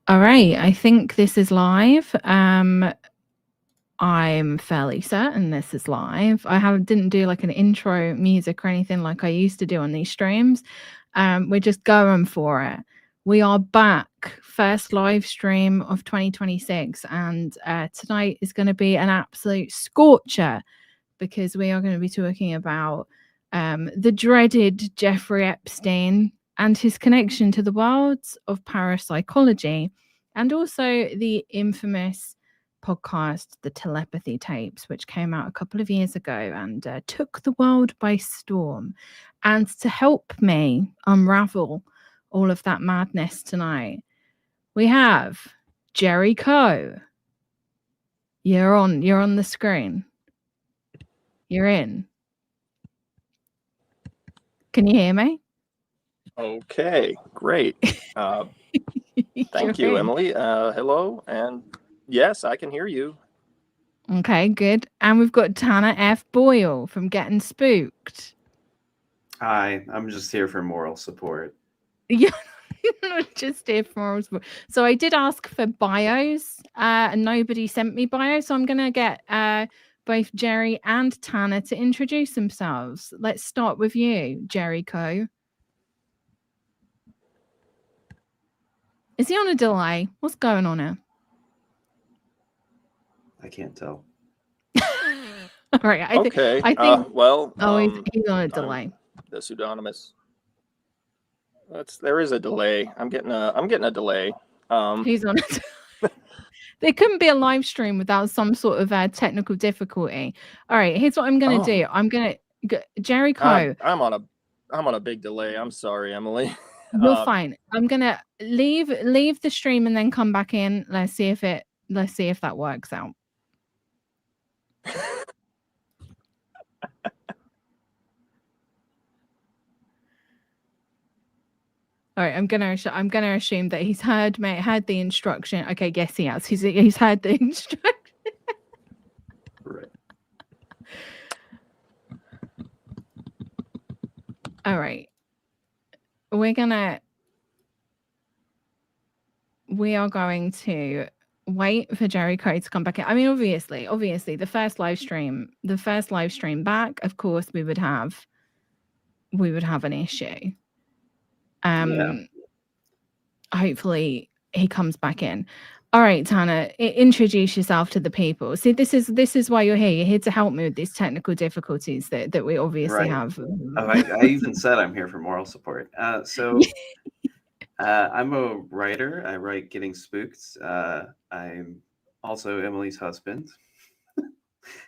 All right, I think this is live. I'm fairly certain this is live. I didn't do like an intro music or anything like I used to do on these streams. We're just going for it. We are back, first live stream of 2026, and tonight is going to be an absolute scorcher because we are going to be talking about the dreaded Jeffrey Epstein and his connection to the worlds of parapsychology, and also the infamous podcast, The Telepathy Tapes, which came out a couple of years ago and took the world by storm. And to help me unravel all of that madness tonight, we have Jerry Coe. You're on the screen. You're in. Can you hear me? Okay, great. Thank you, Emily. Hello, and yes, I can hear you. Okay, good. And we've got Tanner F. Boyle from Getting Spooked. Hi, I'm just here for moral support. You're not just here for moral support. So I did ask for bios, and nobody sent me bios. So I'm going to get both Jerry and Tanner to introduce themselves. Let's start with you, Jerry Coe. Is he on a delay? What's going on here? I can't tell. All right. I think. He's on a delay. The pseudonymous. There is a delay. I'm getting a delay. He's on it. There couldn't be a live stream without some sort of technical difficulty. All right. Here's what I'm going to do. I'm going to Jerry Coe. I'm on a big delay. I'm sorry, Emily. You're fine. I'm gonna leave the stream and then come back in. Let's see if that works out. All right, I'm gonna assume that he's heard the instruction. Okay, yes, he has. He's heard the instruction. Right. All right. We are going to wait for Jerry Coe to come back in. I mean, obviously, the first live stream back, of course, we would have an issue. Hopefully he comes back in. All right, Tanner, introduce yourself to the people. See, this is why you're here. You're here to help me with these technical difficulties that we obviously have. I even said I'm here for moral support. So I'm a writer. I write Getting Spooked. I'm also Emily's husband.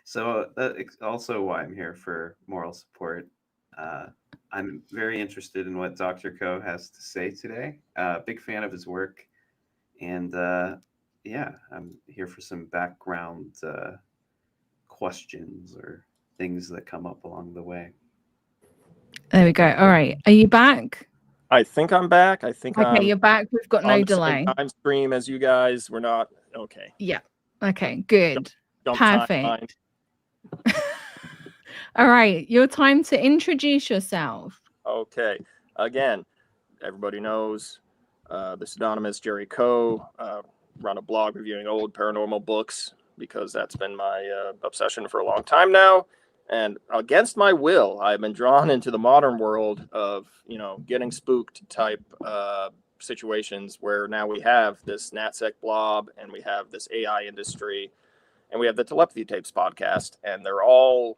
So that's also why I'm here for moral support. I'm very interested in what Dr. Coe has to say today. Big fan of his work. And I'm here for some background questions or things that come up along the way. There we go. All right. Are you back? I think I'm back. Okay, you're back. We've got no delay. Time stream as you guys. We're not okay. Yeah. Okay, good. Perfect. All right. Your time to introduce yourself. Okay. Again, everybody knows the pseudonymous Jerry Coe. Run a blog reviewing old paranormal books because that's been my obsession for a long time now. And against my will, I've been drawn into the modern world of, getting spooked type situations where now we have this NatSec blob and we have this AI industry and we have the Telepathy Tapes podcast, and they're all,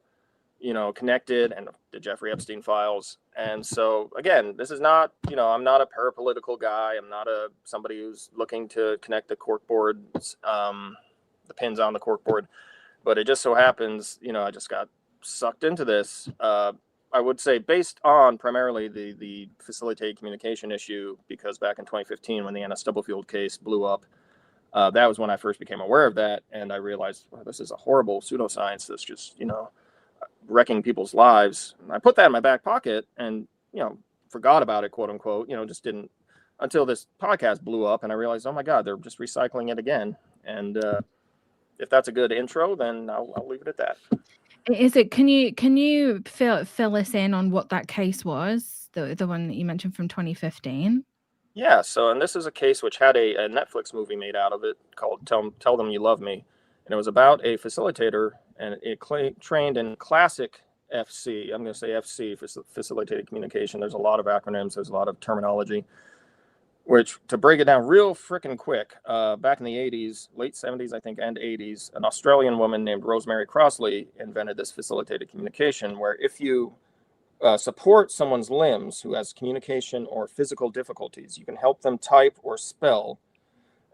connected, and the Jeffrey Epstein files. And so again, this is not, I'm not a parapolitical guy. I'm not somebody who's looking to connect the corkboards, the pins on the corkboard, but it just so happens, I just got sucked into this. I would say based on primarily the facilitated communication issue, because back in 2015, when the Anna Stubblefield case blew up, that was when I first became aware of that. And I realized, well, this is a horrible pseudoscience that's just, wrecking people's lives. And I put that in my back pocket and, forgot about it, quote unquote, just didn't until this podcast blew up. And I realized, oh my God, they're just recycling it again. And if that's a good intro, then I'll leave it at that. Is it? Can you fill us in on what that case was? The one that you mentioned from 2015? Yeah, so and this is a case which had a Netflix movie made out of it called Tell Them You Love Me, and it was about a facilitator and it trained in classic FC. I'm going to say FC, facilitated communication. There's a lot of acronyms. There's a lot of terminology. Which, to break it down real freaking quick, back in the 80s, late 70s, I think, and 80s, an Australian woman named Rosemary Crossley invented this facilitated communication, where if you support someone's limbs who has communication or physical difficulties, you can help them type or spell,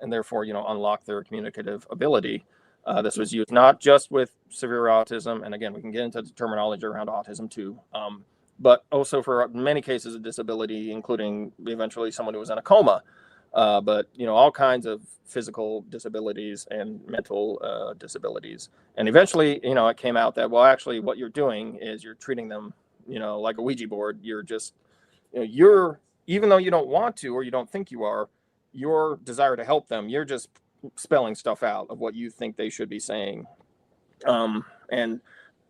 and therefore, unlock their communicative ability. This was used not just with severe autism, and again, we can get into the terminology around autism too, but also for many cases of disability, including eventually someone who was in a coma. But all kinds of physical disabilities and mental disabilities, and eventually, it came out that, well, actually, what you're doing is you're treating them, like a Ouija board. You're just, you're, even though you don't want to or you don't think you are, your desire to help them, you're just spelling stuff out of what you think they should be saying. And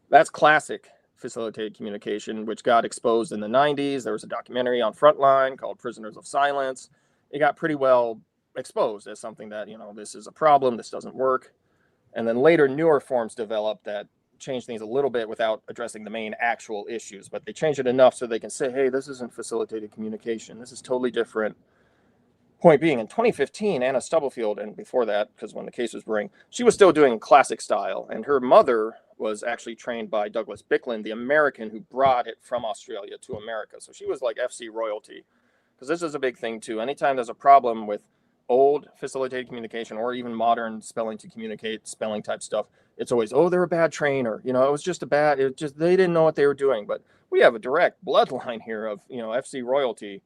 that's classic facilitated communication, which got exposed in the 90s. There was a documentary on Frontline called Prisoners of Silence. It got pretty well exposed as something that, this is a problem, this doesn't work. And then later, newer forms developed that change things a little bit without addressing the main actual issues, but they change it enough so they can say, hey, this isn't facilitated communication. This is totally different. Point being, in 2015, Anna Stubblefield, and before that, because when the case was brewing, she was still doing classic style. And her mother was actually trained by Douglas Bicklin, the American who brought it from Australia to America. So she was like FC royalty, because this is a big thing too. Anytime there's a problem with old facilitated communication or even modern spelling to communicate, spelling type stuff, it's always, oh, they're a bad trainer. It was just they didn't know what they were doing. But we have a direct bloodline here of, FC royalty.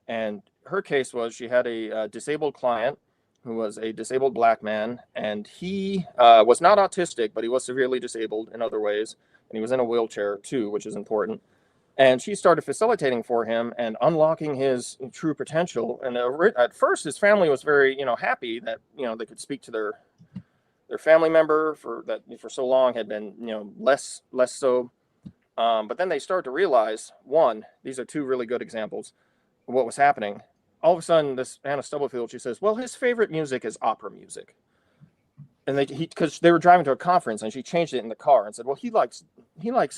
And her case was she had a disabled client who was a disabled black man, and he was not autistic, but he was severely disabled in other ways, and he was in a wheelchair too, which is important. And she started facilitating for him and unlocking his true potential. And at first, his family was very, happy that they could speak to their family member for so long had been, less so. But then they started to realize, one, these are two really good examples of what was happening. All of a sudden, this Anna Stubblefield, she says, well, his favorite music is opera music. And because they were driving to a conference, and she changed it in the car and said, well, he likes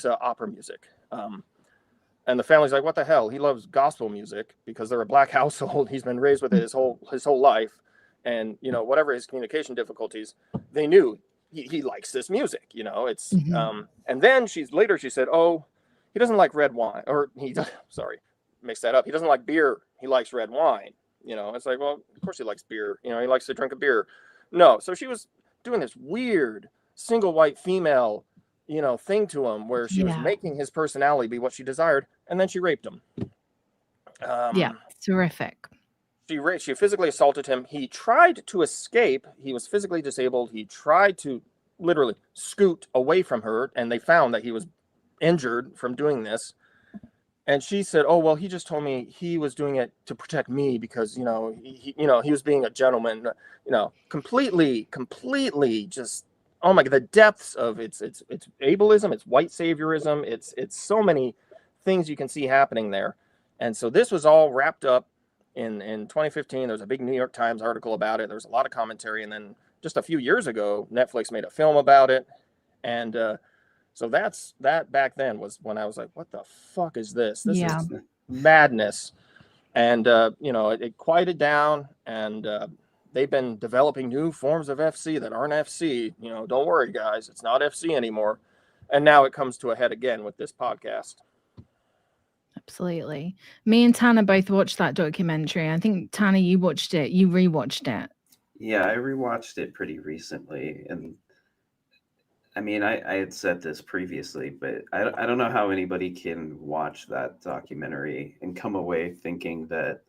opera music. And the family's like, what the hell? He loves gospel music because they're a black household. He's been raised with it his whole life. And, whatever his communication difficulties, they knew he likes this music, it's, and then she said, oh, he doesn't like red wine, or mix that up. He doesn't like beer. He likes red wine. It's like, well, of course he likes beer. He likes to drink a beer. No. So she was doing this weird single white female, thing to him where she was making his personality be what she desired. And then she raped him. Terrific. She physically assaulted him. He tried to escape. He was physically disabled. He tried to literally scoot away from her, and they found that he was injured from doing this. And she said, oh, well, he just told me he was doing it to protect me because, he was being a gentleman, completely just, oh my God, the depths of it's ableism, it's white saviorism, it's so many things you can see happening there. And so this was all wrapped up in 2015. There was a big New York Times article about it. There was a lot of commentary. And then just a few years ago, Netflix made a film about it. And, so that back then was when I was like, what the fuck is this? This is madness. And, it quieted down, and they've been developing new forms of FC that aren't FC. Don't worry, guys, it's not FC anymore. And now it comes to a head again with this podcast. Absolutely. Me and Tanner both watched that documentary. I think, Tanner, you rewatched it. Yeah, I rewatched it pretty recently, and I mean, I had said this previously, but I don't know how anybody can watch that documentary and come away thinking that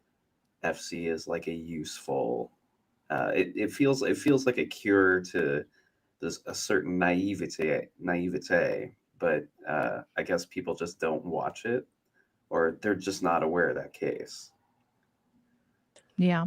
FC is like a useful. It feels like a cure to a certain naivete. But I guess people just don't watch it, or they're just not aware of that case. Yeah.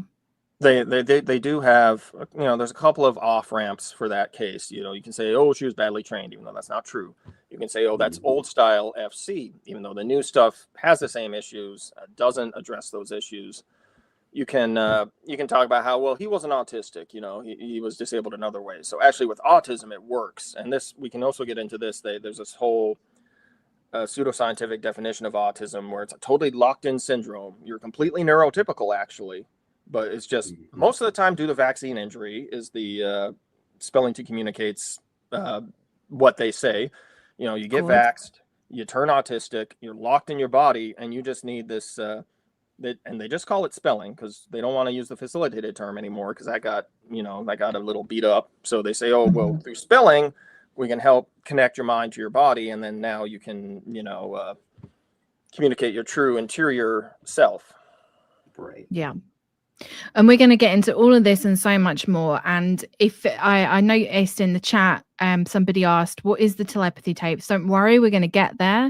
They do have, there's a couple of off ramps for that case. You can say, oh, she was badly trained, even though that's not true. You can say, oh, that's old style FC, even though the new stuff has the same issues, doesn't address those issues. you can talk about how, well, he wasn't autistic, you know, he was disabled in other ways. So actually with autism, it works. And this, we can also get into this. There's this whole pseudoscientific definition of autism where it's a totally locked in syndrome. You're completely neurotypical actually, but it's just most of the time due to vaccine injury is the spelling to communicates what they say. You know, you get vaxxed, you turn autistic, you're locked in your body, and you just need this and they just call it spelling because they don't want to use the facilitated term anymore because that got a little beat up. So they say, oh, well, through spelling, we can help connect your mind to your body, and then now you can, communicate your true interior self. Right. Yeah. And we're going to get into all of this and so much more. And if I noticed in the chat, somebody asked, what is the telepathy tapes? Don't worry, we're going to get there.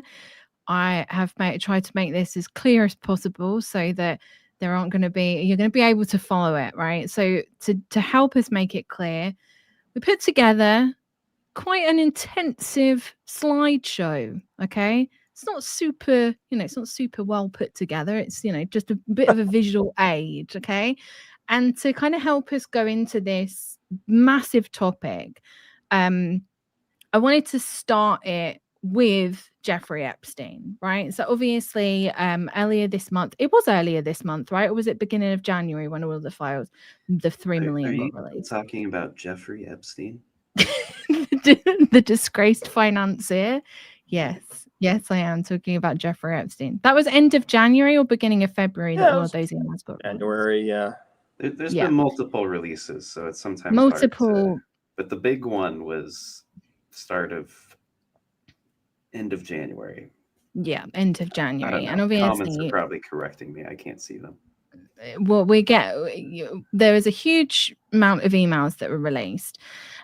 I have tried to make this as clear as possible so that you're going to be able to follow it, right? So to help us make it clear, we put together quite an intensive slideshow. Okay, it's not super, it's not super well put together. It's just a bit of a visual aid. Okay, and to kind of help us go into this massive topic, I wanted to start it with Jeffrey Epstein, right? So obviously earlier this month, right? Or was it beginning of January when all of the files, the 3 million got released? Talking about Jeffrey Epstein? The disgraced financier. Yes, I am talking about Jeffrey Epstein. That was end of January or beginning of February that all of those emails got released. January, yeah. There's been multiple releases, so it's sometimes multiple hard to, but the big one was end of January. Yeah, end of January. And obviously comments are probably correcting me. I can't see them. Well, there is a huge amount of emails that were released.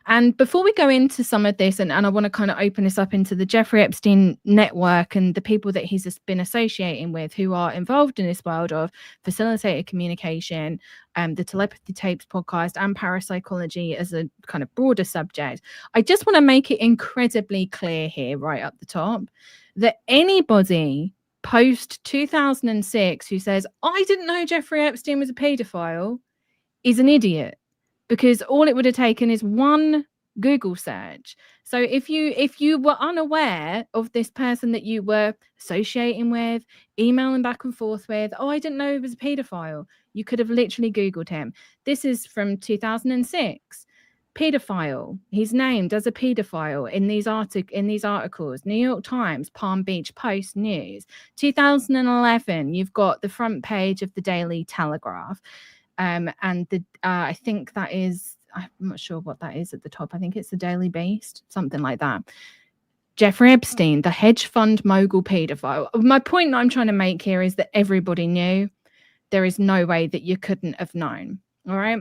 And before we go into some of this, and I want to kind of open this up into the Jeffrey Epstein network and the people that he's been associating with who are involved in this world of facilitated communication, the Telepathy Tapes podcast and parapsychology as a kind of broader subject. I just want to make it incredibly clear here, right up the top, that anybody post 2006 who says, I didn't know Jeffrey Epstein was a paedophile is an idiot, because all it would have taken is one Google search. So if you were unaware of this person that you were associating with, emailing back and forth with, oh, I didn't know he was a paedophile, you could have literally Googled him. This is from 2006. Pedophile, he's named as a pedophile in these articles. New York Times, Palm Beach Post News. 2011, you've got the front page of the Daily Telegraph, and I think that is, I'm not sure what that is at the top. I think it's the Daily Beast, something like that. Jeffrey Epstein, the hedge fund mogul pedophile. My point that I'm trying to make here is that everybody knew. There is no way that you couldn't have known. All right.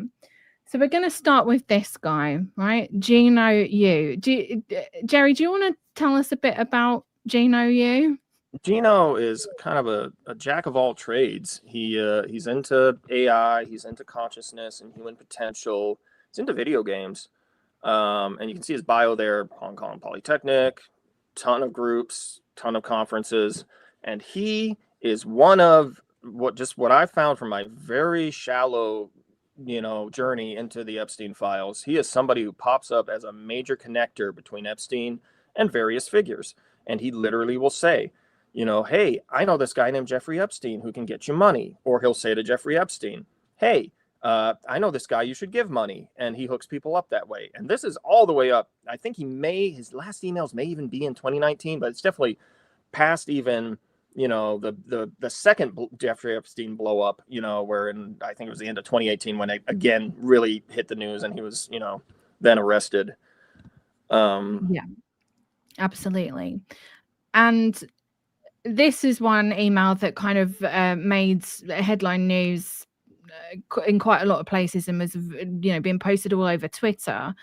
So we're going to start with this guy, right? Gino Yu. Jerry, do you want to tell us a bit about Gino Yu? Gino is kind of a jack of all trades. He's into AI, he's into consciousness and human potential. He's into video games. And you can see his bio there, Hong Kong Polytechnic, ton of groups, ton of conferences. And he is one of what I found from my very shallow journey into the Epstein files. He is somebody who pops up as a major connector between Epstein and various figures. And he literally will say, hey, I know this guy named Jeffrey Epstein who can get you money. Or he'll say to Jeffrey Epstein, hey, I know this guy, you should give money. And he hooks people up that way. And this is all the way up. I think his last emails may even be in 2019, but it's definitely past even the second Jeffrey Epstein blow up, where I think it was the end of 2018 when it again really hit the news and he was, then arrested. Yeah, absolutely. And this is one email that kind of made headline news in quite a lot of places and was, being posted all over Twitter.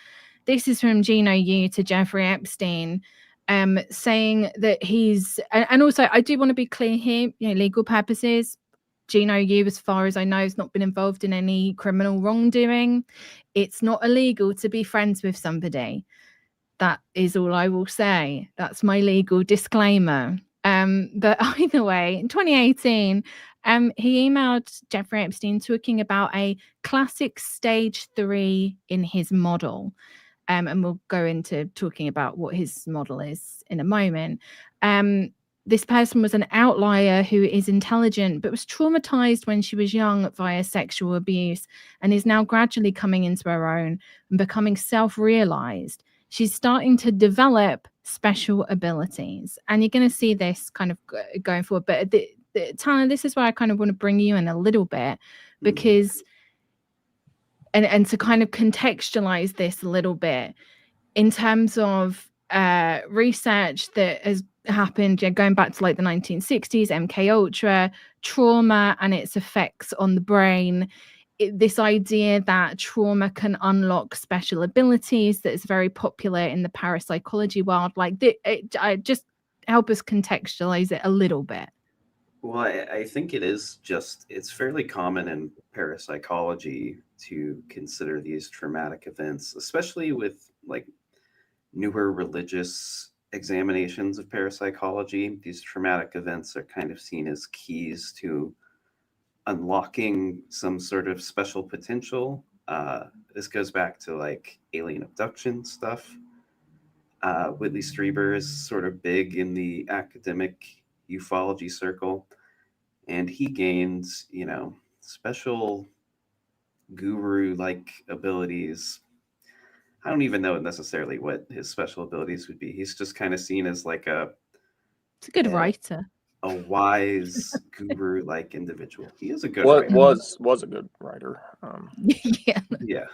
This is from Gino Yu to Jeffrey Epstein. Saying that he's, and also I do want to be clear here, legal purposes, Gino Yu, as far as I know, has not been involved in any criminal wrongdoing. It's not illegal to be friends with somebody. That is all I will say. That's my legal disclaimer. But either way, in 2018, He emailed Jeffrey Epstein talking about a classic stage 3 in his model. And we'll go into talking about what his model is in a moment. This person was an outlier who is intelligent, but was traumatized when she was young via sexual abuse and is now gradually coming into her own and becoming self-realized. She's starting to develop special abilities. And you're going to see this kind of going forward. But Tanner, this is where I kind of want to bring you in a little bit, because and to kind of contextualize this a little bit in terms of research that has happened, going back to like the 1960s, MK Ultra, trauma and its effects on the brain. This idea that trauma can unlock special abilities that is very popular in the parapsychology world. Like, I just help us contextualize it a little bit. Well, I think it's fairly common in parapsychology to consider these traumatic events, especially with like newer religious examinations of parapsychology. These traumatic events are kind of seen as keys to unlocking some sort of special potential. This goes back to like alien abduction stuff. Whitley Strieber is sort of big in the academic ufology circle, and he gains, special guru-like abilities. I don't even know necessarily what his special abilities would be. He's just kind of seen as like it's a good writer, a wise guru-like individual. He is a good writer. writer. Was a good writer. Yeah.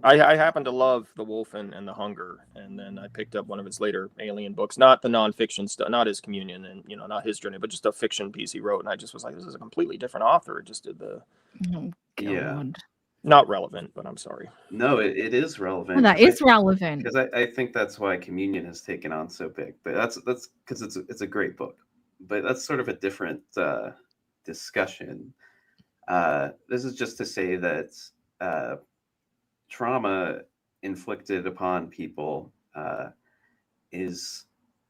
I happen to love The Wolf and The Hunger, and then I picked up one of his later alien books, not the nonfiction stuff, not his Communion, and not his journey, but just a fiction piece he wrote, and I just was like, this is a completely different author. It just did the not relevant, but I'm sorry. No, it is relevant. Well, that is relevant, because I think that's why Communion has taken on so big. But that's because it's a great book. But that's sort of a different discussion. This is just to say that trauma inflicted upon people is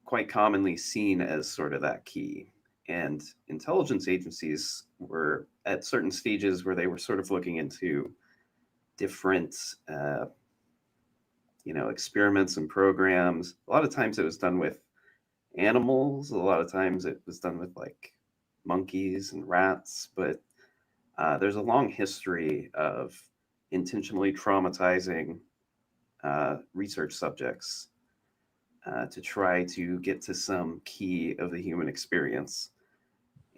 quite commonly seen as sort of that key. And intelligence agencies were at certain stages where they were sort of looking into different, experiments and programs. A lot of times it was done with animals. A lot of times it was done with like monkeys and rats. But there's a long history of intentionally traumatizing research subjects to try to get to some key of the human experience.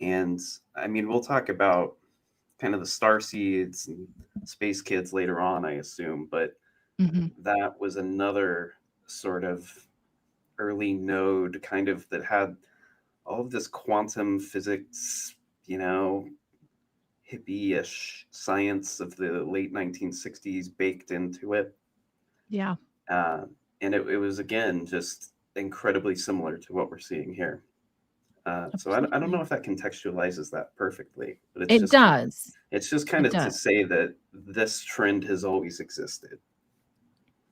And I mean, we'll talk about kind of the star seeds and space kids later on, I assume, but that was another sort of early node kind of that had all of this quantum physics, hippie-ish science of the late 1960s baked into it. Yeah. And it was, again, just incredibly similar to what we're seeing here. So I don't know if that contextualizes that perfectly, but it does. It's just kind of to say that this trend has always existed.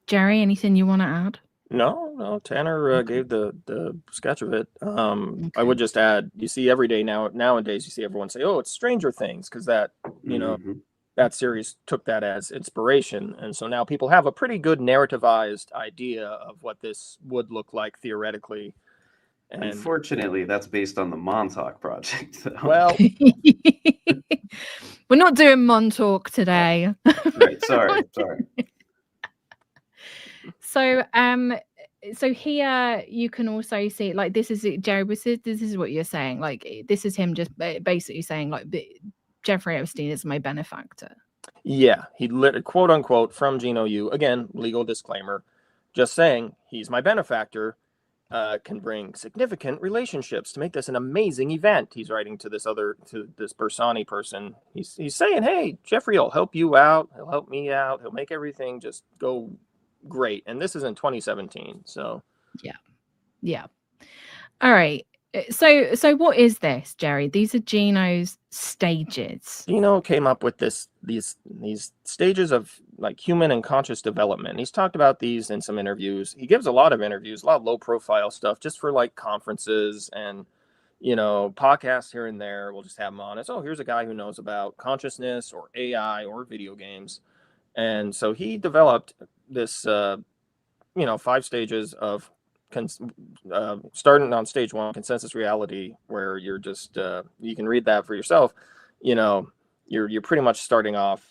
Jerry, anything you want to add? No. Tanner gave the sketch of it. I would just add, you see every day nowadays, you see everyone say, "Oh, it's Stranger Things," because that that series took that as inspiration, and so now people have a pretty good narrativized idea of what this would look like theoretically. And unfortunately, that's based on the Montauk Project. Well, we're not doing Montauk today. Right. Sorry. So here you can also see, like, this is Jerry. This is what you're saying. Like, this is him just basically saying, like, Jeffrey Epstein is my benefactor. Yeah, he quote unquote from Gino Yu, again, legal disclaimer, just saying he's my benefactor. Can bring significant relationships to make this an amazing event. He's writing to this Bersani person. He's saying, hey, Jeffrey will help you out. He'll help me out. He'll make everything just go great. And this is in 2017. So yeah. All right. So what is this, Jerry? These are Gino's stages. Gino came up with these stages of like human and conscious development. He's talked about these in some interviews. He gives a lot of interviews, a lot of low profile stuff just for like conferences and podcasts here and there. We'll just have him on as, oh, here's a guy who knows about consciousness or AI or video games. And so he developed this, 5 stages of starting on stage 1, consensus reality, where you're just, you can read that for yourself. You're pretty much starting off,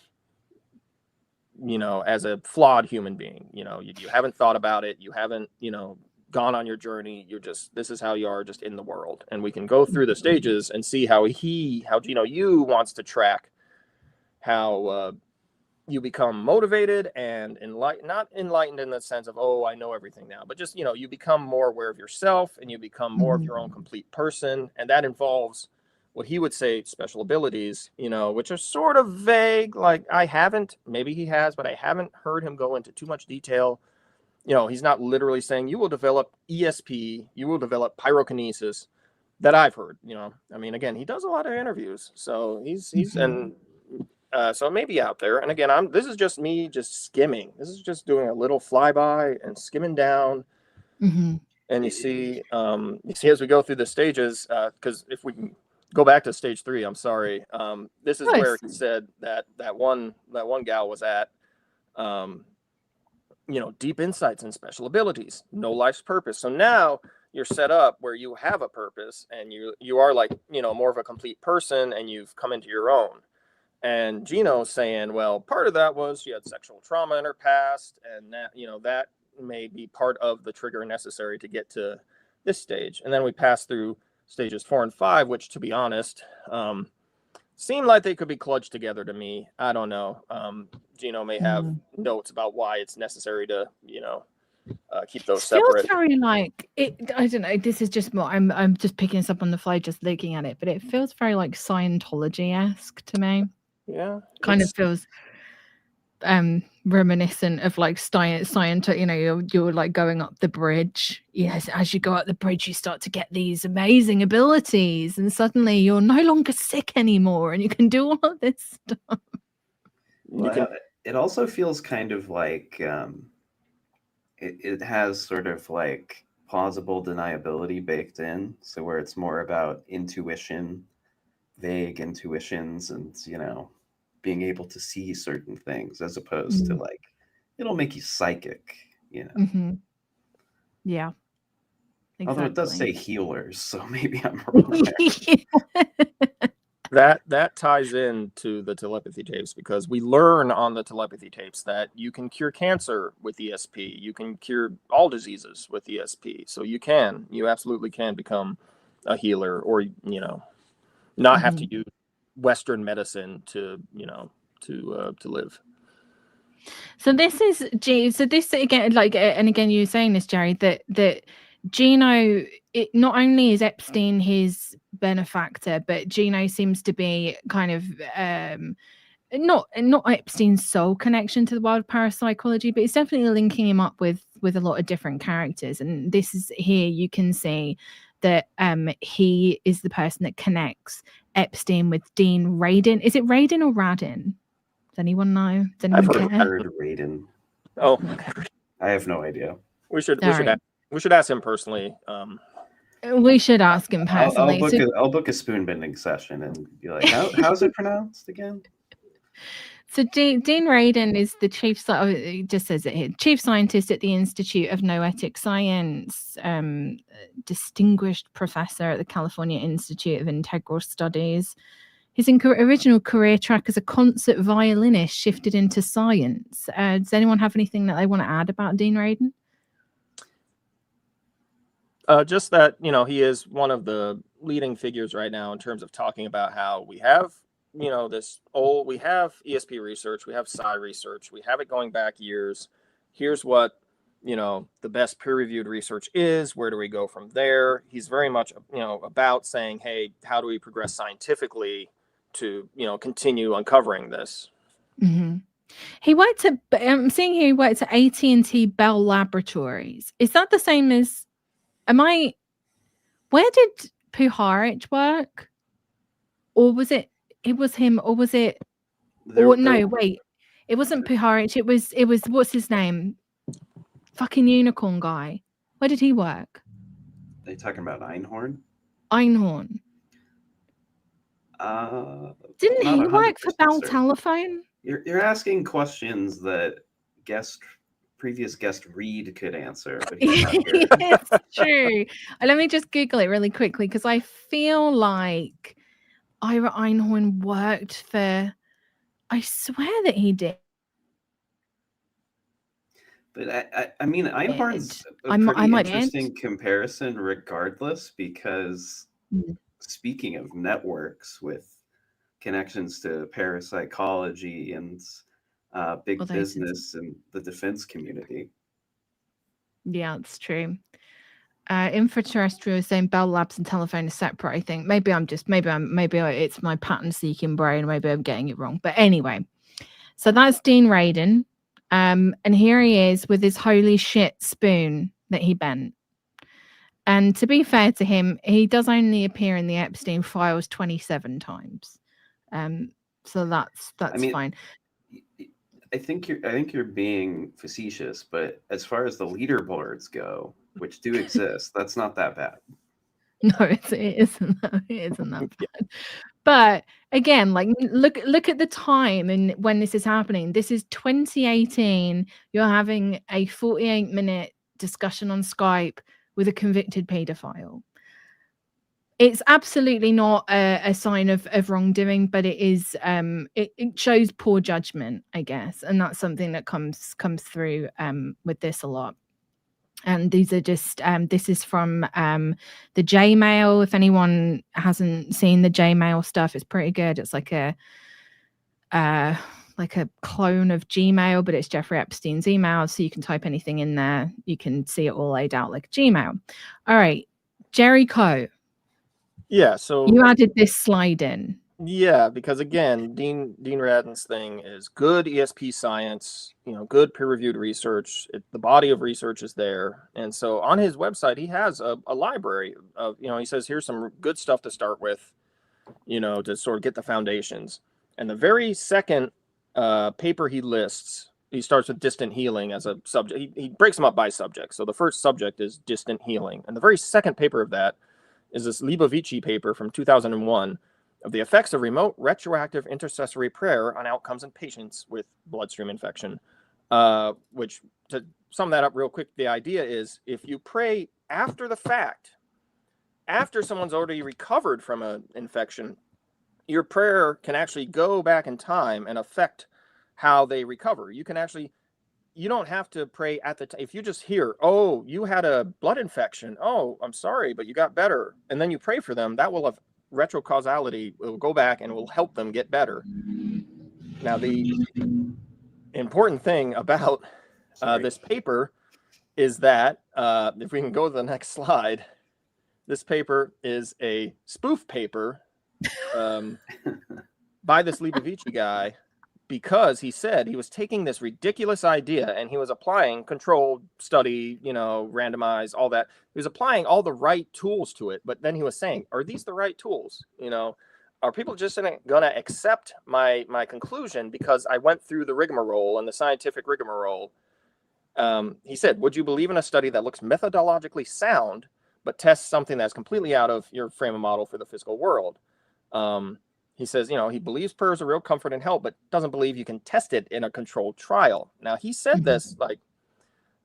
as a flawed human being. You haven't thought about it. You haven't, gone on your journey. You're just, this is how you are just in the world. And we can go through the stages and see how Gino Yu wants to track how you become motivated and not enlightened in the sense of, oh, I know everything now, but just, you become more aware of yourself and you become more of your own complete person. And that involves what he would say special abilities, which are sort of vague. Like maybe he has, but I haven't heard him go into too much detail. He's not literally saying you will develop ESP, you will develop pyrokinesis, that I've heard. Again, he does a lot of interviews, so he's and so it may be out there. And again, this is just me just skimming. This is just doing a little flyby and skimming down. And you see as we go through the stages, because if we can go back to stage 3, I'm sorry. This is where he said that one gal was at. Deep insights and special abilities, no life's purpose. So now you're set up where you have a purpose and you are like, more of a complete person and you've come into your own. And Gino's saying, well, part of that was she had sexual trauma in her past, and that, that may be part of the trigger necessary to get to this stage. And then we pass through stages 4 and 5, which, to be honest, seem like they could be clutched together to me. I don't know. Gino may have notes about why it's necessary to, keep those separate. Feels very like it. I don't know. This is just more. I'm just picking this up on the fly, just looking at it, but it feels very like Scientology-esque to me. Yeah, kind of feels reminiscent of like Scientology. You're like going up the bridge. Yes, as you go up the bridge, you start to get these amazing abilities, and suddenly you're no longer sick anymore, and you can do all of this stuff. Well, it also feels kind of like it has sort of like plausible deniability baked in, so where it's more about intuition, vague intuitions, and being able to see certain things, as opposed to like it'll make you psychic, Yeah, exactly. Although it does say healers, so maybe I'm wrong there. That ties into the telepathy tapes, because we learn on the telepathy tapes that you can cure cancer with ESP, you can cure all diseases with ESP. So you absolutely can become a healer, or not have to use Western medicine to live. So this again, like, and again, you were saying this, Jerry, that Gino, it not only is Epstein his benefactor, but Gino seems to be kind of not Epstein's sole connection to the world of parapsychology, but it's definitely linking him up with a lot of different characters. And this is here you can see that he is the person that connects Epstein with Dean Radin. Is it Radin or Radin? Does anyone know? Does anyone I've heard Radin. Oh, I have no idea. We should ask him personally. We should ask him personally. I'll book a spoon bending session and be like, how's it pronounced again? So Dean Radin is the it just says it here, chief scientist at the Institute of Noetic Science, distinguished professor at the California Institute of Integral Studies. His original career track as a concert violinist shifted into science. Does anyone have anything that they want to add about Dean Radin? Just that, he is one of the leading figures right now in terms of talking about how we have, we have ESP research, we have psi research, we have it going back years. Here's what, the best peer-reviewed research is. Where do we go from there? He's very much, about saying, hey, how do we progress scientifically to, continue uncovering this? Mm-hmm. He worked at, I'm seeing here he worked at AT&T Bell Laboratories. Is that the same as, where did Puharich work? Or was it was him, or was it, wait, it wasn't Puharich, it was, what's his name? Fucking unicorn guy. Where did he work? Are you talking about Einhorn? Einhorn? Didn't not he work 100% for Bell certain. Telephone? You're asking questions that previous guest Reed could answer, but he's not here. It's true. Let me just Google it really quickly, because I feel like Ira Einhorn worked for, I swear that he did. But I mean, Einhorn's a I pretty might interesting comparison regardless, because Mm. speaking of networks with connections to parapsychology and big Well, those business and the defense community. Yeah, it's true. Infraterrestrial is saying Bell Labs and telephone are separate. I think maybe it's my pattern seeking brain. Maybe I'm getting it wrong. But anyway, so that's Dean Radin. And here he is with his holy shit spoon that he bent. And to be fair to him, he does only appear in the Epstein files 27 times. So that's fine. I think you're being facetious, but as far as the leaderboards go, which do exist, that's not that bad. No, it isn't that bad. But again, like look at the time and when this is happening. This is 2018. You're having a 48-minute discussion on Skype with a convicted paedophile. It's absolutely not a sign of wrongdoing, but it is it shows poor judgment, I guess, and that's something that comes through with this a lot. And these are just this is from the J-Mail. If anyone hasn't seen the J-Mail stuff, it's pretty good. It's like a clone of Gmail, but it's Jeffrey Epstein's email, so you can type anything in there. You can see it all laid out like Gmail. All right, Jerry Coe. Yeah, so you added this slide in. Yeah, because again, Dean Radin's thing is good ESP science, good peer-reviewed research. The body of research is there. And so on his website, he has a library of, he says, here's some good stuff to start with, to sort of get the foundations. And the very second paper he lists, he starts with distant healing as a subject. He breaks them up by subject. So the first subject is distant healing. And the very second paper of that is this Libovici paper from 2001 of the effects of remote retroactive intercessory prayer on outcomes in patients with bloodstream infection. Which, to sum that up real quick, the idea is if you pray after the fact, after someone's already recovered from an infection, your prayer can actually go back in time and affect how they recover. You don't have to pray at the time. If you just hear, oh, you had a blood infection. Oh, I'm sorry, but you got better. And then you pray for them, that will have retrocausality. It will go back and it will help them get better. Now, the important thing about this paper is that, if we can go to the next slide, this paper is a spoof paper by this Libovici guy, because he said he was taking this ridiculous idea and he was applying controlled study, randomized, all that. He was applying all the right tools to it. But then he was saying, are these the right tools? Are people just going to accept my conclusion because I went through the rigmarole and the scientific rigmarole? He said, would you believe in a study that looks methodologically sound, but tests something that's completely out of your frame of model for the physical world? He says, he believes prayer is a real comfort and help, but doesn't believe you can test it in a controlled trial. Now, he said this,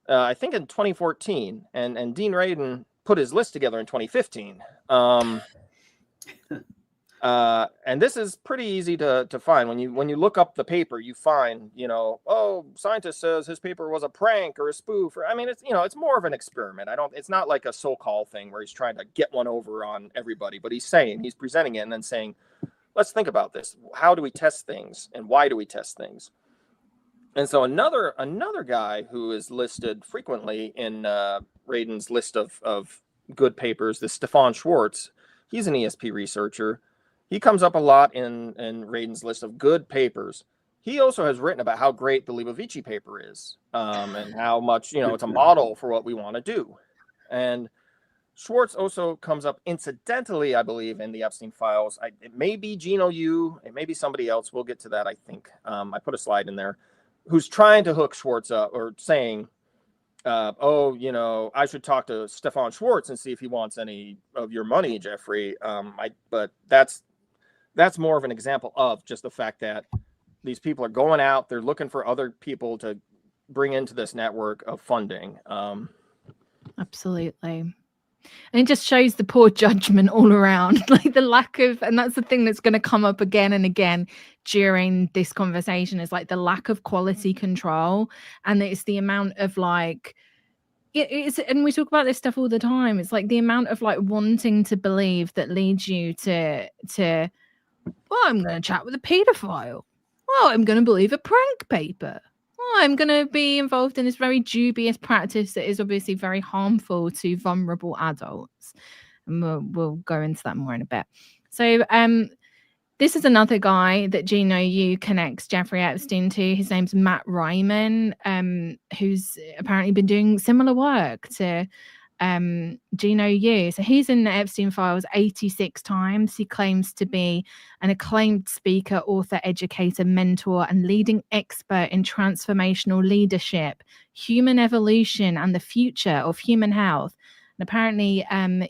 I think in 2014, and Dean Radin put his list together in 2015. And this is pretty easy to find. When you look up the paper, you find, scientist says his paper was a prank or a spoof. Or, it's more of an experiment. It's not like a so-called thing where he's trying to get one over on everybody, but he's presenting it and then saying, let's think about this. How do we test things and why do we test things? And so another guy who is listed frequently in Radin's list of good papers, this Stefan Schwartz, he's an ESP researcher. He comes up a lot in Radin's list of good papers. He also has written about how great the Libovici paper is, and how much, it's a model for what we want to do. And Schwartz also comes up incidentally, I believe, in the Epstein files. It may be Gino Yu, it may be somebody else. We'll get to that, I think. I put a slide in there who's trying to hook Schwartz up, or saying, oh, I should talk to Stefan Schwartz and see if he wants any of your money, Jeffrey. But that's more of an example of just the fact that these people are going out, they're looking for other people to bring into this network of funding. Absolutely. And it just shows the poor judgment all around, like the lack of, and that's the thing that's going to come up again and again during this conversation, is like the lack of quality control. And it's the amount of like, it's, and we talk about this stuff all the time. It's like the amount of like wanting to believe that leads you to, well, I'm going to chat with a pedophile. Well, I'm going to believe a prank paper. I'm going to be involved in this very dubious practice that is obviously very harmful to vulnerable adults. And we'll go into that more in a bit. So this is another guy that Gino Yu connects Jeffrey Epstein to. His name's Matt Riemann, who's apparently been doing similar work to Gino Yu. So he's in the Epstein files 86 times. He claims to be an acclaimed speaker, author, educator, mentor, and leading expert in transformational leadership, human evolution, and the future of human health. And apparently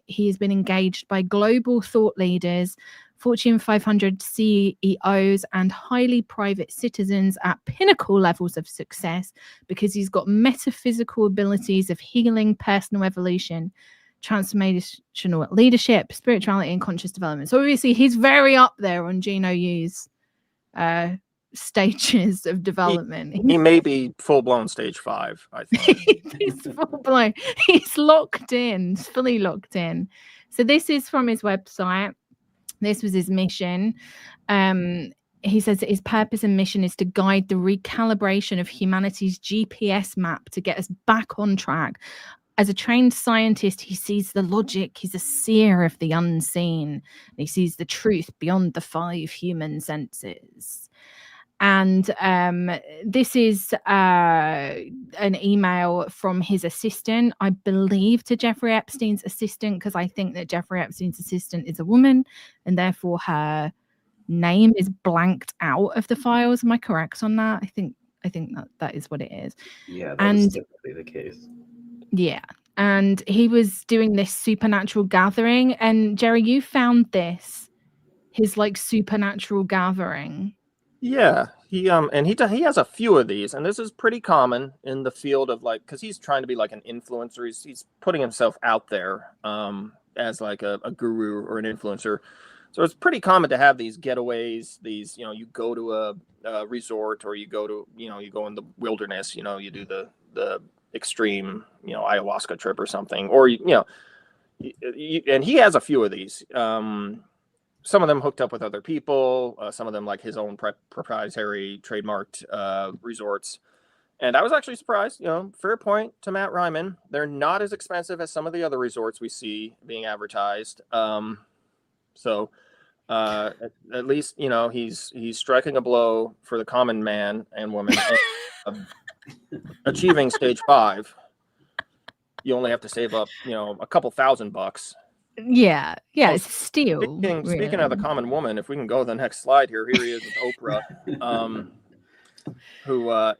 he has been engaged by global thought leaders, Fortune 500 CEOs, and highly private citizens at pinnacle levels of success, because he's got metaphysical abilities of healing, personal evolution, transformational leadership, spirituality, and conscious development. So obviously he's very up there on Gino Yu's stages of development. He may be full-blown stage 5, I think. He's full-blown. He's locked in, fully locked in. So this is from his website. This was his mission. He says that his purpose and mission is to guide the recalibration of humanity's GPS map to get us back on track. As a trained scientist, he sees the logic. He's a seer of the unseen. He sees the truth beyond the 5 human senses. And this is an email from his assistant, I believe, to Jeffrey Epstein's assistant, because I think that Jeffrey Epstein's assistant is a woman, and therefore her name is blanked out of the files. Am I correct on that? I think that is what it is. Yeah, that is typically the case. Yeah. And he was doing this supernatural gathering. And Jerry, you found this, his like supernatural gathering. Yeah, he has a few of these, and this is pretty common in the field of like, because he's trying to be like an influencer. He's putting himself out there as like a guru or an influencer. So it's pretty common to have these getaways. These, you go to a resort, or you go to, you go in the wilderness. You do the extreme, ayahuasca trip or something, or and he has a few of these. Some of them hooked up with other people, some of them like his own proprietary trademarked resorts. And I was actually surprised, fair point to Matt Riemann. They're not as expensive as some of the other resorts we see being advertised. So at least, he's striking a blow for the common man and woman. And, achieving stage 5, you only have to save up, a couple $1,000. Yeah, it's steal. Speaking of the common woman, if we can go to the next slide here he is with Oprah, who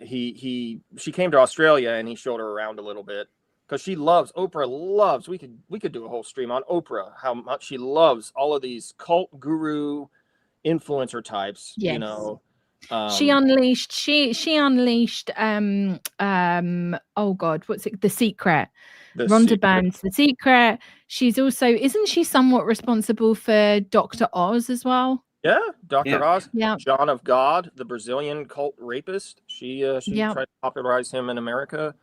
she came to Australia and he showed her around a little bit, because Oprah loves. We could do a whole stream on Oprah, how much she loves all of these cult guru influencer types. Yes. She unleashed oh god, what's it, The Secret. Rhonda Byrne's The Secret. She's also, isn't she somewhat responsible for Dr. Oz as well? Yeah, Dr. Oz. Yeah. John of God, the Brazilian cult rapist. She tried to popularize him in America.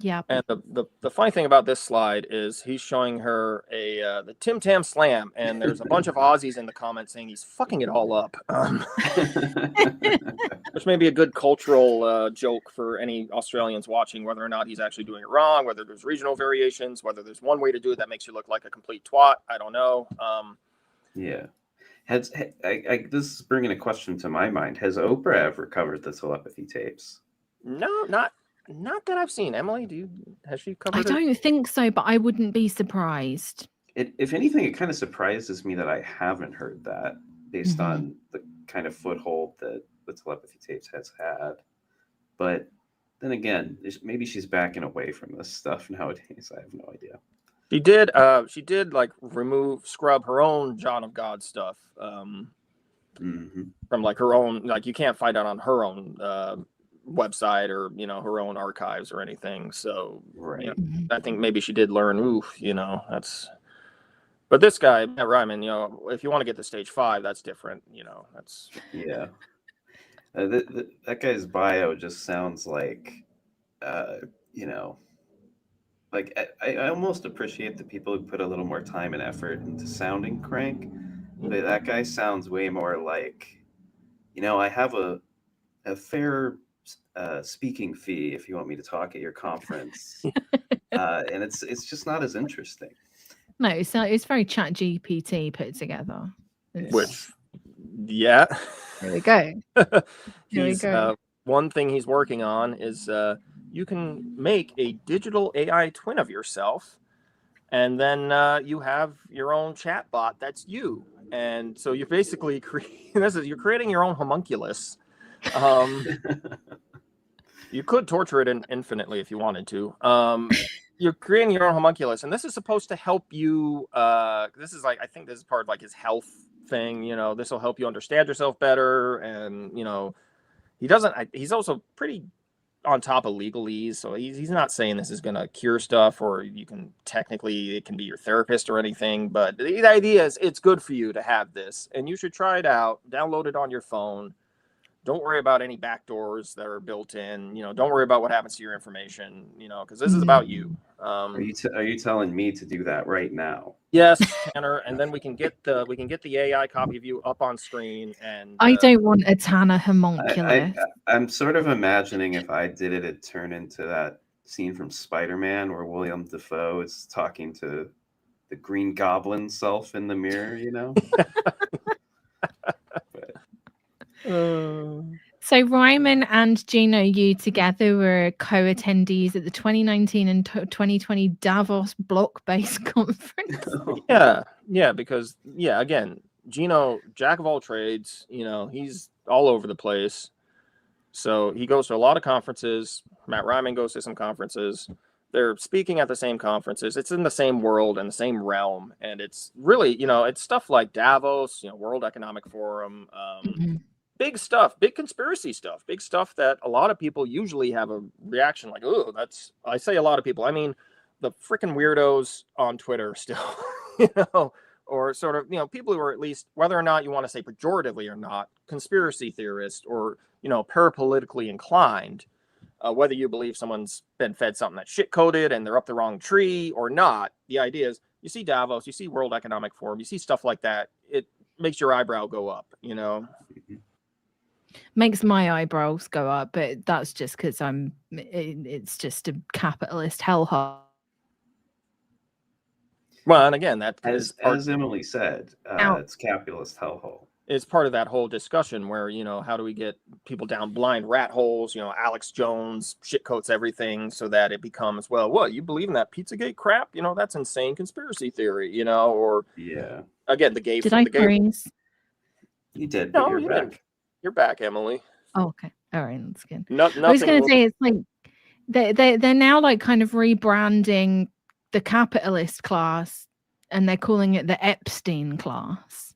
Yeah. And the funny thing about this slide is he's showing her the Tim Tam Slam, and there's a bunch of Aussies in the comments saying he's fucking it all up, which may be a good cultural joke for any Australians watching, whether or not he's actually doing it wrong, whether there's regional variations, whether there's one way to do it that makes you look like a complete twat. I don't know. Yeah. This is bringing a question to my mind. Has Oprah ever covered the telepathy tapes? No, not that I've seen. Emily, has she covered it? I don't think so, but I wouldn't be surprised. If anything, it kind of surprises me that I haven't heard that, based on the kind of foothold that the telepathy tapes has had. But then again, maybe she's backing away from this stuff nowadays. I have no idea. She did like scrub her own John of God stuff from like her own, like you can't find out on her own website or, you know, her own archives or anything. So Right. you know, I think maybe she did learn, you know, but this guy, Matt Riemann, you know, if you want to get to stage 5, that's different, you know, that's. Yeah. That guy's bio just sounds like, you know, like I almost appreciate the people who put a little more time and effort into sounding crank, but that guy sounds way more like, you know, I have a fair speaking fee if you want me to talk at your conference, and it's just not as interesting. No, it's very Chat GPT put together. Which, yeah. There we go. Here we go. One thing he's working on is you can make a digital AI twin of yourself, and then you have your own chat bot that's you. And so you're basically you're creating your own homunculus. You could torture it infinitely if you wanted to. You're creating your own homunculus, and this is supposed to help you. This is like, I think this is part of like his health thing. You know, this will help you understand yourself better, and you know, he's also pretty on top of legalese, so he's not saying this is going to cure stuff, or it can be your therapist or anything, but the idea is it's good for you to have this, and you should try it out, download it on your phone. Don't worry about any backdoors that are built in, you know, don't worry about what happens to your information, you know, because this is about you. Are you telling me to do that right now? Yes, Tanner, and then we can get the AI copy of you up on screen. And I don't want a Tanner homunculus. I'm sort of imagining if I did it, it'd turn into that scene from Spider-Man where William Dafoe is talking to the Green Goblin self in the mirror, you know. So Riemann and Gino Yu together were co-attendees at the 2019 and 2020 Davos block-based conference. Yeah, because again, Gino, jack of all trades, you know, he's all over the place. So he goes to a lot of conferences. Matt Riemann goes to some conferences. They're speaking at the same conferences. It's in the same world and the same realm, and it's really, you know, it's stuff like Davos, you know, World Economic Forum. Big stuff, big conspiracy stuff, big stuff that a lot of people usually have a reaction like, oh, I say a lot of people, I mean, the freaking weirdos on Twitter still, you know, or sort of, you know, people who are at least, whether or not you want to say pejoratively or not, conspiracy theorists or, you know, parapolitically inclined, whether you believe someone's been fed something that's shit coded and they're up the wrong tree or not. The idea is you see Davos, you see World Economic Forum, you see stuff like that. It makes your eyebrow go up, you know. Makes my eyebrows go up, but that's just because it's just a capitalist hellhole. Well, and again, that as Emily said, it's capitalist hellhole. It's part of that whole discussion where, you know, how do we get people down blind rat holes? You know, Alex Jones shitcoats everything so that it becomes, well, what, you believe in that Pizzagate crap? You know, that's insane conspiracy theory, you know, or again, the gay. Did I freeze? You did, but you're back. Didn't. You're back, Emily. Oh, okay. All right, that's good. I was going to say, it's like they're now like kind of rebranding the capitalist class, and they're calling it the Epstein class.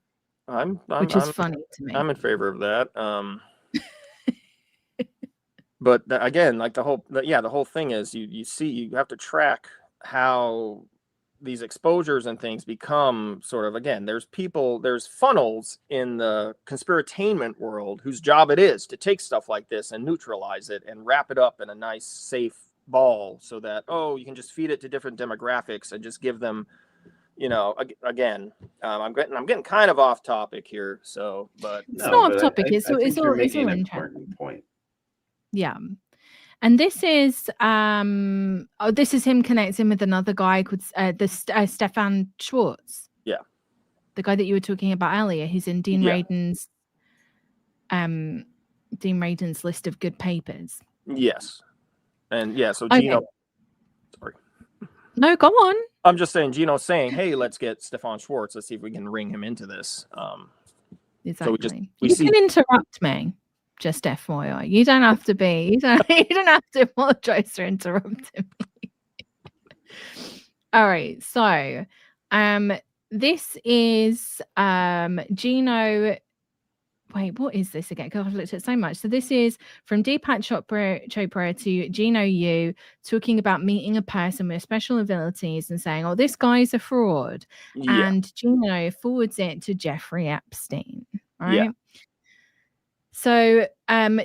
Which is funny to me. I'm in favor of that. But again, like the whole thing is you have to track how these exposures and things become sort of, again, there's funnels in the conspiratainment world whose job it is to take stuff like this and neutralize it and wrap it up in a nice, safe ball so that, you can just feed it to different demographics and just give them, you know, again, I'm getting kind of off topic here. So, but it's not off topic. It's all an important point. Yeah. And this is him connecting with another guy called Stefan Schwartz. Yeah. The guy that you were talking about earlier, who's in Dean Radin's list of good papers. Yes. And so Gino. Okay. Sorry. No, go on. I'm just saying, Gino's saying, hey, let's get Stefan Schwartz. Let's see if we can ring him into this. Exactly. So you can interrupt me. Just FYI, you don't have to be. You don't have to apologize for interrupting me. All right, so this is Gino. Wait, what is this again? God, I've looked at so much. So this is from Deepak Chopra to Gino Yu, talking about meeting a person with special abilities and saying, "Oh, this guy's a fraud." Yeah. And Gino forwards it to Jeffrey Epstein. Right. Yeah. So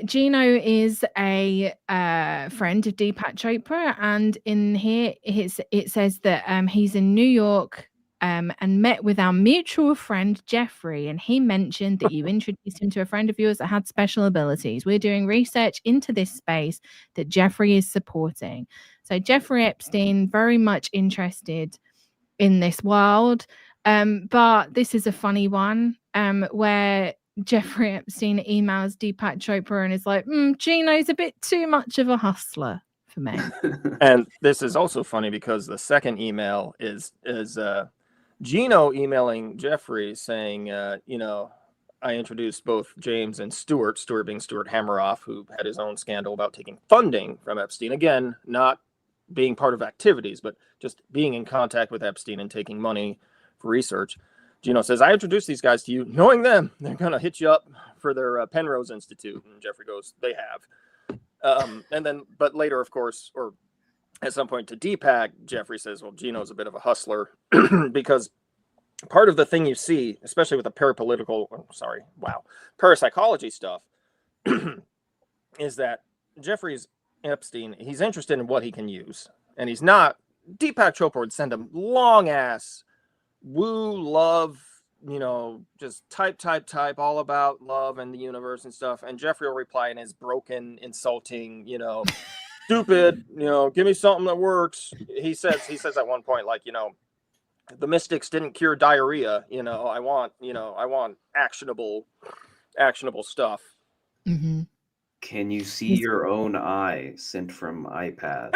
Gino is a friend of Deepak Chopra, and in here it says that he's in New York and met with our mutual friend Jeffrey, and he mentioned that you introduced him to a friend of yours that had special abilities. We're doing research into this space that Jeffrey is supporting. So Jeffrey Epstein, very much interested in this world, but this is a funny one where Jeffrey Epstein emails Deepak Chopra and is like, Gino's a bit too much of a hustler for me. And this is also funny because the second email is Gino emailing Jeffrey saying, I introduced both James and Stuart being Stuart Hammeroff, who had his own scandal about taking funding from Epstein. Again, not being part of activities, but just being in contact with Epstein and taking money for research. Gino says, I introduced these guys to you, knowing them. They're going to hit you up for their Penrose Institute. And Jeffrey goes, they have. And then, but later, of course, or at some point to Deepak, Jeffrey says, well, Gino's a bit of a hustler because part of the thing you see, especially with the parapsychology stuff, is that Jeffrey's Epstein, he's interested in what he can use. And he's not, Deepak Chopra would send him long ass woo, love, just type, all about love and the universe and stuff. And Jeffrey will reply in his broken, insulting, stupid, give me something that works. He says at one point, like, the mystics didn't cure diarrhea. I want actionable stuff. Mm-hmm. Can you see your own eye sent from iPad?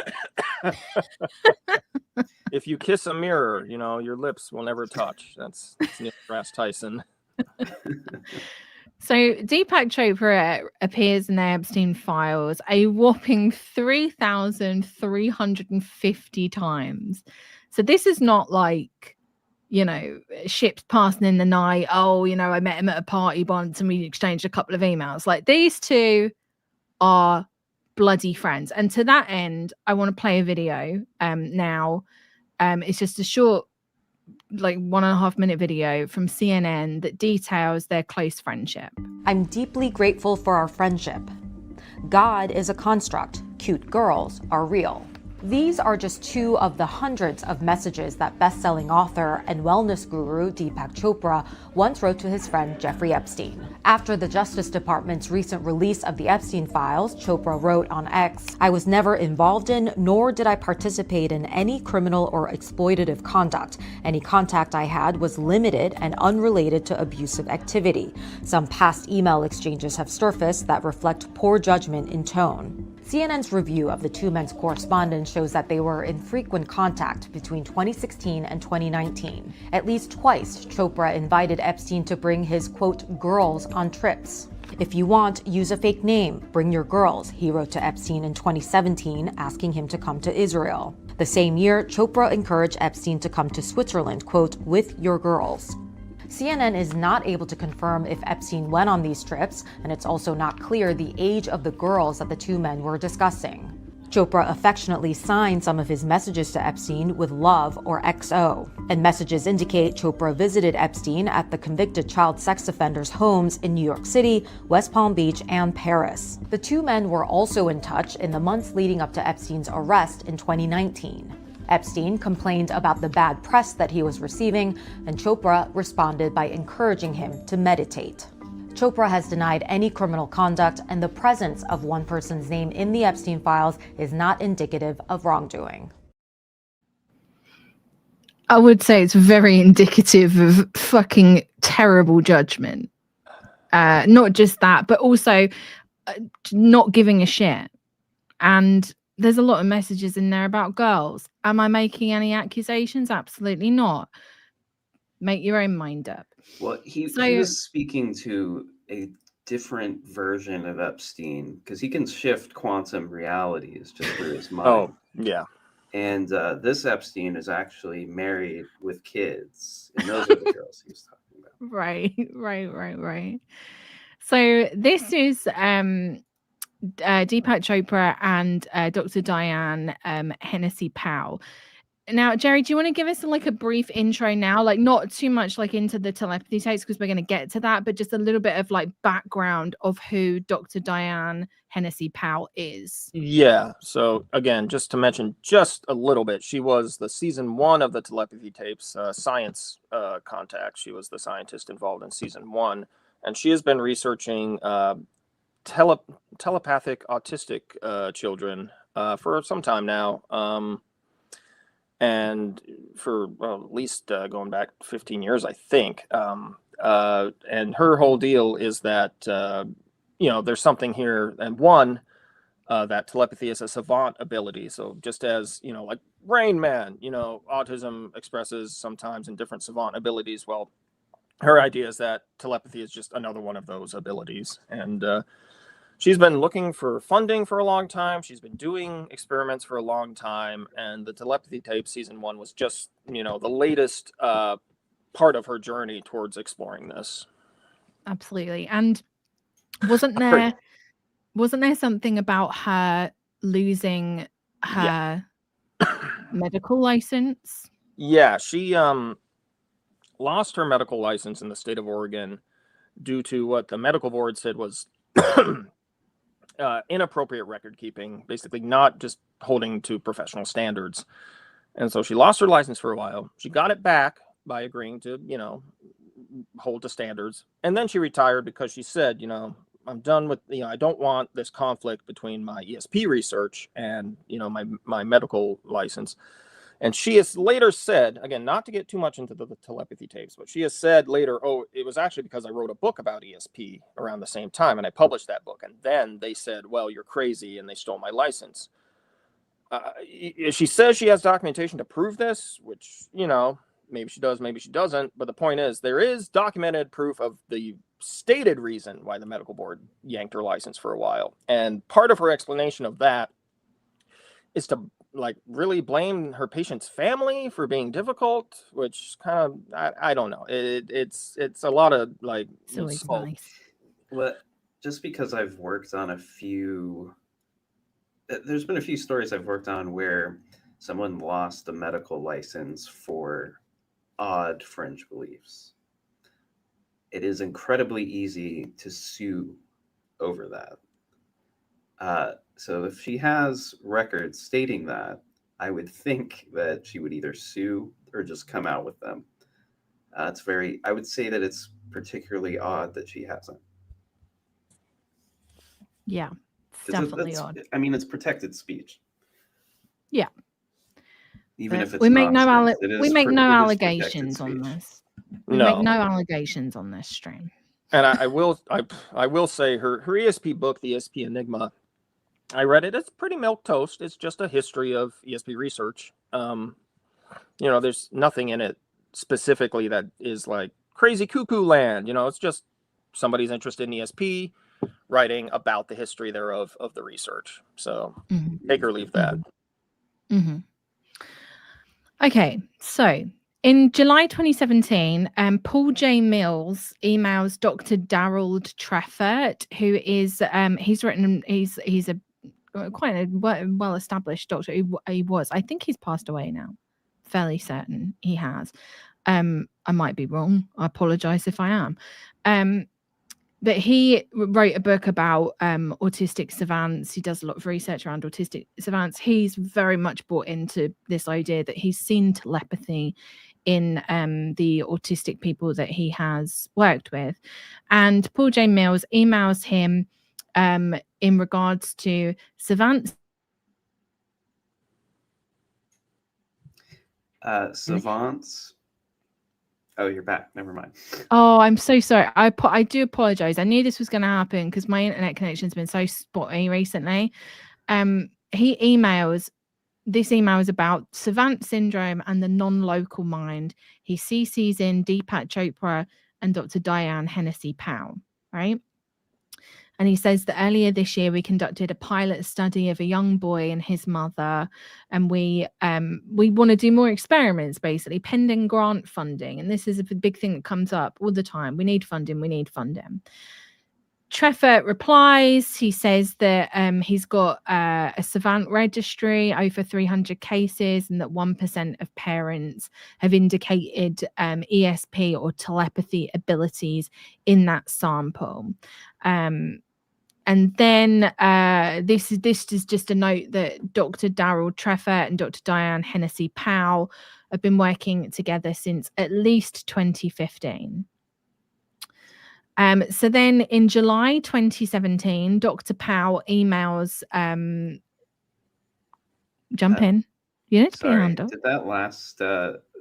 If you kiss a mirror, your lips will never touch. That's Neil deGrasse Tyson. So Deepak Chopra appears in the Epstein files a whopping 3,350 times. So this is not like, ships passing in the night. Oh, I met him at a party once and we exchanged a couple of emails. Like, these two are bloody friends. And to that end, I want to play a video now. It's just a short, like 1.5 minute video from CNN that details their close friendship. I'm deeply grateful for our friendship. God is a construct. Cute girls are real. These are just two of the hundreds of messages that best-selling author and wellness guru Deepak Chopra once wrote to his friend Jeffrey Epstein. After the Justice Department's recent release of the Epstein files, Chopra wrote on X, I was never involved in, nor did I participate in any criminal or exploitative conduct. Any contact I had was limited and unrelated to abusive activity. Some past email exchanges have surfaced that reflect poor judgment in tone. CNN's review of the two men's correspondence shows that they were in frequent contact between 2016 and 2019. At least twice, Chopra invited Epstein to bring his, quote, girls on trips. If you want, use a fake name. Bring your girls, he wrote to Epstein in 2017, asking him to come to Israel. The same year, Chopra encouraged Epstein to come to Switzerland, quote, with your girls. CNN is not able to confirm if Epstein went on these trips, and it's also not clear the age of the girls that the two men were discussing. Chopra affectionately signed some of his messages to Epstein with love or XO, and messages indicate Chopra visited Epstein at the convicted child sex offenders' homes in New York City, West Palm Beach, and Paris. The two men were also in touch in the months leading up to Epstein's arrest in 2019. Epstein complained about the bad press that he was receiving, and Chopra responded by encouraging him to meditate. Chopra has denied any criminal conduct, and the presence of one person's name in the Epstein files is not indicative of wrongdoing. I would say it's very indicative of fucking terrible judgment. Not just that, but also not giving a shit. And there's a lot of messages in there about girls. Am I making any accusations? Absolutely not. Make your own mind up. Well, he was speaking to a different version of Epstein, because he can shift quantum realities just through his mind. Oh, yeah. And this Epstein is actually married with kids, and those are the girls he was talking about. Right. So this is Deepak Chopra and Dr. Diane Hennessy Powell. Now, Jerry, do you want to give us like a brief intro now? Like not too much like into the telepathy tapes because we're going to get to that, but just a little bit of like background of who Dr. Diane Hennessy Powell is. Yeah. So again, just to mention just a little bit, she was the season 1 of the Telepathy Tapes science contact. She was the scientist involved in season 1, and she has been researching telepathic autistic children for some time now. And for at least going back 15 years, I think. And her whole deal is that, there's something here. And one, that telepathy is a savant ability. So just as, like Rain Man, autism expresses sometimes in different savant abilities. Well, her idea is that telepathy is just another one of those abilities. And she's been looking for funding for a long time. She's been doing experiments for a long time. And the Telepathy Tape season 1 was just, the latest part of her journey towards exploring this. Absolutely. And wasn't there something about her losing her medical license? Yeah, she lost her medical license in the state of Oregon due to what the medical board said was inappropriate record keeping, basically not just holding to professional standards. And so she lost her license for a while. She got it back by agreeing to, hold to standards. And then she retired because she said, I'm done with, I don't want this conflict between my ESP research and, my medical license. And she has later said, again, not to get too much into the telepathy tapes, but she has said later, it was actually because I wrote a book about ESP around the same time, and I published that book. And then they said, well, you're crazy, and they stole my license. She says she has documentation to prove this, which, maybe she does, maybe she doesn't. But the point is, there is documented proof of the stated reason why the medical board yanked her license for a while. And part of her explanation of that is to really blame her patient's family for being difficult, which kind of, I don't know. It's a lot of It's always nice. Well, just because I've worked on there's been a few stories I've worked on where someone lost the medical license for odd fringe beliefs. It is incredibly easy to sue over that. So if she has records stating that, I would think that she would either sue or just come out with them. I would say that it's particularly odd that she hasn't. Yeah, it's definitely odd. I mean, it's protected speech. Yeah. Even if it's we make no allegations allegations on this. We make no allegations on this stream. And I will say her ESP book, The ESP Enigma, I read it. It's pretty milquetoast. It's just a history of ESP research. There's nothing in it specifically that is like crazy cuckoo land. It's just somebody's interested in ESP writing about the history thereof of the research. So take or leave that. Mm-hmm. Okay, so in July 2017, Paul J. Mills emails Dr. Darrell Treffert, who is he's a quite a well-established doctor. He was. I think he's passed away now. Fairly certain he has. I might be wrong. I apologize if I am. But he wrote a book about autistic savants. He does a lot of research around autistic savants. He's very much bought into this idea that he's seen telepathy in the autistic people that he has worked with. And Paul J. Mills emails him in regards to savants. Savants. Oh, you're back. Never mind. Oh, I'm so sorry. I do apologize. I knew this was going to happen because my internet connection has been so spotty recently. He emails. This email is about savant syndrome and the non-local mind. He CCs in Deepak Chopra and Dr. Diane Hennessy Powell, right? And he says that earlier this year we conducted a pilot study of a young boy and his mother, and we want to do more experiments, basically pending grant funding. And this is a big thing that comes up all the time. We need funding. We need funding. Treffer replies. He says that he's got a savant registry, over 300 cases, and that 1% of parents have indicated ESP or telepathy abilities in that sample. And then this is just a note that Dr. Darrell Treffer and Dr. Diane Hennessy Powell have been working together since at least 2015. So then in July 2017, Dr. Powell emails, jump in. You need to be a Sorry, hand up. did that last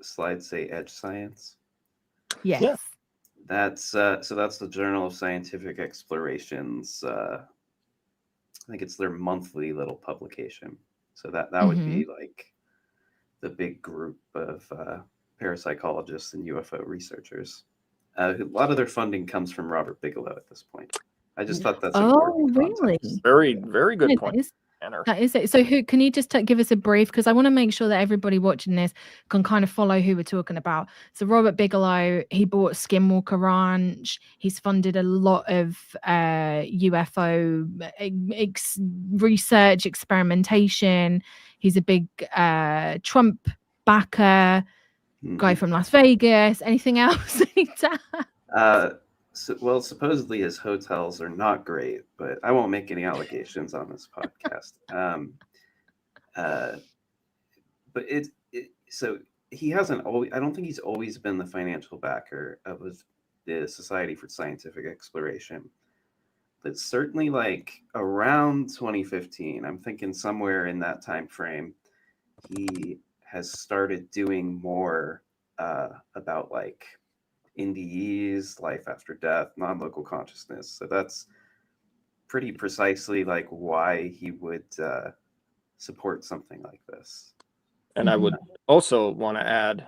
slide say Edge Science? Yes. Yeah. That's so that's the Journal of Scientific Explorations. I think it's their monthly little publication. So that would be like the big group of parapsychologists and UFO researchers. A lot of their funding comes from Robert Bigelow at this point. I just thought that's important really? context. Very, very good point. That is it. So who can you just give us a brief, because I want to make sure that everybody watching this can kind of follow who we're talking about. So Robert Bigelow, he bought Skinwalker Ranch. He's funded a lot of UFO research, experimentation. He's a big Trump backer, guy from Las Vegas. Anything else? Well, supposedly his hotels are not great, but I won't make any allegations on this podcast. But so he hasn't always. I don't think he's always been the financial backer of the Society for Scientific Exploration. But certainly, like around 2015, I'm thinking somewhere in that time frame, he has started doing more about like NDEs, life after death, non-local consciousness. So that's pretty precisely like why he would support something like this. And I would also want to add,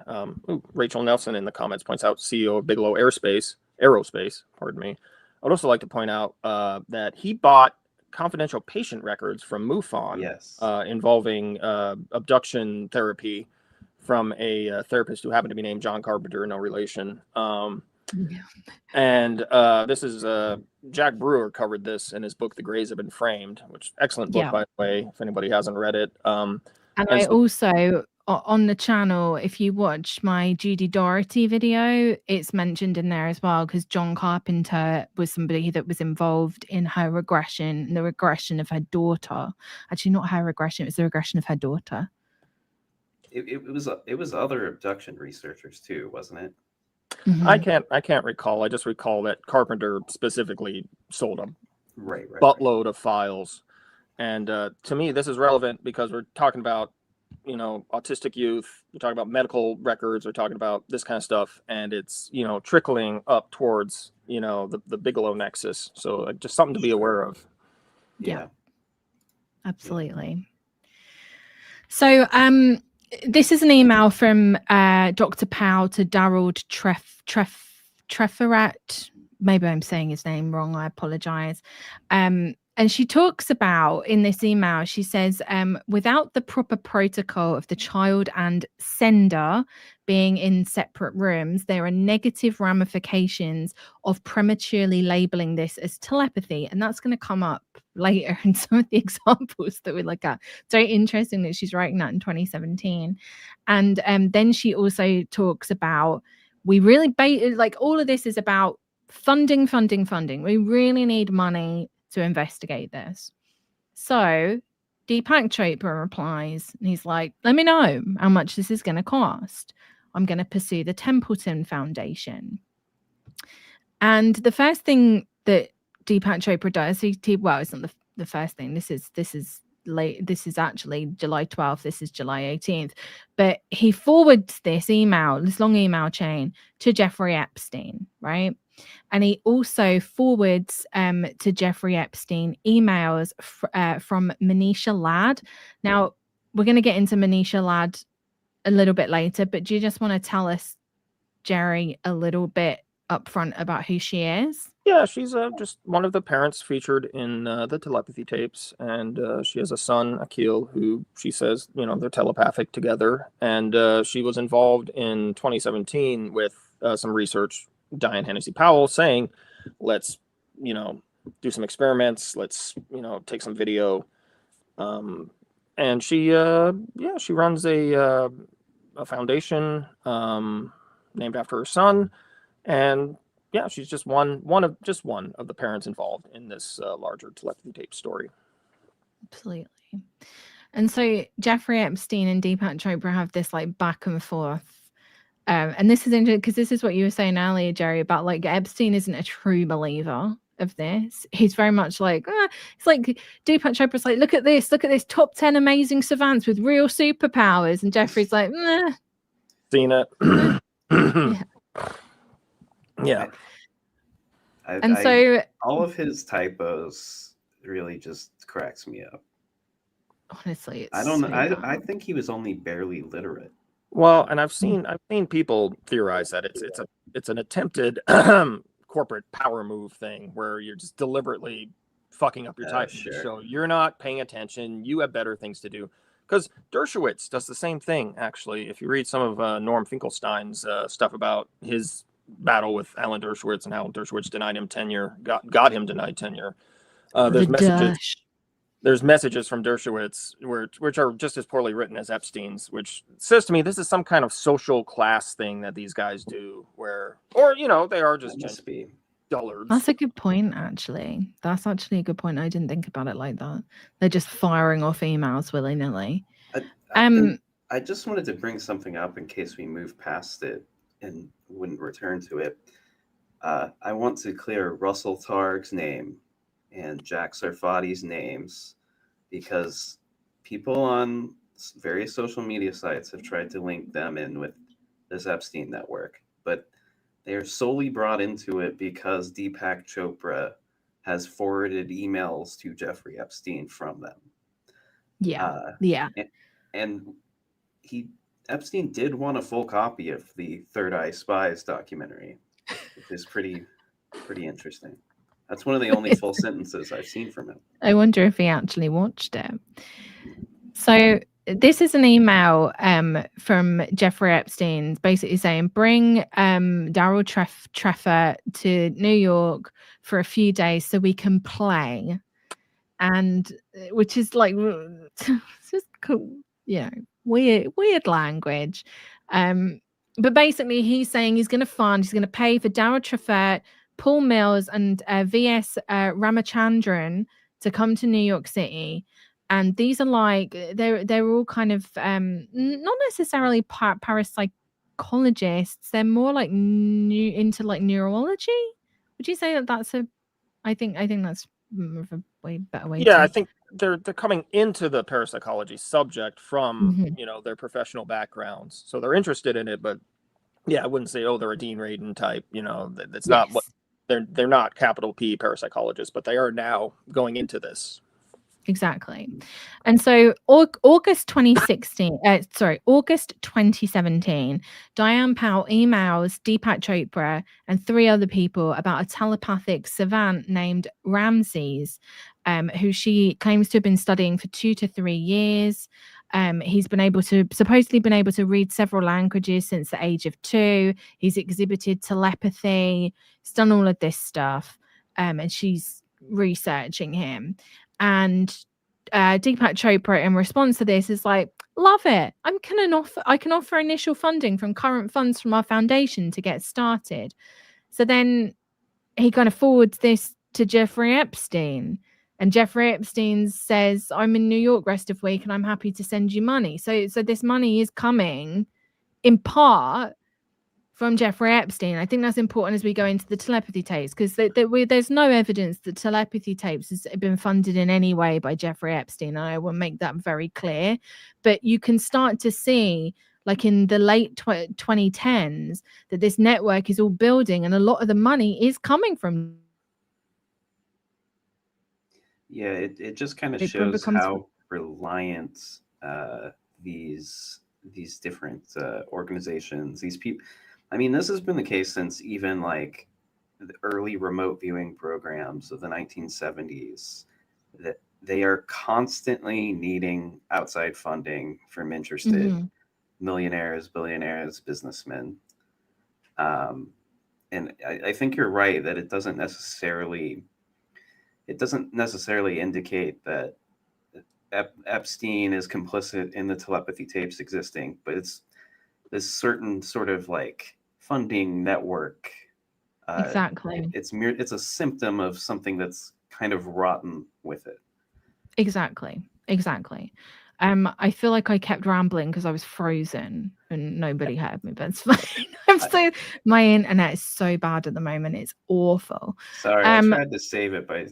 Rachel Nelson in the comments points out, CEO of Bigelow Aerospace, pardon me. I'd also like to point out that he bought confidential patient records from MUFON, Yes, involving abduction therapy from a therapist who happened to be named John Carpenter, no relation. And this is Jack Brewer covered this in his book, The Greys Have Been Framed, which excellent book, by the way, if anybody hasn't read it. And I also, on the channel, if you watch my Judy Doherty video, it's mentioned in there as well, because John Carpenter was somebody that was involved in her regression, the regression of her daughter. Actually, not her regression, it was the regression of her daughter. it was other abduction researchers too, wasn't it? I can't recall. I just recall that Carpenter specifically sold a Right. buttload of files. And to me, this is relevant because we're talking about, autistic youth. We're talking about medical records. We're talking about this kind of stuff. And it's, trickling up towards, the Bigelow nexus. So just something to be aware of. Yeah. Absolutely. So this is an email from Dr. Powell to Darrell Trefferat. Maybe I'm saying his name wrong. I apologize. And she talks about, in this email, she says, without the proper protocol of the child and sender being in separate rooms, there are negative ramifications of prematurely labeling this as telepathy. And that's going to come up later in some of the examples that we look at. It's very interesting that she's writing that in 2017. And then she also talks about, we really, like all of this is about funding. We really need money to investigate this. So Deepak Chopra replies, and he's like, let me know how much this is going to cost. I'm going to pursue the Templeton Foundation. And the first thing that Deepak Chopra does, well, it's not the first thing. This is late. This is actually July 12th. This is July 18th. But he forwards this long email chain to Jeffrey Epstein, right? And he also forwards to Jeffrey Epstein emails from Manisha Ladd. Now, we're going to get into Manisha Ladd a little bit later, but do you just want to tell us, Jerry, a little bit upfront about who she is? Yeah, she's just one of the parents featured in the Telepathy Tapes, and she has a son, Akil, who she says, they're telepathic together, and she was involved in 2017 with some research, Diane Powell saying, let's, do some experiments, let's, take some video, and she runs a foundation named after her son, and yeah, she's just one of the parents involved in this larger Telepathy Tape story. Absolutely. And so Jeffrey Epstein and Deepak Chopra have this like back and forth. And this is interesting because this is what you were saying earlier, Jerry, about like Epstein isn't a true believer of this. He's very much like, it's like Deepak Chopra's like, look at this top 10 amazing savants with real superpowers. And Jeffrey's like, seen it. yeah. Yeah. And so all of his typos really just cracks me up. Honestly, it's I don't know. so I think he was only barely literate. Well, and I've seen people theorize that it's an attempted corporate power move thing where you're just deliberately fucking up your typing to show you're not paying attention. You have better things to do. Because Dershowitz does the same thing, actually. If you read some of Norm Finkelstein's stuff about his battle with Alan Dershowitz and how Dershowitz denied him tenure, got him denied tenure. There's messages from Dershowitz which are just as poorly written as Epstein's, which says to me this is some kind of social class thing that these guys do, they are just dullards. That's a good point, actually. That's actually a good point. I didn't think about it like that. They're just firing off emails willy-nilly. I just wanted to bring something up in case we move past it and wouldn't return to it. I want to clear Russell Targ's name and Jack Sarfati's names because people on various social media sites have tried to link them in with this Epstein network, but they are solely brought into it because Deepak Chopra has forwarded emails to Jeffrey Epstein from them. Yeah. And Epstein did want a full copy of the Third Eye Spies documentary, which is pretty interesting. That's one of the only full sentences I've seen from him. I wonder if he actually watched it. So this is an email from Jeffrey Epstein basically saying, bring Daryl Treffer to New York for a few days so we can play. And which is like, it's just cool, weird language. But basically he's saying he's going to pay for Daryl Treffer, Paul Mills and V.S. Ramachandran to come to New York City. And these are like, they're all kind of not necessarily parapsychologists. They're more like into like neurology. Would you say that that's I think that's a way better way I think they're coming into the parapsychology subject from their professional backgrounds, so they're interested in it, but I wouldn't say they're a Dean Radin type. That's not what they're not capital P parapsychologists, but they are now going into this. Exactly. And so August 2017, Diane Powell emails Deepak Chopra and 3 other people about a telepathic savant named Ramses, who she claims to have been studying for 2 to 3 years. He's supposedly been able to read several languages since the age of 2. He's exhibited telepathy. He's done all of this stuff. And she's researching him. And Deepak Chopra in response to this is like, love it. I can offer initial funding from current funds from our foundation to get started. So then he kind of forwards this to Jeffrey Epstein. And Jeffrey Epstein says, I'm in New York rest of week and I'm happy to send you money. So this money is coming in part from Jeffrey Epstein. I think that's important as we go into the telepathy tapes, because there's no evidence that telepathy tapes has been funded in any way by Jeffrey Epstein. And I will make that very clear. But you can start to see, like in the late 2010s, that this network is all building and a lot of the money is coming from. Yeah, it just kind of shows how reliant these different organizations, these people, I mean, this has been the case since even like the early remote viewing programs of the 1970s, that they are constantly needing outside funding from interested millionaires, billionaires, businessmen. And I think you're right that it doesn't necessarily indicate that Epstein is complicit in the telepathy tapes existing, but it's this certain sort of like funding network. Exactly. It's a symptom of something that's kind of rotten with it. Exactly. I feel like I kept rambling because I was frozen and nobody heard me, but it's fine. My internet is so bad at the moment. It's awful. Sorry, I tried to save it by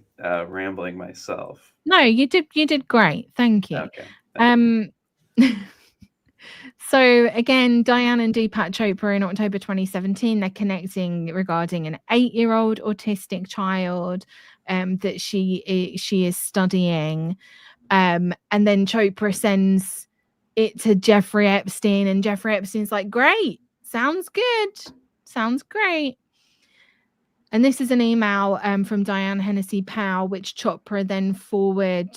rambling myself. No, you did great. Thank you. Okay. So again, Diane and Deepak Chopra in October 2017, they're connecting regarding an 8-year-old autistic child that she is studying. And then Chopra sends it to Jeffrey Epstein, and Jeffrey Epstein's like, great, sounds great. And this is an email from Diane Powell, which Chopra then forwarded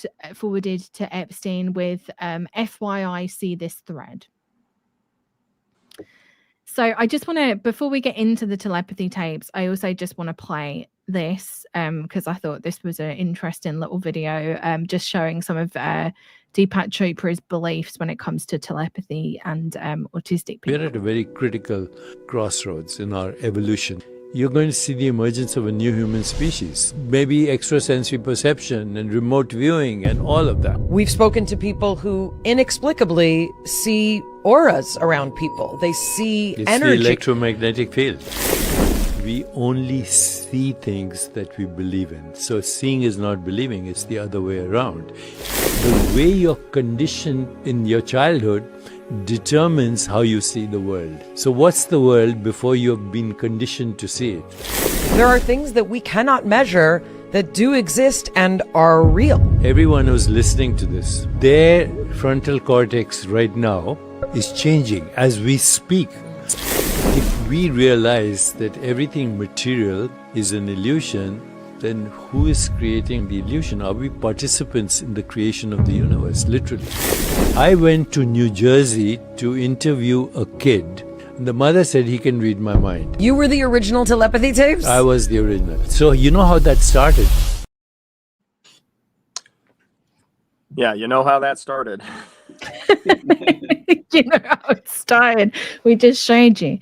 to Epstein with FYI, see this thread. So I just want to, before we get into the telepathy tapes, I also just want to play this because I thought this was an interesting little video just showing some of Deepak Chopra's beliefs when it comes to telepathy and autistic people. We're at a very critical crossroads in our evolution. You're going to see the emergence of a new human species, maybe extrasensory perception and remote viewing and all of that. We've spoken to people who inexplicably see auras around people. They see energy. The electromagnetic field. We only see things that we believe in. So seeing is not believing, it's the other way around. The way you're conditioned in your childhood determines how you see the world. So what's the world before you've been conditioned to see it? There are things that we cannot measure that do exist and are real. Everyone who's listening to this, their frontal cortex right now is changing as we speak. If we realize that everything material is an illusion, then who is creating the illusion? Are we participants in the creation of the universe, literally? I went to New Jersey to interview a kid. The mother said he can read my mind. You were the original telepathy tapes? I was the original. So you know how that started? Yeah, you know how that started. You know how it started. We just showed you.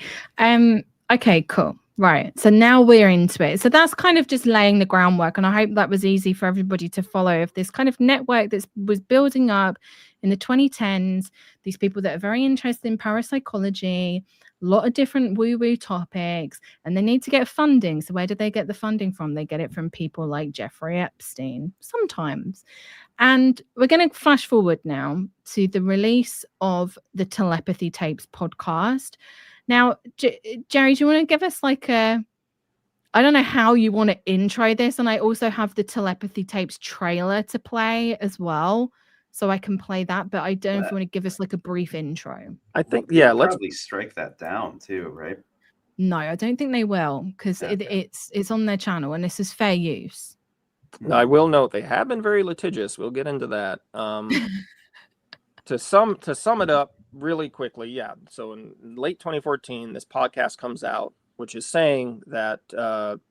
Okay, cool. Right. So now we're into it. So that's kind of just laying the groundwork. And I hope that was easy for everybody to follow, of this kind of network that was building up in the 2010s. These people that are very interested in parapsychology, a lot of different woo-woo topics, and they need to get funding. So where do they get the funding from? They get it from people like Jeffrey Epstein sometimes. And we're going to flash forward now to the release of the Telepathy Tapes podcast. Now, Jerry, do you want to give us like I don't know how you want to intro this. And I also have the Telepathy Tapes trailer to play as well, so I can play that. But I don't know if you want to give us like a brief intro. I think, yeah, let's probably strike that down too, right? No, I don't think they will, because it's on their channel and this is fair use. I will note they have been very litigious. We'll get into that. To sum it up really quickly, yeah. So in late 2014, this podcast comes out, which is saying that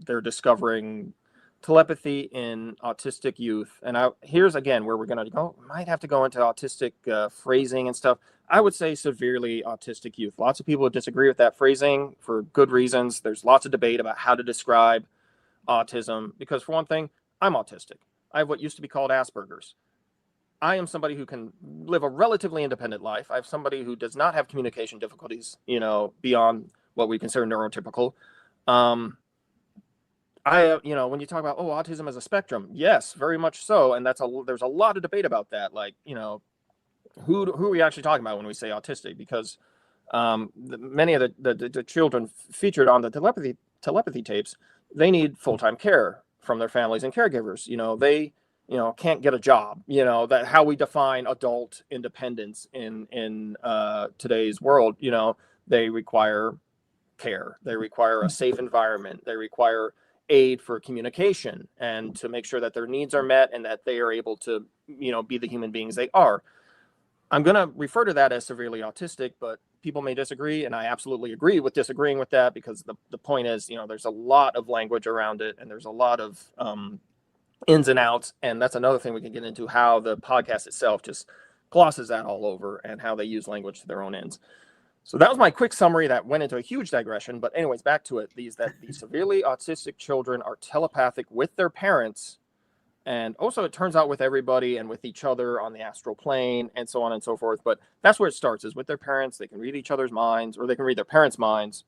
they're discovering telepathy in autistic youth. And here's again where we're going to go. Might have to go into autistic phrasing and stuff. I would say severely autistic youth. Lots of people disagree with that phrasing for good reasons. There's lots of debate about how to describe autism, because for one thing, I'm autistic. I have what used to be called Asperger's. I am somebody who can live a relatively independent life. I have somebody who does not have communication difficulties, beyond what we consider neurotypical. When you talk about, autism as a spectrum, yes, very much so. And there's a lot of debate about that. Like, who are we actually talking about when we say autistic? Because many of the children featured on the telepathy tapes, they need full-time care from their families and caregivers. They can't get a job. That how we define adult independence in today's world. They require care. They require a safe environment. They require aid for communication and to make sure that their needs are met and that they are able to, be the human beings they are. I'm going to refer to that as severely autistic, but people may disagree, and I absolutely agree with disagreeing with that, because the point is, there's a lot of language around it, and there's a lot of ins and outs, and that's another thing we can get into, how the podcast itself just glosses that all over and how they use language to their own ends. So that was my quick summary that went into a huge digression, but anyways, back to it. These severely autistic children are telepathic with their parents, and also it turns out with everybody and with each other on the astral plane and so on and so forth. But that's where it starts, is with their parents. They can read each other's minds, or they can read their parents' minds.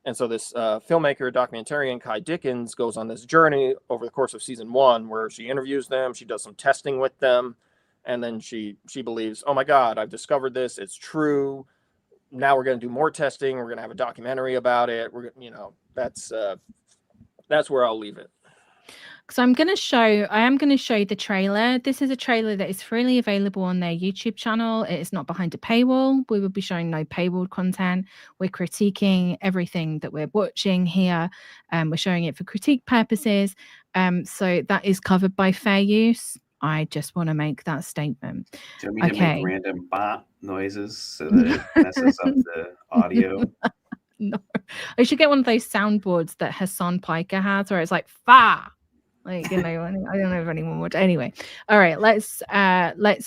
And so this filmmaker, documentarian Kai Dickens, goes on this journey over the course of season 1, where she interviews them, she does some testing with them, and then she believes, oh my God, I've discovered this, it's true. Now we're going to do more testing. We're going to have a documentary about it. That's where I'll leave it. So I am going to show the trailer. This is a trailer that is freely available on their YouTube channel. It is not behind a paywall. We will be showing no paywall content. We're critiquing everything that we're watching here. We're showing it for critique purposes. So that is covered by fair use. I just want to make that statement. Do you want me to make random bop noises so that it messes up the audio? No. I should get one of those soundboards that Hassan Piker has, where it's like fa. Like, I don't know if anyone would. Anyway, all right, let's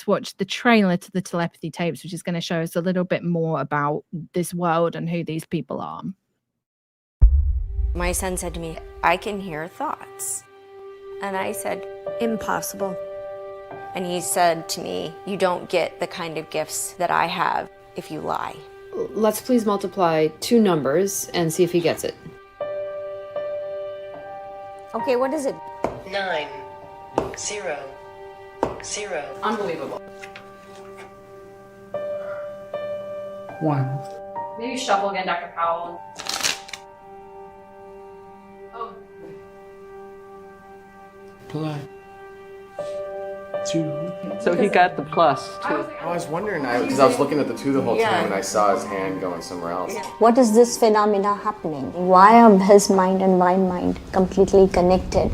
watch the trailer to the Telepathy Tapes, which is going to show us a little bit more about this world and who these people are. My son said to me, I can hear thoughts. And I said, impossible. And he said to me, you don't get the kind of gifts that I have if you lie. Let's please multiply 2 numbers and see if he gets it. Okay, what is it? 9, 0, 0. Unbelievable. 1. Maybe shuffle again, Dr. Powell. Oh. +2. So he got the +2. I was wondering, because I was looking at the 2 the whole time, and I saw his hand going somewhere else. What is this phenomena happening? Why are his mind and my mind completely connected?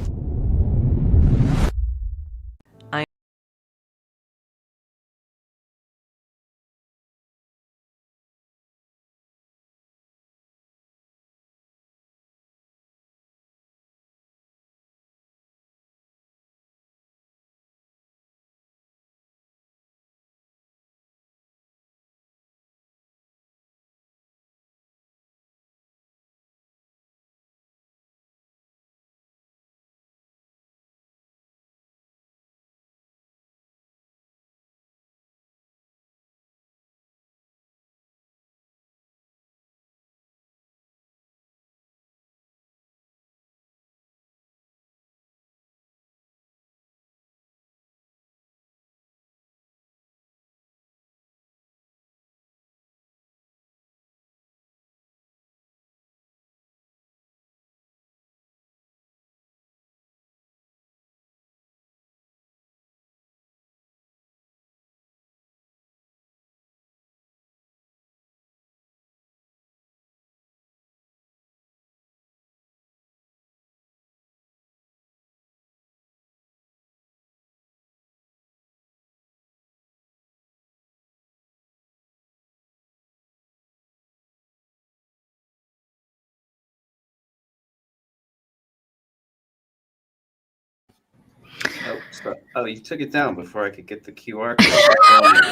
Oh, you took it down before I could get the QR code.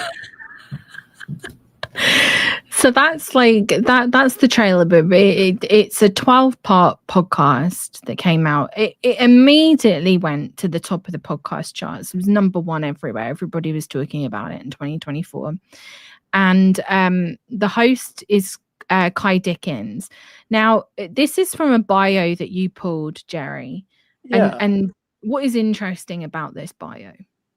So that's like that's the trailer, but it's a 12-part podcast that came out. It immediately went to the top of the podcast charts. It was #1 everywhere. Everybody was talking about it in 2024. And the host is Kai Dickens. Now, this is from a bio that you pulled, Jerry. Yeah. And what is interesting about this bio?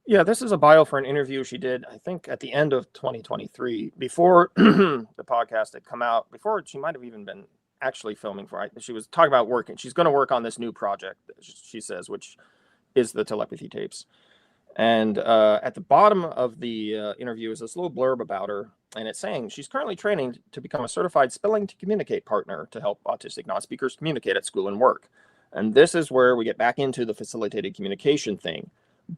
Yeah, this is a bio for an interview she did, I think, at the end of 2023, before the podcast had come out, before she might have even been actually filming for it. She was talking about working. She's going to work on this new project, she says, which is the Telepathy Tapes. And at the bottom of the interview is this little blurb about her. And it's saying she's currently training to become a certified spelling to communicate partner to help autistic non-speakers communicate at school and work. And this is where we get back into the facilitated communication thing.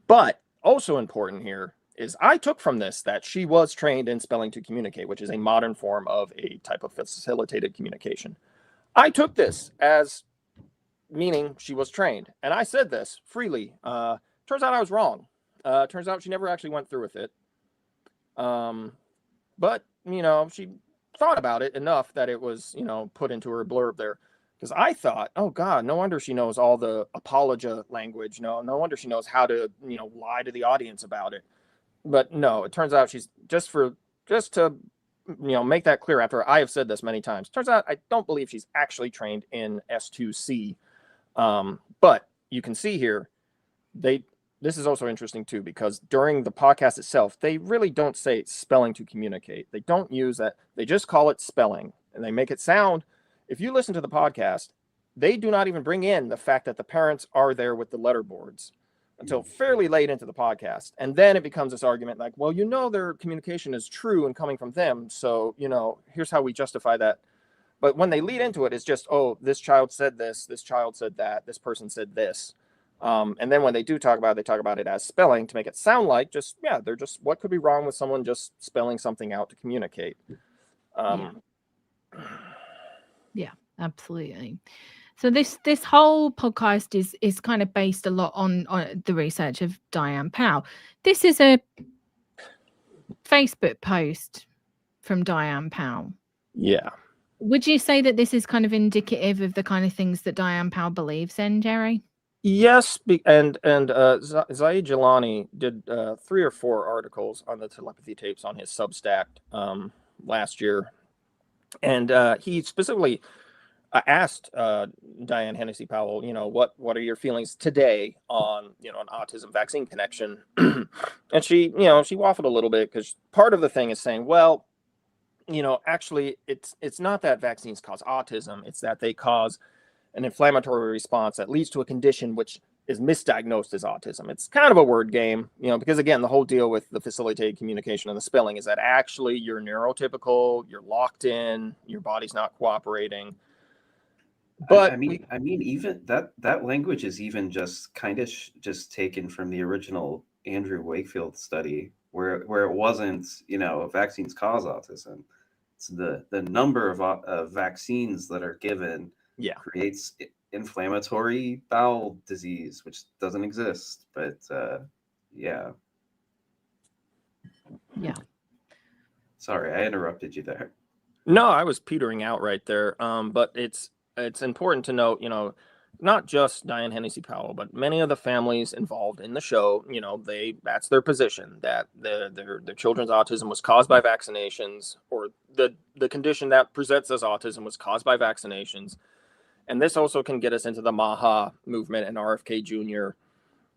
But also important here is I took from this that she was trained in spelling to communicate, which is a modern form of a type of facilitated communication. I took this as meaning she was trained. And I said this freely. Turns out I was wrong. Turns out she never actually went through with it. But, you know, she thought about it enough that it was, you know, put into her blurb there. Because I thought, oh, God, no wonder she knows all the apologia language. No wonder she knows how to, you know, lie to the audience about it. But no, it turns out she's just to, you know, make that clear after I have said this many times. Turns out I don't believe she's actually trained in S2C. But you can see here, this is also interesting too, because during the podcast itself, they really don't say spelling to communicate. They don't use that. They just call it spelling, and they make it sound. If you listen to the podcast, they do not even bring in the fact that the parents are there with the letter boards until fairly late into the podcast. And then it becomes this argument like, well, you know, their communication is true and coming from them. So, you know, here's how we justify that. But when they lead into it, it's just, oh, this child said this child said that, this person said this. And then when they do talk about it, they talk about it as spelling to make it sound like just, yeah, they're just, what could be wrong with someone just spelling something out to communicate? Yeah, absolutely. So this whole podcast is kind of based a lot on the research of Diane Powell. This is a Facebook post from Diane Powell. Yeah. Would you say that this is kind of indicative of the kind of things that Diane Powell believes in, Jerry? Yes, and Zaid Jilani did 3 or 4 articles on the telepathy tapes on his Substack last year, and he specifically asked Diane Hennessy Powell, you know, what are your feelings today on, you know, an autism vaccine connection? And she, you know, she waffled a little bit because part of the thing is saying, well, you know, actually it's not that vaccines cause autism, it's that they cause an inflammatory response that leads to a condition which is misdiagnosed as autism. It's kind of a word game, you know, because again, the whole deal with the facilitated communication and the spelling is that actually you're neurotypical, you're locked in, your body's not cooperating. But I mean, even that language is even just kind of just taken from the original Andrew Wakefield study, where it wasn't, you know, vaccines cause autism. It's the number of vaccines that are given creates inflammatory bowel disease, which doesn't exist. But yeah. Sorry, I interrupted you there. No, I was petering out right there. But it's important to note, you know, not just Diane Hennessy Powell, but many of the families involved in the show, you know, that's their position, that their children's autism was caused by vaccinations, or the condition that presents as autism was caused by vaccinations. And this also can get us into the MAHA movement and RFK Jr.,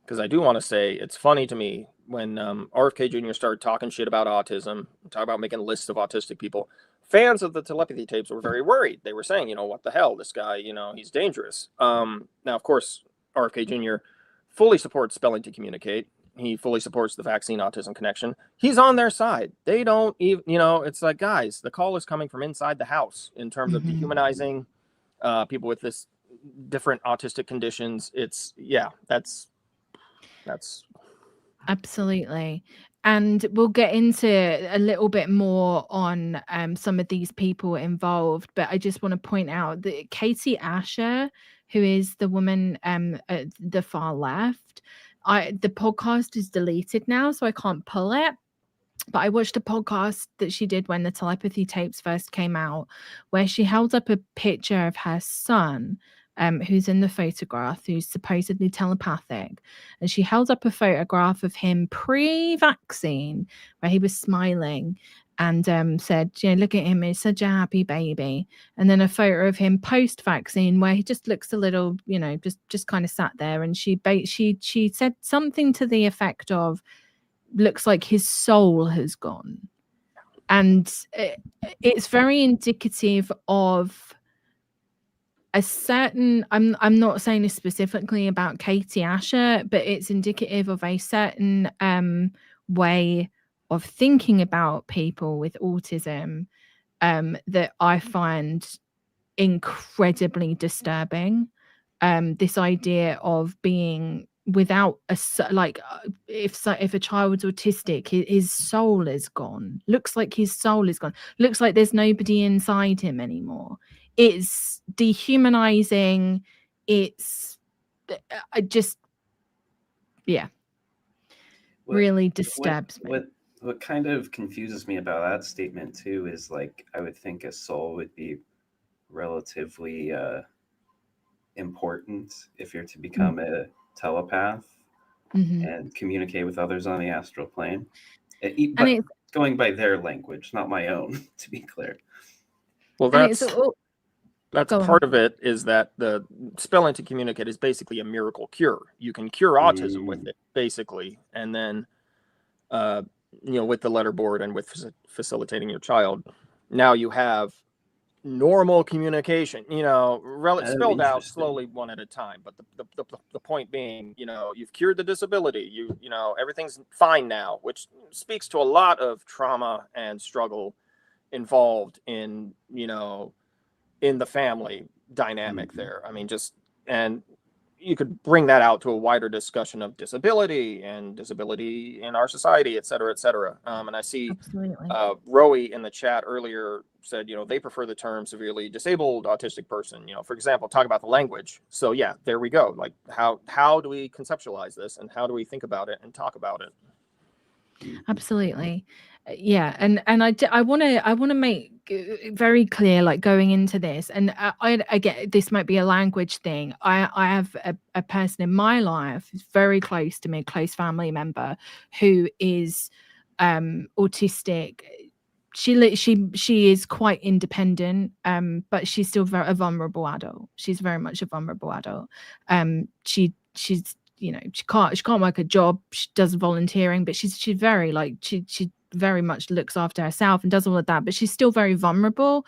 because I do want to say it's funny to me when RFK Jr. started talking shit about autism, talk about making lists of autistic people. Fans of the telepathy tapes were very worried. They were saying, you know, what the hell, this guy, you know, he's dangerous. Now, of course, RFK Jr. fully supports spelling to communicate. He fully supports the vaccine autism connection. He's on their side. They don't even, you know, it's like, guys, the call is coming from inside the house in terms of dehumanizing people with this different autistic conditions. It's, yeah, that's absolutely. And we'll get into a little bit more on some of these people involved, but I just want to point out that Katie Asher, who is the woman at the far left, the podcast is deleted now, so I can't pull it. But I watched a podcast that she did when the telepathy tapes first came out, where she held up a picture of her son, who's in the photograph, who's supposedly telepathic. And she held up a photograph of him pre-vaccine, where he was smiling, and said, you know, look at him, he's such a happy baby. And then a photo of him post-vaccine, where he just looks a little, you know, just kind of sat there. And she said something to the effect of, looks like his soul has gone. And it's very indicative of a certain, I'm not saying this specifically about Katie Asher, but it's indicative of a certain way of thinking about people with autism that I find incredibly disturbing. This idea of being without if a child's autistic, his soul is gone. Looks like his soul is gone. Looks like there's nobody inside him anymore. It's dehumanizing. It's really disturbs me. What kind of confuses me about that statement too is, like, I would think a soul would be relatively important if you're to become a telepath and communicate with others on the astral plane. But it's going by their language, not my own, to be clear. Well, that's part of it, is that the spelling to communicate is basically a miracle cure. You can cure autism with it, basically. And then, with the letterboard and with facilitating your child, now you have normal communication, spelled out slowly one at a time. But the point being, you've cured the disability. Everything's fine now, which speaks to a lot of trauma and struggle involved in, in the family dynamic there. I mean, and you could bring that out to a wider discussion of disability and disability in our society, et cetera, et cetera. And I see Rowie in the chat earlier said, they prefer the term severely disabled autistic person, for example, talk about the language. So yeah, there we go. Like, how do we conceptualize this, and how do we think about it and talk about it? Absolutely. Yeah. And I want to make very clear, like, going into this, and I get this might be a language thing. I have a person in my life who's very close to me, close family member, who is autistic. She is quite independent, but she's still a vulnerable adult. She's very much a vulnerable adult. She's she can't work a job. She does volunteering, but she's very she very much looks after herself and does all of that, but she's still very vulnerable.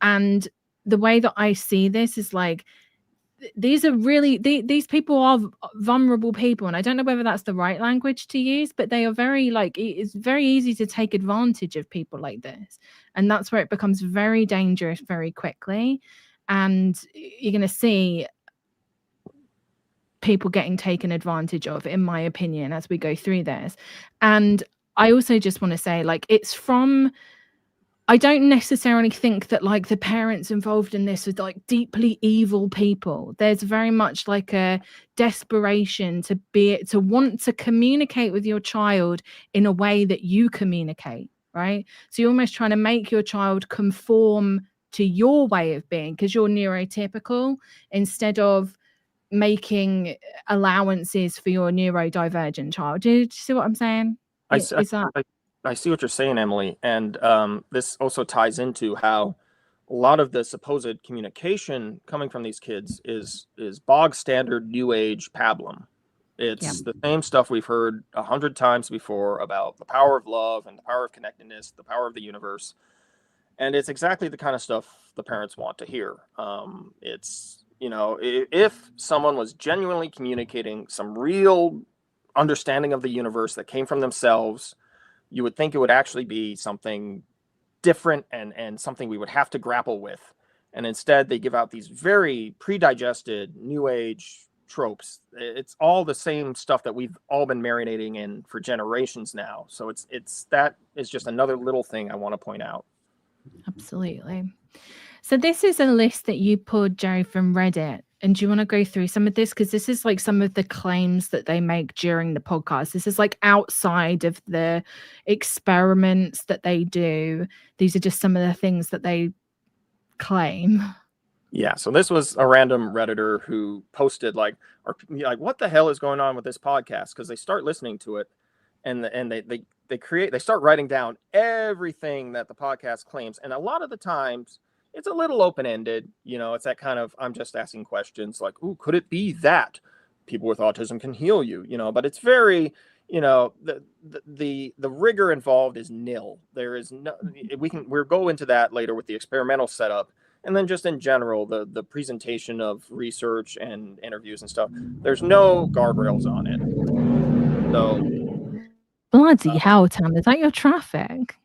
And the way that I see this is like, these are really these people are vulnerable people, and I don't know whether that's the right language to use, but they are very it's very easy to take advantage of people like this, and that's where it becomes very dangerous very quickly. And you're going to see people getting taken advantage of, in my opinion, as we go through this. And I also just want to say, I don't necessarily think that the parents involved in this are deeply evil people. There's very much a desperation to want to communicate with your child in a way that you communicate, right? So you're almost trying to make your child conform to your way of being because you're neurotypical, instead of making allowances for your neurodivergent child. Do you see what I'm saying? I see what you're saying, Emily. And this also ties into how a lot of the supposed communication coming from these kids is bog standard new age pablum. It's the same stuff we've heard 100 times before about the power of love and the power of connectedness, the power of the universe. And it's exactly the kind of stuff the parents want to hear. It's, if someone was genuinely communicating some real understanding of the universe that came from themselves, you would think it would actually be something different and something we would have to grapple with. And instead they give out these very pre-digested new age tropes. It's all the same stuff that we've all been marinating in for generations now. So it's that is just another little thing I want to point out. Absolutely. So this is a list that you pulled, Jerry, from Reddit. And do you want to go through some of this? Because this is some of the claims that they make during the podcast. This is outside of the experiments that they do. These are just some of the things that they claim. Yeah. So this was a random Redditor who posted what the hell is going on with this podcast? Because they start listening to it and they start writing down everything that the podcast claims. And a lot of the times, it's a little open-ended, it's that kind of, I'm just asking questions like, ooh, could it be that people with autism can heal you, but it's very, the rigor involved is nil. There is no, we'll go into that later with the experimental setup. And then just in general, the presentation of research and interviews and stuff, there's no guardrails on it. So Bloody hell, Tanner. Is that your traffic?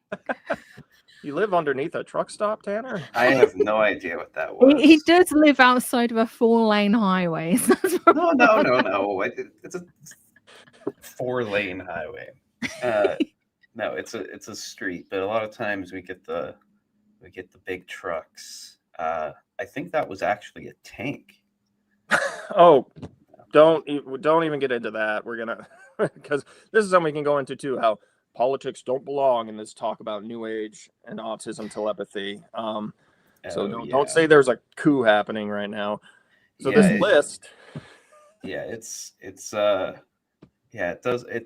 You live underneath a truck stop, Tanner? I have no idea what that was. He does live outside of a 4-lane highway. So No. It's a 4-lane highway. No, it's a street, but a lot of times we get the big trucks. I think that was actually a tank. Oh, don't even get into that. We're gonna because this is something we can go into too. How politics don't belong in this talk about New Age and autism telepathy. Don't say there's a coup happening right now. So this list. Yeah, it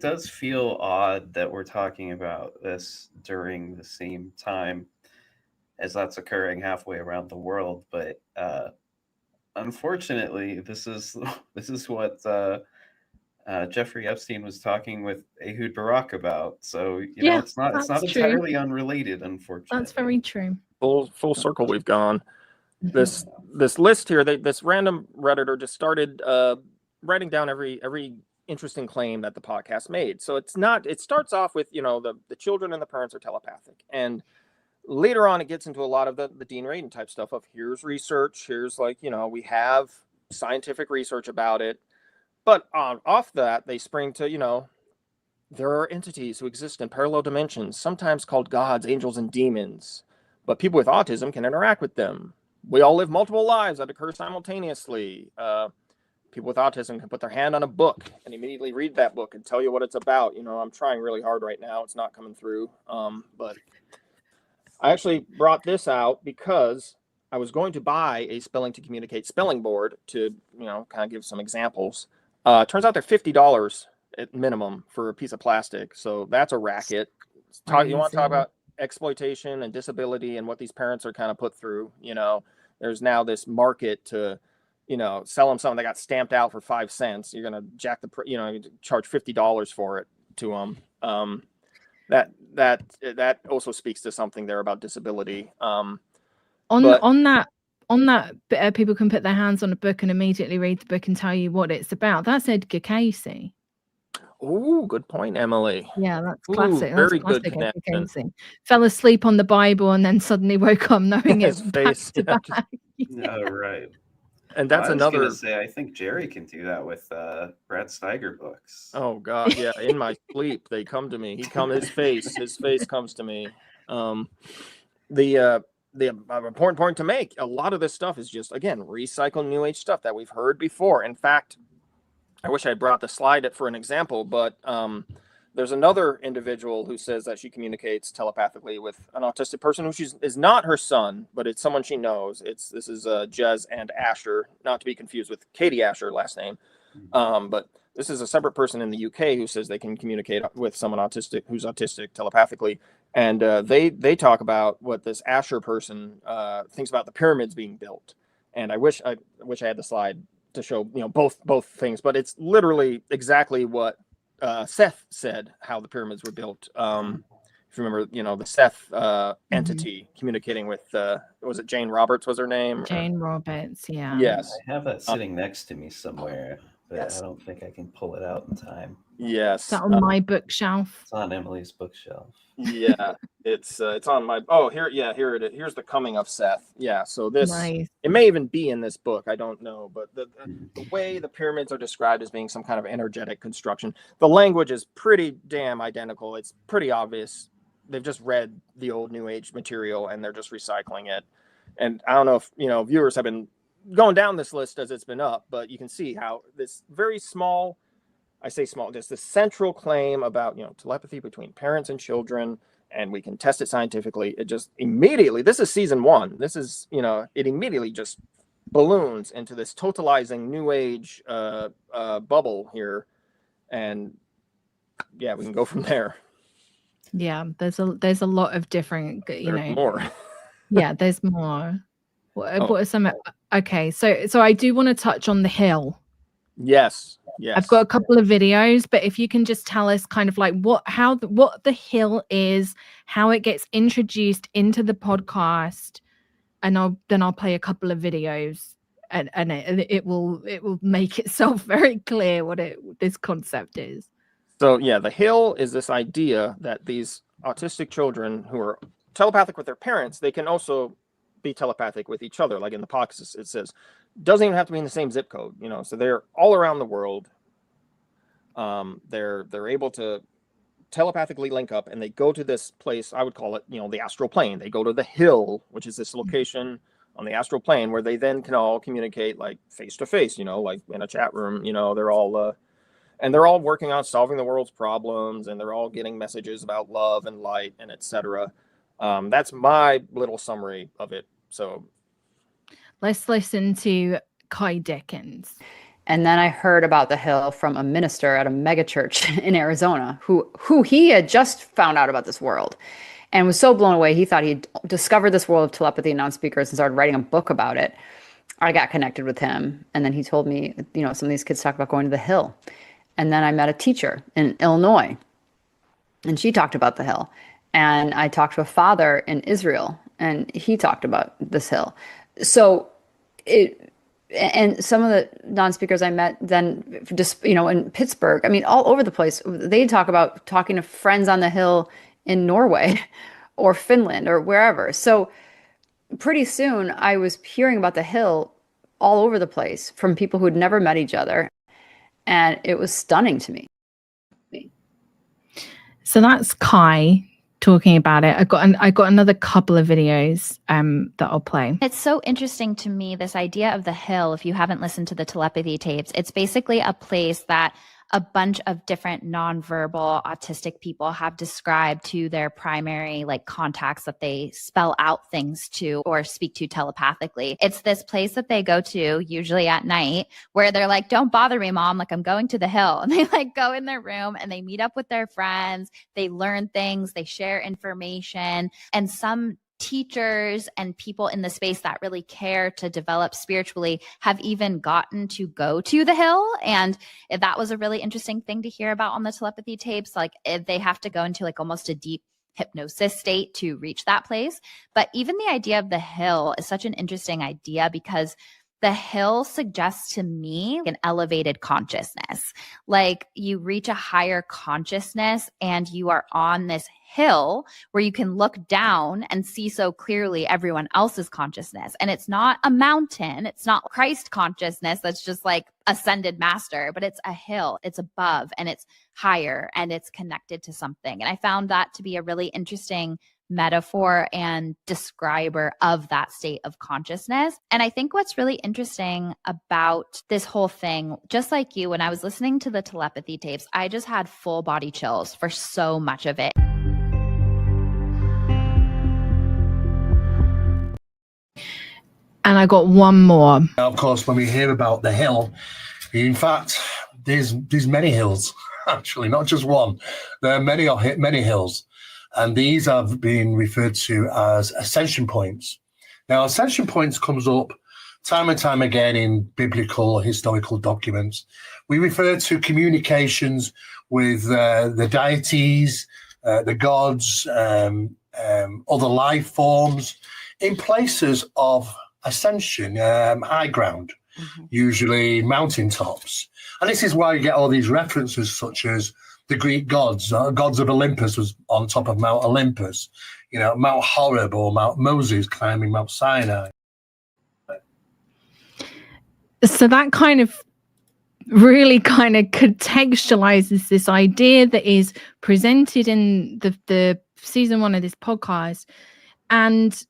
does feel odd that we're talking about this during the same time as that's occurring halfway around the world, but unfortunately, this is what Jeffrey Epstein was talking with Ehud Barak about. So it's not entirely unrelated, unfortunately. That's very true. Full circle we've gone. This list here, this random Redditor just started writing down every interesting claim that the podcast made. So it starts off with the children and the parents are telepathic, and later on it gets into a lot of the Dean Radin type stuff of here's research, here's we have scientific research about it. But off that, they spring to, there are entities who exist in parallel dimensions, sometimes called gods, angels, and demons. But people with autism can interact with them. We all live multiple lives that occur simultaneously. People with autism can put their hand on a book and immediately read that book and tell you what it's about. I'm trying really hard right now. It's not coming through. But I actually brought this out because I was going to buy a Spelling to Communicate spelling board to, kind of give some examples. Turns out they're $50 at minimum for a piece of plastic. So that's a racket. You want to talk about exploitation and disability and what these parents are kind of put through. There's now this market to, sell them something that got stamped out for 5 cents. You're going to jack charge $50 for it to them. That also speaks to something there about disability. On that, people can put their hands on a book and immediately read the book and tell you what it's about. That's Edgar Cayce. Oh, good point, Emily. Yeah, that's classic. That's very classic good connection. Fell asleep on the Bible and then suddenly woke up knowing it's back to back. Oh, right. And that's another. I was gonna say, I think Jerry can do that with Brad Steiger books. Oh God, yeah. In my sleep, they come to me. His face comes to me. The important point to make, a lot of this stuff is just, again, recycled New Age stuff that we've heard before. In fact, I wish I brought the slide for an example, but there's another individual who says that she communicates telepathically with an autistic person who is not her son, but it's someone she knows. This is Jez and Asher, not to be confused with Katie Asher, last name. But this is a separate person in the UK who says they can communicate with someone who's autistic telepathically. And they talk about what this Asher person thinks about the pyramids being built. And I wish I had the slide to show both things, but it's literally exactly what Seth said, how the pyramids were built. If you remember, the Seth entity communicating with was it Jane Roberts was her name? Jane Roberts, yeah. Yes, I have that sitting next to me somewhere, but yes. I don't think I can pull it out in time. Yes, is that on my bookshelf? It's on Emily's bookshelf. Yeah, it's on my. Oh, here it is. Here's the Coming of Seth. Yeah, so this It may even be in this book. I don't know, but the way the pyramids are described as being some kind of energetic construction, the language is pretty damn identical. It's pretty obvious. They've just read the old New Age material and they're just recycling it. And I don't know if viewers have been going down this list as it's been up, but you can see how this very small. I say small, just the central claim about, telepathy between parents and children, and we can test it scientifically. It just immediately, this is season 1. This is, it immediately just balloons into this totalizing New Age bubble here. And yeah, we can go from there. Yeah, there's a lot of different, more. Yeah, there's more. What are some? Okay, so I do want to touch on the Hill. Yes. I've got a couple of videos, but if you can just tell us kind of like what the Hill is, how it gets introduced into the podcast, and I'll play a couple of videos, and it will make itself very clear what this concept is. So yeah, the hill is this idea that these autistic children who are telepathic with their parents, they can also be telepathic with each other. Like in the podcast, it says, doesn't even have to be in the same zip code, you know. So they're all around the world. They're able to telepathically link up, and they go to this place. I would call it, you know, the astral plane. They go to the hill, which is this location on the astral plane where they then can all communicate like face to face, you know, like in a chat room. You know, they're all and they're all working on solving the world's problems, and they're all getting messages about love and light and etc. That's my little summary of it. So let's listen to Kai Dickens. And then I heard about the hill from a minister at a megachurch in Arizona who he had just found out about this world and was so blown away. He thought he'd discovered this world of telepathy and non-speakers and started writing a book about it. I got connected with him, and then he told me, you know, some of these kids talk about going to the hill. And then I met a teacher in Illinois, and she talked about the hill. And I talked to a father in Israel, and he talked about this hill. So and some of the non-speakers I met then just, you know, in Pittsburgh, I mean, all over the place, they talk about talking to friends on the hill in Norway or Finland or wherever. So pretty soon I was hearing about the hill all over the place from people who had never met each other. And it was stunning to me. So that's Kai talking about it. I got another couple of videos that I'll play. It's so interesting to me, this idea of the hill. If you haven't listened to the telepathy tapes, it's basically a place that a bunch of different nonverbal autistic people have described to their primary like contacts that they spell out things to or speak to telepathically. It's this place that they go to usually at night where they're like, don't bother me, mom, like I'm going to the hill. And they like go in their room and they meet up with their friends, they learn things, they share information, and some teachers and people in the space that really care to develop spiritually have even gotten to go to the hill. And that was a really interesting thing to hear about on the telepathy tapes. Like they have to go into like almost a deep hypnosis state to reach that place. But even the idea of the hill is such an interesting idea because the hill suggests to me an elevated consciousness. Like you reach a higher consciousness and you are on this hill where you can look down and see so clearly everyone else's consciousness. And it's not a mountain. It's not Christ consciousness that's just like ascended master, but it's a hill. It's above and it's higher and it's connected to something. And I found that to be a really interesting metaphor and describer of that state of consciousness. And I think what's really interesting about this whole thing, just like you, when I was listening to the telepathy tapes, I just had full body chills for so much of it. And I got one more. Of course, when we hear about the hill, in fact, there's many hills, actually, not just one. There are many hills. And these have been referred to as ascension points. Now, ascension points comes up time and time again in biblical or historical documents. We refer to communications with the deities, the gods, other life forms in places of ascension, high ground, usually mountaintops. And this is why you get all these references such as the Greek gods. Gods of Olympus was on top of Mount Olympus. You know, Mount Horeb or Mount Moses climbing Mount Sinai. So that kind of really kind of contextualizes this idea that is presented in the season 1 of this podcast. And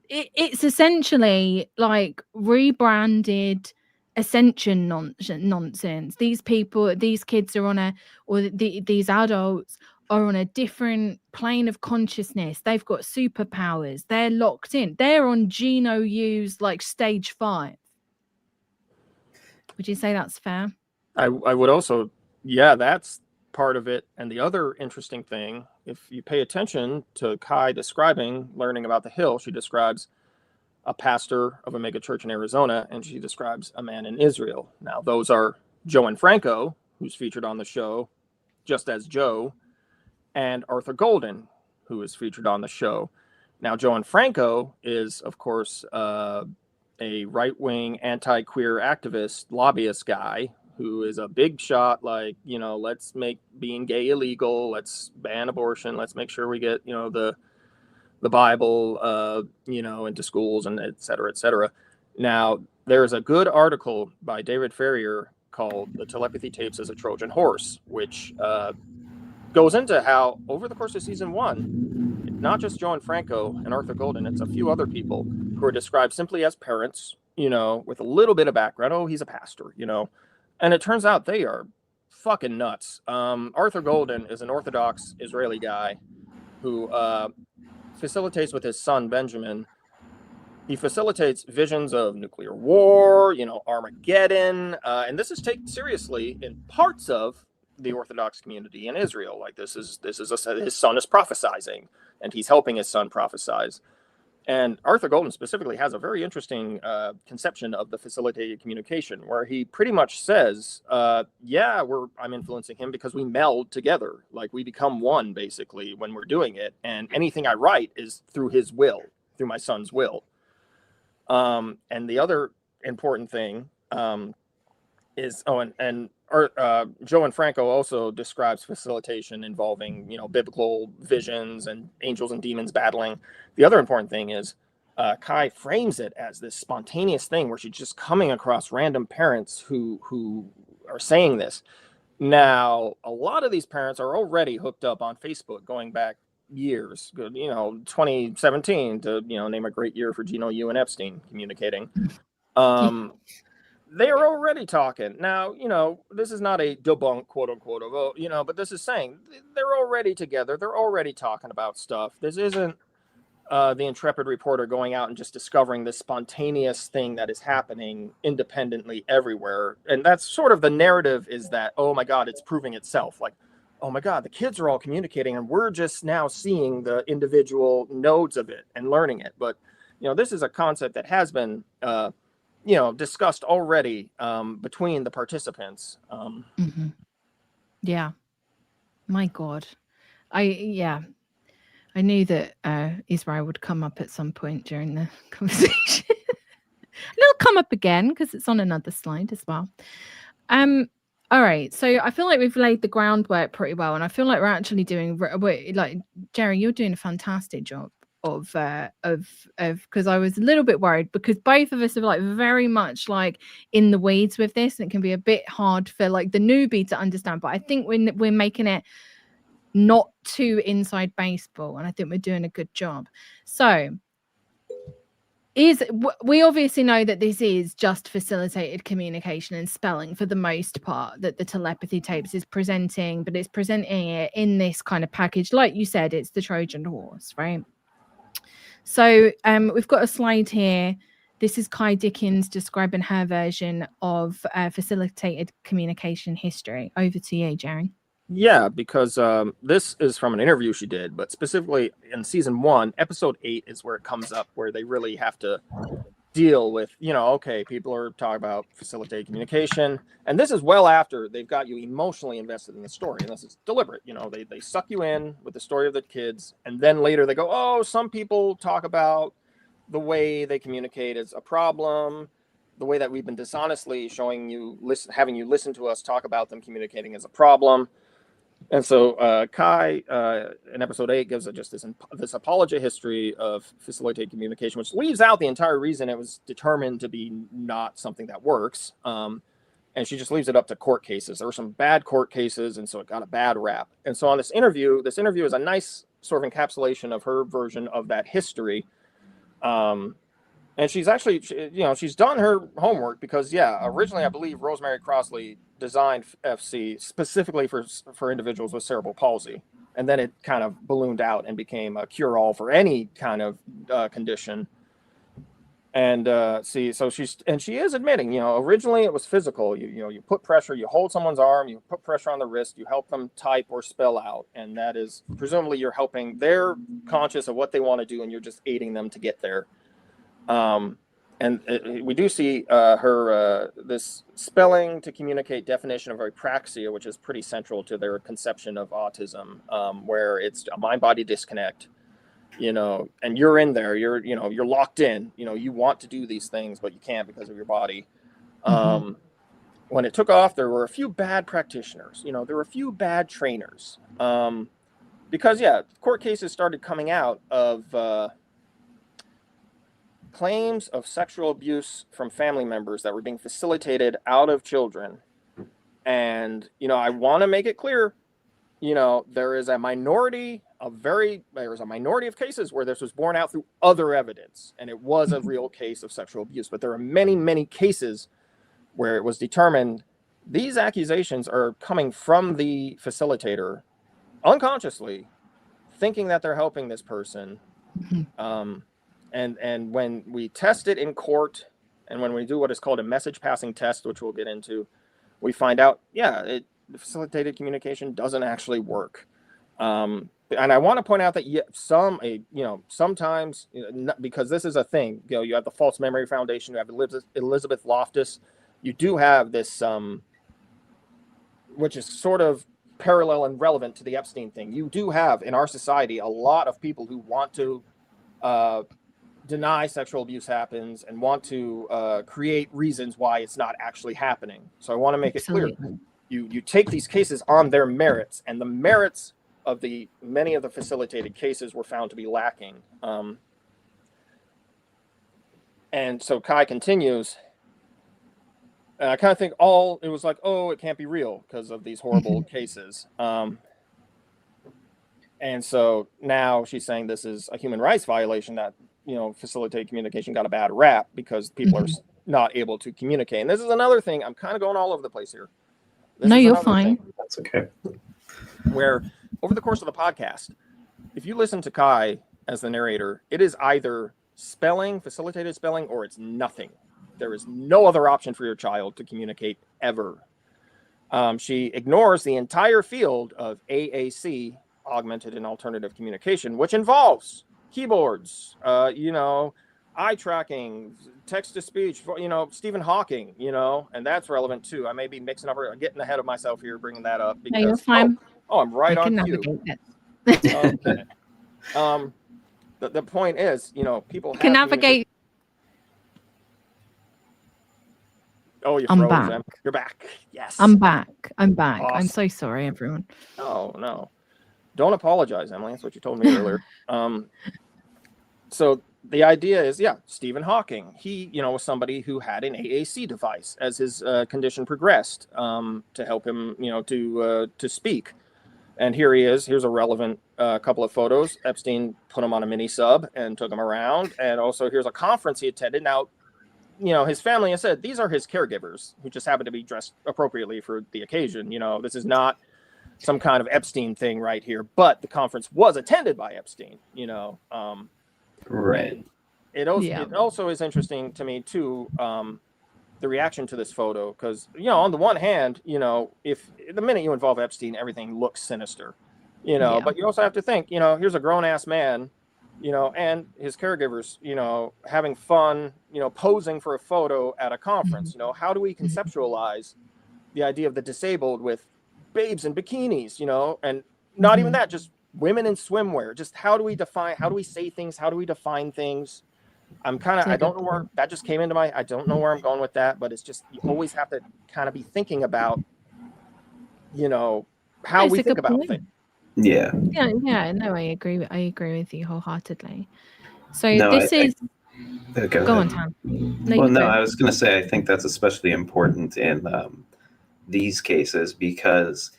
it's essentially like rebranded ascension nonsense. These people, these kids are on these adults are on a different plane of consciousness. They've got superpowers. They're locked in. They're on Gino Yu's like stage 5. Would you say that's fair? I would also, yeah, that's part of it. And the other interesting thing, if you pay attention to Kai describing learning about the hill, she describes a pastor of a mega church in Arizona, and she describes a man in Israel. Now, those are Joe and Franco, who's featured on the show, just as Joe, and Arthur Golden, who is featured on the show. Now, Joe and Franco is, of course, a right-wing anti-queer activist, lobbyist guy who is a big shot, like, you know, let's make being gay illegal, let's ban abortion, let's make sure we get, you know, the Bible, you know, into schools, and et cetera, et cetera. Now, there's a good article by David Ferrier called "The Telepathy Tapes as a Trojan Horse," which goes into how over the course of season 1, it's not just Joe and Franco and Arthur Golden, it's a few other people who are described simply as parents, you know, with a little bit of background. Oh, he's a pastor, you know. And it turns out they are fucking nuts. Arthur Golden is an Orthodox Israeli guy who facilitates with his son, Benjamin. He facilitates visions of nuclear war, you know, Armageddon. And this is taken seriously in parts of the Orthodox community in Israel. Like his son is prophesizing, and he's helping his son prophesize. And Arthur Golden specifically has a very interesting conception of the facilitated communication, where he pretty much says, yeah, I'm influencing him because we meld together. Like we become one, basically, when we're doing it. And anything I write is through his will, through my son's will. And the other important thing is, Joe and Franco also describes facilitation involving, you know, biblical visions and angels and demons battling. The other important thing is Kai frames it as this spontaneous thing where she's just coming across random parents who are saying this. Now, a lot of these parents are already hooked up on Facebook going back years, you know, 2017 to, you know, name a great year for Gino Yu and Epstein communicating. They are already talking. Now, you know, this is not a debunk, quote unquote, of, you know, but this is saying they're already together. They're already talking about stuff. This isn't the intrepid reporter going out and just discovering this spontaneous thing that is happening independently everywhere. And that's sort of the narrative, is that, oh my God, it's proving itself. Like, oh my God, the kids are all communicating and we're just now seeing the individual nodes of it and learning it. But, you know, this is a concept that has been, you know, discussed already between the participants. Yeah. My God. I knew that Israel would come up at some point during the conversation. And it'll come up again because it's on another slide as well. All right. So I feel like we've laid the groundwork pretty well, and I feel like we're actually doing, like, Jerry, you're doing a fantastic job of because I was a little bit worried, because both of us are like very much like in the weeds with this, and it can be a bit hard for like the newbie to understand. But I think we're making it not too inside baseball, and I think we're doing a good job. So we obviously know that this is just facilitated communication and spelling for the most part, that the Telepathy Tapes is presenting, but it's presenting it in this kind of package. Like you said, it's the Trojan horse, right? So we've got a slide here. This is Kai Dickens describing her version of facilitated communication history. Over to you, Jerry. Yeah, because this is from an interview she did, but specifically in season 1, episode 8 is where it comes up, where they really have to deal with, you know, okay, people are talking about facilitated communication, and this is well after they've got you emotionally invested in the story, and this is deliberate. You know, they suck you in with the story of the kids, and then later they go, oh, some people talk about the way they communicate as a problem, the way that we've been dishonestly showing you, having you listen to us talk about them communicating as a problem. And so Kai, in episode 8, gives just this apologia history of facilitated communication, which leaves out the entire reason it was determined to be not something that works. And she just leaves it up to court cases. There were some bad court cases, and so it got a bad rap. And so on this interview is a nice sort of encapsulation of her version of that history. And she's actually, you know, she's done her homework, because, yeah, originally I believe Rosemary Crossley designed FC specifically for individuals with cerebral palsy. And then it kind of ballooned out and became a cure-all for any kind of condition. And she is admitting, you know, originally it was physical. You put pressure, you hold someone's arm, you put pressure on the wrist, you help them type or spell out. And that is, presumably you're helping, they're conscious of what they want to do, and you're just aiding them to get there. We do see her this spelling to communicate definition of apraxia, which is pretty central to their conception of autism, where it's a mind-body disconnect, you know, and you're in there, you're locked in, you know, you want to do these things, but you can't because of your body. when it took off, there were a few bad practitioners. You know, there were a few bad trainers. Because, yeah, court cases started coming out of claims of sexual abuse from family members that were being facilitated out of children. And, you know, I want to make it clear, you know, there is a minority of cases where this was borne out through other evidence, and it was a real case of sexual abuse. But there are many, many cases where it was determined these accusations are coming from the facilitator unconsciously, thinking that they're helping this person. And when we test it in court, and when we do what is called a message passing test, which we'll get into, we find out, yeah, facilitated communication doesn't actually work. And I want to point out that sometimes, because this is a thing, you know, you have the False Memory Foundation, you have Elizabeth Loftus, you do have this, which is sort of parallel and relevant to the Epstein thing. You do have in our society a lot of people who want to deny sexual abuse happens and want to create reasons why it's not actually happening. So I want to make it clear. You take these cases on their merits, and the merits of many of the facilitated cases were found to be lacking. And so Kai continues. And I kind of think it was like, oh, it can't be real because of these horrible cases. And so now she's saying this is a human rights violation, that, you know, facilitated communication got a bad rap because people are not able to communicate. And this is another thing. I'm kind of going all over the place here. No, you're fine. That's okay. Where over the course of the podcast, if you listen to Kai as the narrator, it is either facilitated spelling, or it's nothing. There is no other option for your child to communicate ever. She ignores the entire field of AAC, augmented and alternative communication, which involves keyboards, eye tracking, text to speech, Stephen Hawking, and that's relevant too. I may be mixing up, getting ahead of myself here, bringing that up because you're fine. I'm right on cue. Okay. The point is, people can navigate. Oh, you're I'm frozen. back. You're back. Yes. I'm back. Awesome. I'm so sorry, everyone. Oh, no. Don't apologize, Emily. That's what you told me earlier. So the idea is, Stephen Hawking. He, was somebody who had an AAC device as his condition progressed to help him, to speak. And here he is. Here's a relevant couple of photos. Epstein put him on a mini sub and took him around. And also here's a conference he attended. Now, his family has said these are his caregivers who just happen to be dressed appropriately for the occasion. This is not some kind of Epstein thing right here, but the conference was attended by Epstein, Right. It also is interesting to me too, the reaction to this photo, because, on the one hand, if the minute you involve Epstein, everything looks sinister, but you also have to think, here's a grown ass man, and his caregivers, having fun, posing for a photo at a conference. How do we conceptualize the idea of the disabled with babes in bikinis, and not even that, just women in swimwear? Just how do we say things? How do we define things? I don't know where that just came into I don't know where I'm going with that, but it's just, you always have to kind of be thinking about, how we think about things. Yeah. No, I agree with you wholeheartedly. So go on, Tam. I was going to say, I think that's especially important in these cases, because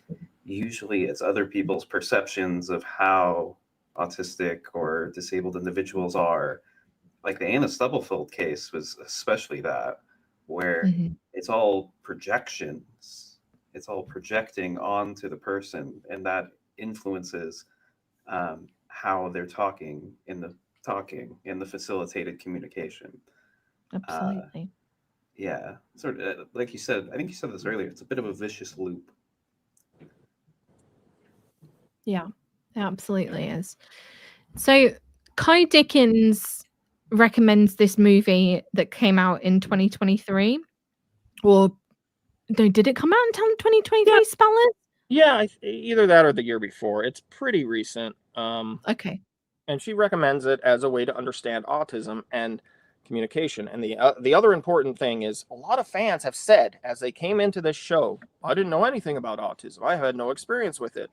usually it's other people's perceptions of how autistic or disabled individuals are. Like the Anna Stubblefield case was especially that, where it's all projections. It's all projecting onto the person, and that influences how they're talking in the facilitated communication. Absolutely. Sort of like you said, I think you said this earlier, it's a bit of a vicious loop. Yeah, it absolutely is. So Kai Dickens recommends this movie that came out in 2023, or no, did it come out in 2023, Spellers? Yeah, either that or the year before. It's pretty recent. Okay. And she recommends it as a way to understand autism. And communication. And the other important thing is a lot of fans have said as they came into this show, I didn't know anything about autism. I had no experience with it.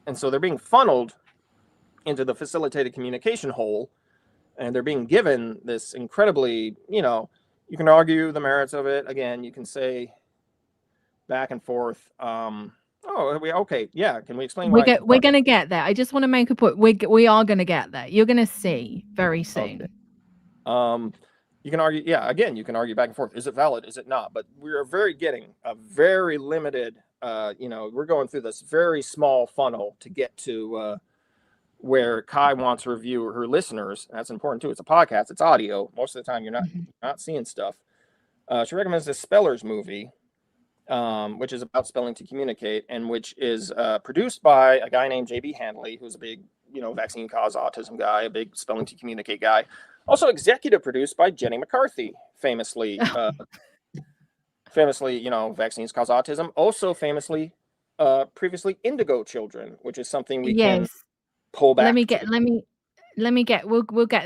And so they're being funneled into the facilitated communication hole, and they're being given this incredibly, you can argue the merits of it. Again, you can say back and forth. Okay, yeah. Can we explain why? We're going to get there. I just want to make a point. We are going to get there. You're going to see very soon. Okay. You can argue, again, you can argue back and forth. Is it valid? Is it not? But we're getting a very limited, we're going through this very small funnel to get to where Kai wants to review her listeners. That's important too. It's a podcast. It's audio. Most of the time you're not seeing stuff. She recommends this Spellers movie, which is about spelling to communicate, and which is produced by a guy named J.B. Handley, who's a big, vaccine cause autism guy, a big spelling to communicate guy. Also executive produced by Jenny McCarthy, famously, vaccines cause autism. Also famously, previously Indigo Children, which is something we can pull back. We'll get there.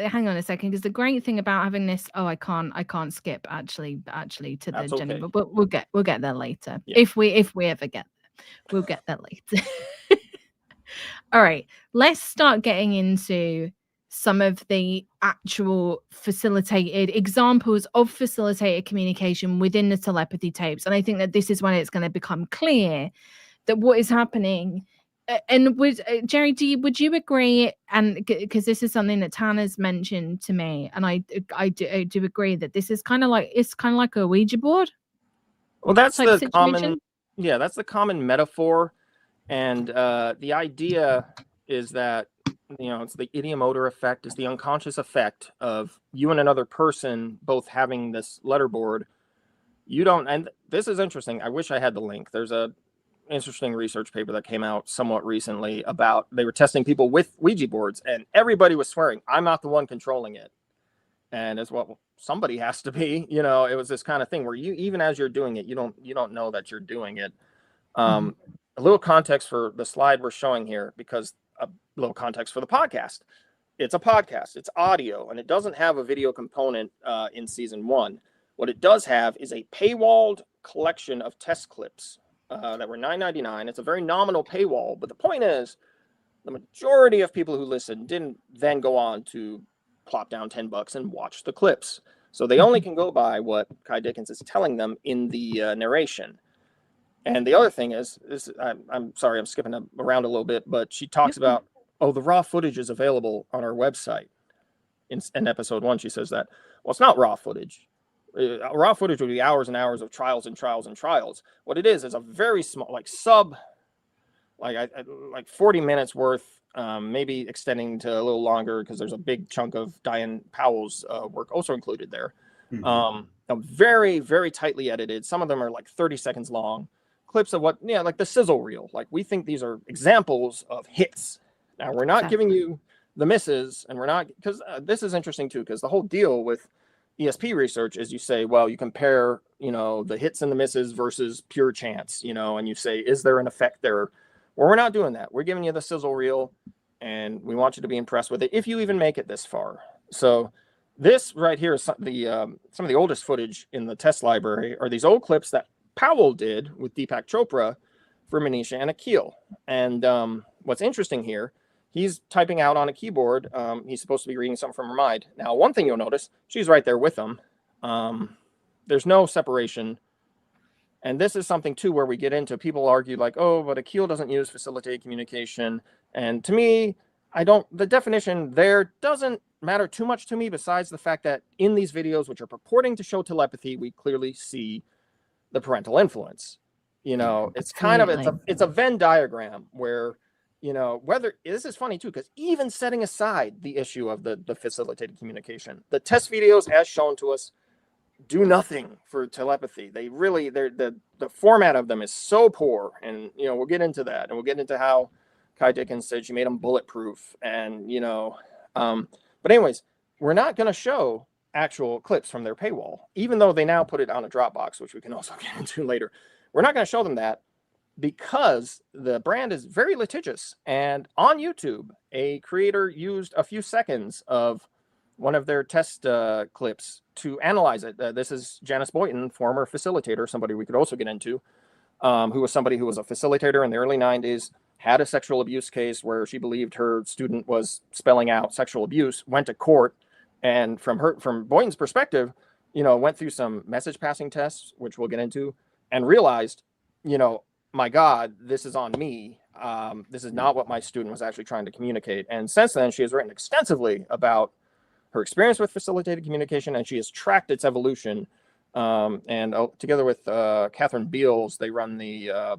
Hang on a second, because the great thing about having this, I can't skip actually to the Jenny, but we'll get there later. Yeah. If we ever get there, we'll get there later. All right, let's start getting into some of the actual facilitated examples of facilitated communication within the telepathy tapes. And I think that this is when it's going to become clear that what is happening. And Jerry, would you agree? And because this is something that Tanner's mentioned to me, and I do agree that this is kind of like a Ouija board. Well, that's the common, that's the common metaphor, and the idea is that it's the ideomotor effect, is the unconscious effect of you and another person both having this letterboard. And this is interesting. I wish I had the link. There's a interesting research paper that came out somewhat recently about, they were testing people with Ouija boards, and everybody was swearing, I'm not the one controlling it. And as well, somebody has to be, it was this kind of thing where you, even as you're doing it, you don't know that you're doing it. A little context for the slide we're showing here, because a little context for the podcast. It's a podcast, it's audio, and it doesn't have a video component in season 1. What it does have is a paywalled collection of test clips that were $9.99. It's a very nominal paywall, but the point is, the majority of people who listened didn't then go on to plop down $10 and watch the clips. So they only can go by what Kai Dickens is telling them in the narration. And the other thing is I'm sorry, I'm skipping around a little bit, but she talks about, the raw footage is available on our website. In episode 1, she says that. Well, it's not raw footage. Raw footage would be hours and hours of trials and trials and trials. What it is a very small, like 40 minutes worth, maybe extending to a little longer, because there's a big chunk of Diane Powell's work also included there. Very, very tightly edited. Some of them are like 30 seconds long. Clips of like the sizzle reel. Like, we think these are examples of hits. Now, we're not giving you the misses, and we're not, because this is interesting too, because the whole deal with ESP research is you say, well, you compare, the hits and the misses versus pure chance, and you say, is there an effect there? Well, we're not doing that. We're giving you the sizzle reel, and we want you to be impressed with it if you even make it this far. So this right here is some of the oldest footage in the test library are these old clips that Powell did with Deepak Chopra for Manisha and Akil. And what's interesting here, he's typing out on a keyboard. He's supposed to be reading something from her mind. Now, one thing you'll notice, she's right there with him. There's no separation. And this is something, too, where we get into, people argue like, but Akil doesn't use facilitated communication. And to me, the definition there doesn't matter too much to me, besides the fact that in these videos, which are purporting to show telepathy, we clearly see the parental influence. It's kind of, it's a Venn diagram where, whether, this is funny too, because even setting aside the issue of the facilitated communication, the test videos as shown to us do nothing for telepathy. They really, the format of them is so poor. And, we'll get into that, and we'll get into how Kai Dickens said she made them bulletproof. And, but anyways, we're not going to show actual clips from their paywall, even though they now put it on a Dropbox, which we can also get into later. We're not going to show them that because the brand is very litigious. And on YouTube, a creator used a few seconds of one of their test clips to analyze it. This is Janice Boynton, former facilitator, somebody we could also get into, who was somebody who was a facilitator in the early 90s, had a sexual abuse case where she believed her student was spelling out sexual abuse, went to court, and from Boynton's perspective, went through some message passing tests, which we'll get into, and realized, my God, this is on me. This is not what my student was actually trying to communicate. And since then, she has written extensively about her experience with facilitated communication, and she has tracked its evolution. And together with Catherine Beals, they run the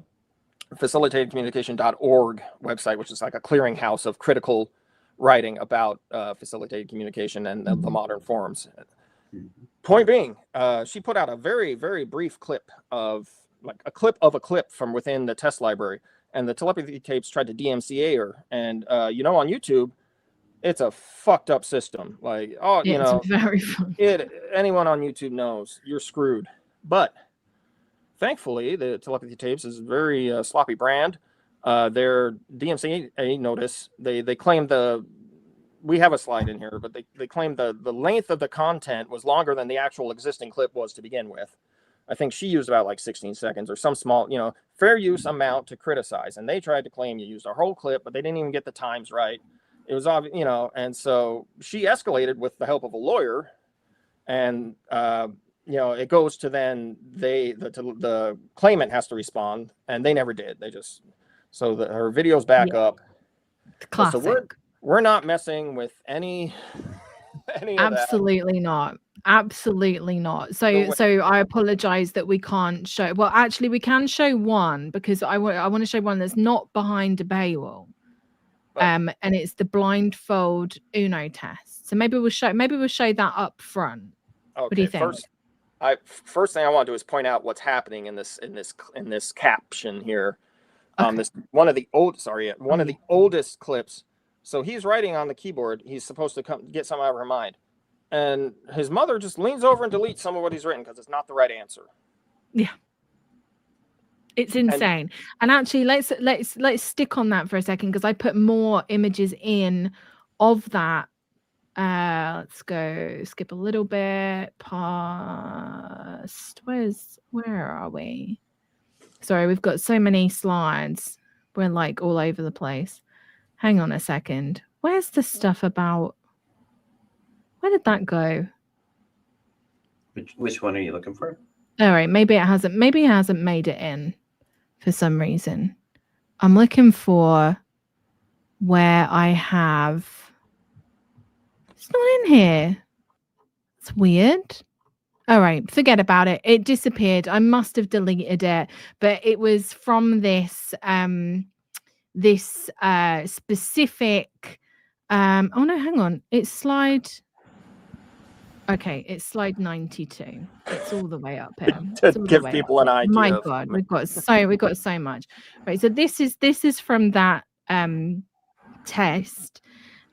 facilitatedcommunication.org website, which is like a clearinghouse of critical writing about facilitated communication and the modern forms. Point being, she put out a very, very brief clip of a clip from within the test library, and the telepathy tapes tried to DMCA her. And on YouTube, it's a fucked up system. Like, it's very fun. Anyone on YouTube knows you're screwed. But thankfully, the telepathy tapes is a very sloppy brand. Their DMCA notice, they claim we have a slide in here, but they claim the length of the content was longer than the actual existing clip was to begin with. I think she used about like 16 seconds or some small, fair use amount to criticize. And they tried to claim you used a whole clip, but they didn't even get the times right. It was obvious, and so she escalated with the help of a lawyer, and it goes to then the claimant has to respond, and they never did. They just her video's back up. Classic. So we're not messing with any Absolutely not. Absolutely not. So I apologize that we can't show. Well, actually, we can show one because I want to show one that's not behind a paywall. And it's the blindfold Uno test. So maybe we'll show that up front. Okay, what do you think? First thing I want to do is point out what's happening in this caption here. Okay. This one of the oldest clips. So he's writing on the keyboard. He's supposed to get something out of her mind, and his mother just leans over and deletes some of what he's written because it's not the right answer. Yeah. It's insane. And actually, let's stick on that for a second because I put more images in of that. Let's go skip a little bit past. Where are we? Sorry, we've got so many slides. We're like all over the place. Hang on a second. Where's the stuff about? Where did that go? Which one are you looking for? All right, maybe it hasn't made it in for some reason. I'm looking for where I have. It's not in here. It's weird. All right, forget about it. It disappeared. I must have deleted it, but it was from this specific oh no, hang on. It's slide. Okay, it's slide 92. It's all the way up here. To give people an idea. My God, we've got so much. Right, so this is from that test,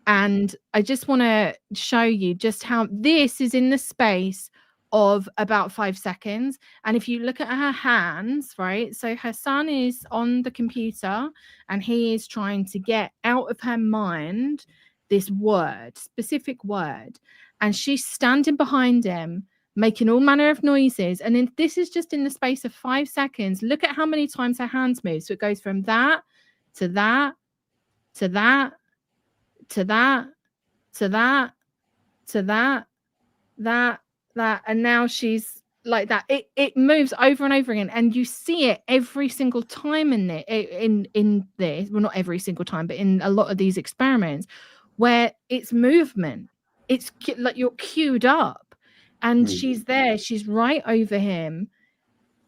and I just want to show you just how this is in the space of about 5 seconds. And if you look at her hands, right, so her son is on the computer and he is trying to get out of her mind this specific word, and she's standing behind him making all manner of noises. And then this is just in the space of 5 seconds. Look at how many times her hands move. So it goes from that to that to that to that to that to that, and now she's like that. It moves over and over again, and you see it every single time in this. Well, not every single time, but in a lot of these experiments where it's movement. It's like you're queued up, and she's there. She's right over him,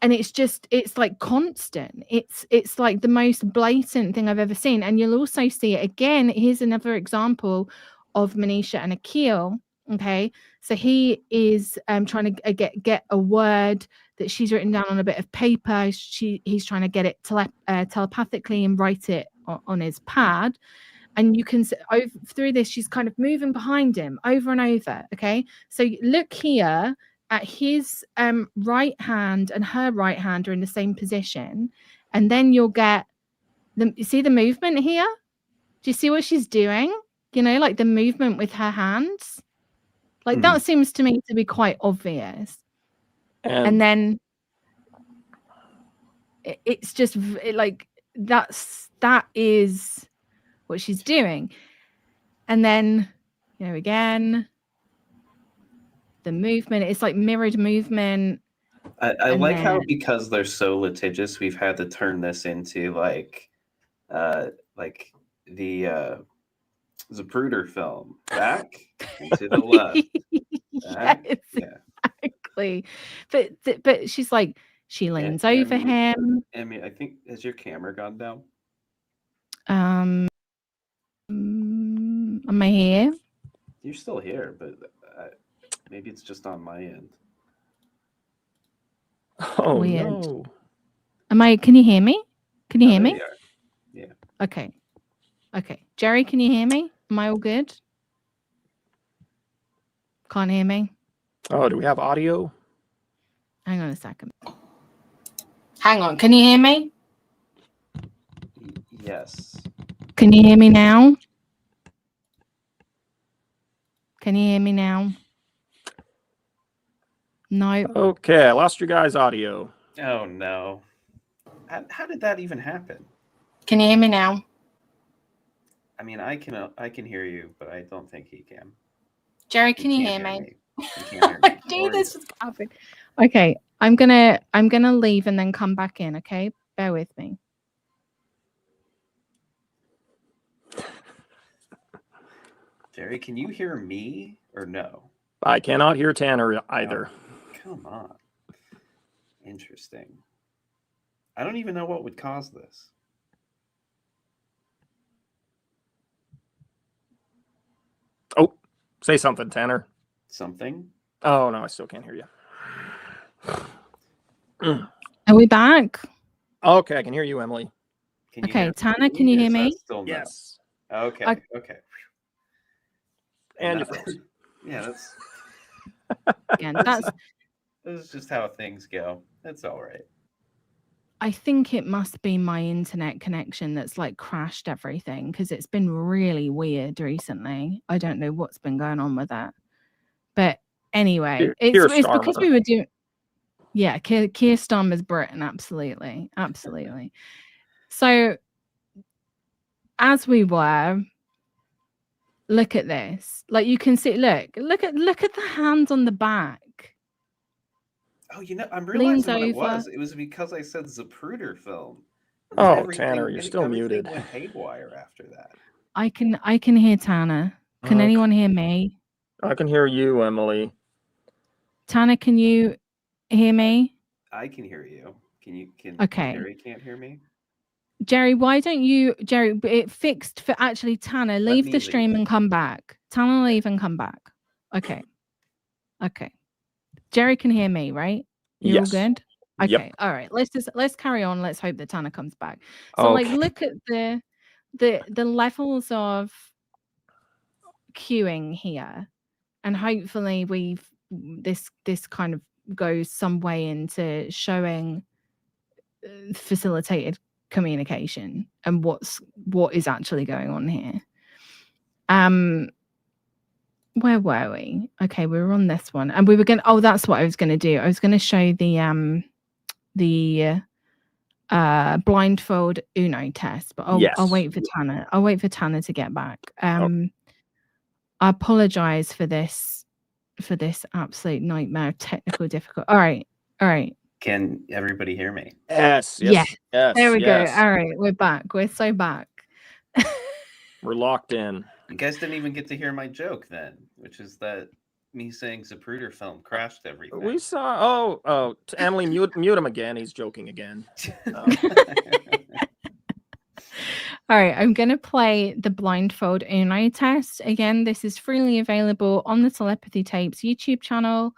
and it's like constant. It's like the most blatant thing I've ever seen. And you'll also see it again. Here's another example of Manisha and Akil. Okay, so he is trying to get a word that she's written down on a bit of paper. He's trying to get it telepathically and write it on his pad. And you can through this, she's kind of moving behind him over and over. Okay, so look here at his right hand and her right hand are in the same position, and then you'll get you see the movement here. Do you see what she's doing? Like the movement with her hands. Like that seems to me to be quite obvious. And then it's just like that is what she's doing. And then, you know, again, the movement, it's like mirrored movement. I like how, because they're so litigious, we've had to turn this into like the Zapruder film. Back and to the left. Back. Yes, Yeah. exactly. But she's like, she leans over him. Emmy, I think, has your camera gone down? Am I here? You're still here, but maybe it's just on my end. Oh, weird. no. Can you hear me? Can you hear me? Yeah. Okay. Jerry, can you hear me? Am I all good? Can't hear me? Oh, do we have audio? Hang on a second. Hang on. Can you hear me? Yes. Can you hear me now? Can you hear me now? No. Okay, I lost your guys' audio. Oh, no. How did that even happen? Can you hear me now? I mean, I can hear you, but I don't think he can. Jerry, can you can't hear me? He can't hear me. I knew this was happening. Okay, I'm gonna leave and then come back in. Okay, bear with me. Jerry, can you hear me or no? I cannot hear Tanner either. Oh, come on. Interesting. I don't even know what would cause this. Oh, say something, Tanner. Something? Oh, no, I still can't hear you. Are we back? Okay, I can hear you, Emily. Okay, Tanner, can you hear me? Still no. Yes. Okay. And your friends. Yeah, that's Again, that's. This is just how things go. That's all right. I think it must be my internet connection that's like crashed everything because it's been really weird recently. I don't know what's been going on with that. But anyway, it's because we were doing. Yeah, Keir Starmer's Britain, absolutely. So as we were, look at this. Like you can see, look at the hands on the back. Oh, I'm realizing what it over. was. It was because I said Zapruder film. Oh, Tanner, you're still muted. Went haywire after that. I can hear Tanner. Can anyone hear me? I can hear you, Emily. Tanner, can you hear me? I can hear you. Okay. Jerry can't hear me? Jerry, why don't you, it fixed for actually Tanner, leave the stream and come back. Tanner, leave and come back. Okay. Jerry can hear me, right? You're all good? Okay. Yep. All right. Let's carry on. Let's hope that Tanner comes back. So like look at the levels of queuing here. And hopefully this kind of goes some way into showing facilitated communication and what is actually going on here. Where were we? Okay, we were on this one, and we were going. Oh, that's what I was going to do. I was going to show the blindfold Uno test, but I'll wait for Tanner. I'll wait for Tanner to get back. I apologize for this absolute nightmare of technical difficulty. All right. Can everybody hear me? Yes. There we go. All right, we're back. We're so back. We're locked in. You guys didn't even get to hear my joke then, which is that me saying Zapruder film crashed everything. We saw. Oh, Emily, mute him again. He's joking again. All right, I'm going to play the blindfold Uno test. Again, this is freely available on the Telepathy Tapes YouTube channel.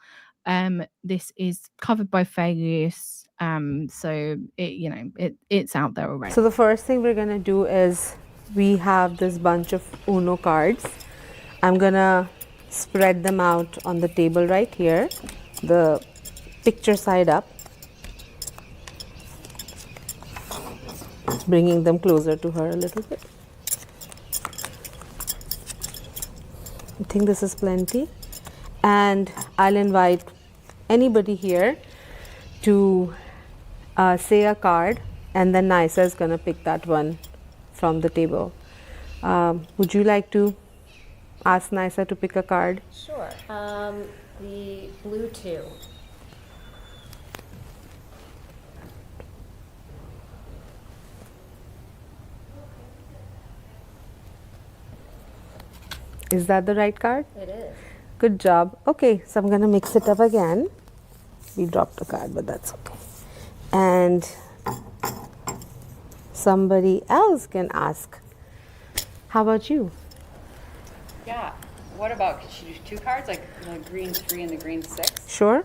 This is covered by fair use. So it's out there already. So the first thing we're going to do is we have this bunch of Uno cards. I'm going to spread them out on the table right here, the picture side up. Bringing them closer to her a little bit. I think this is plenty. and I'll invite anybody here to say a card, and then Nisa is going to pick that one from the table. Would you like to ask Nisa to pick a card? Sure. The blue 2. Is that the right card? It is. Good job. Okay, so I'm going to mix it up again. We dropped the card, but that's okay. And somebody else can ask. How about you? Yeah. What about, could you do 2 cards, like the green 3 and the green 6? Sure.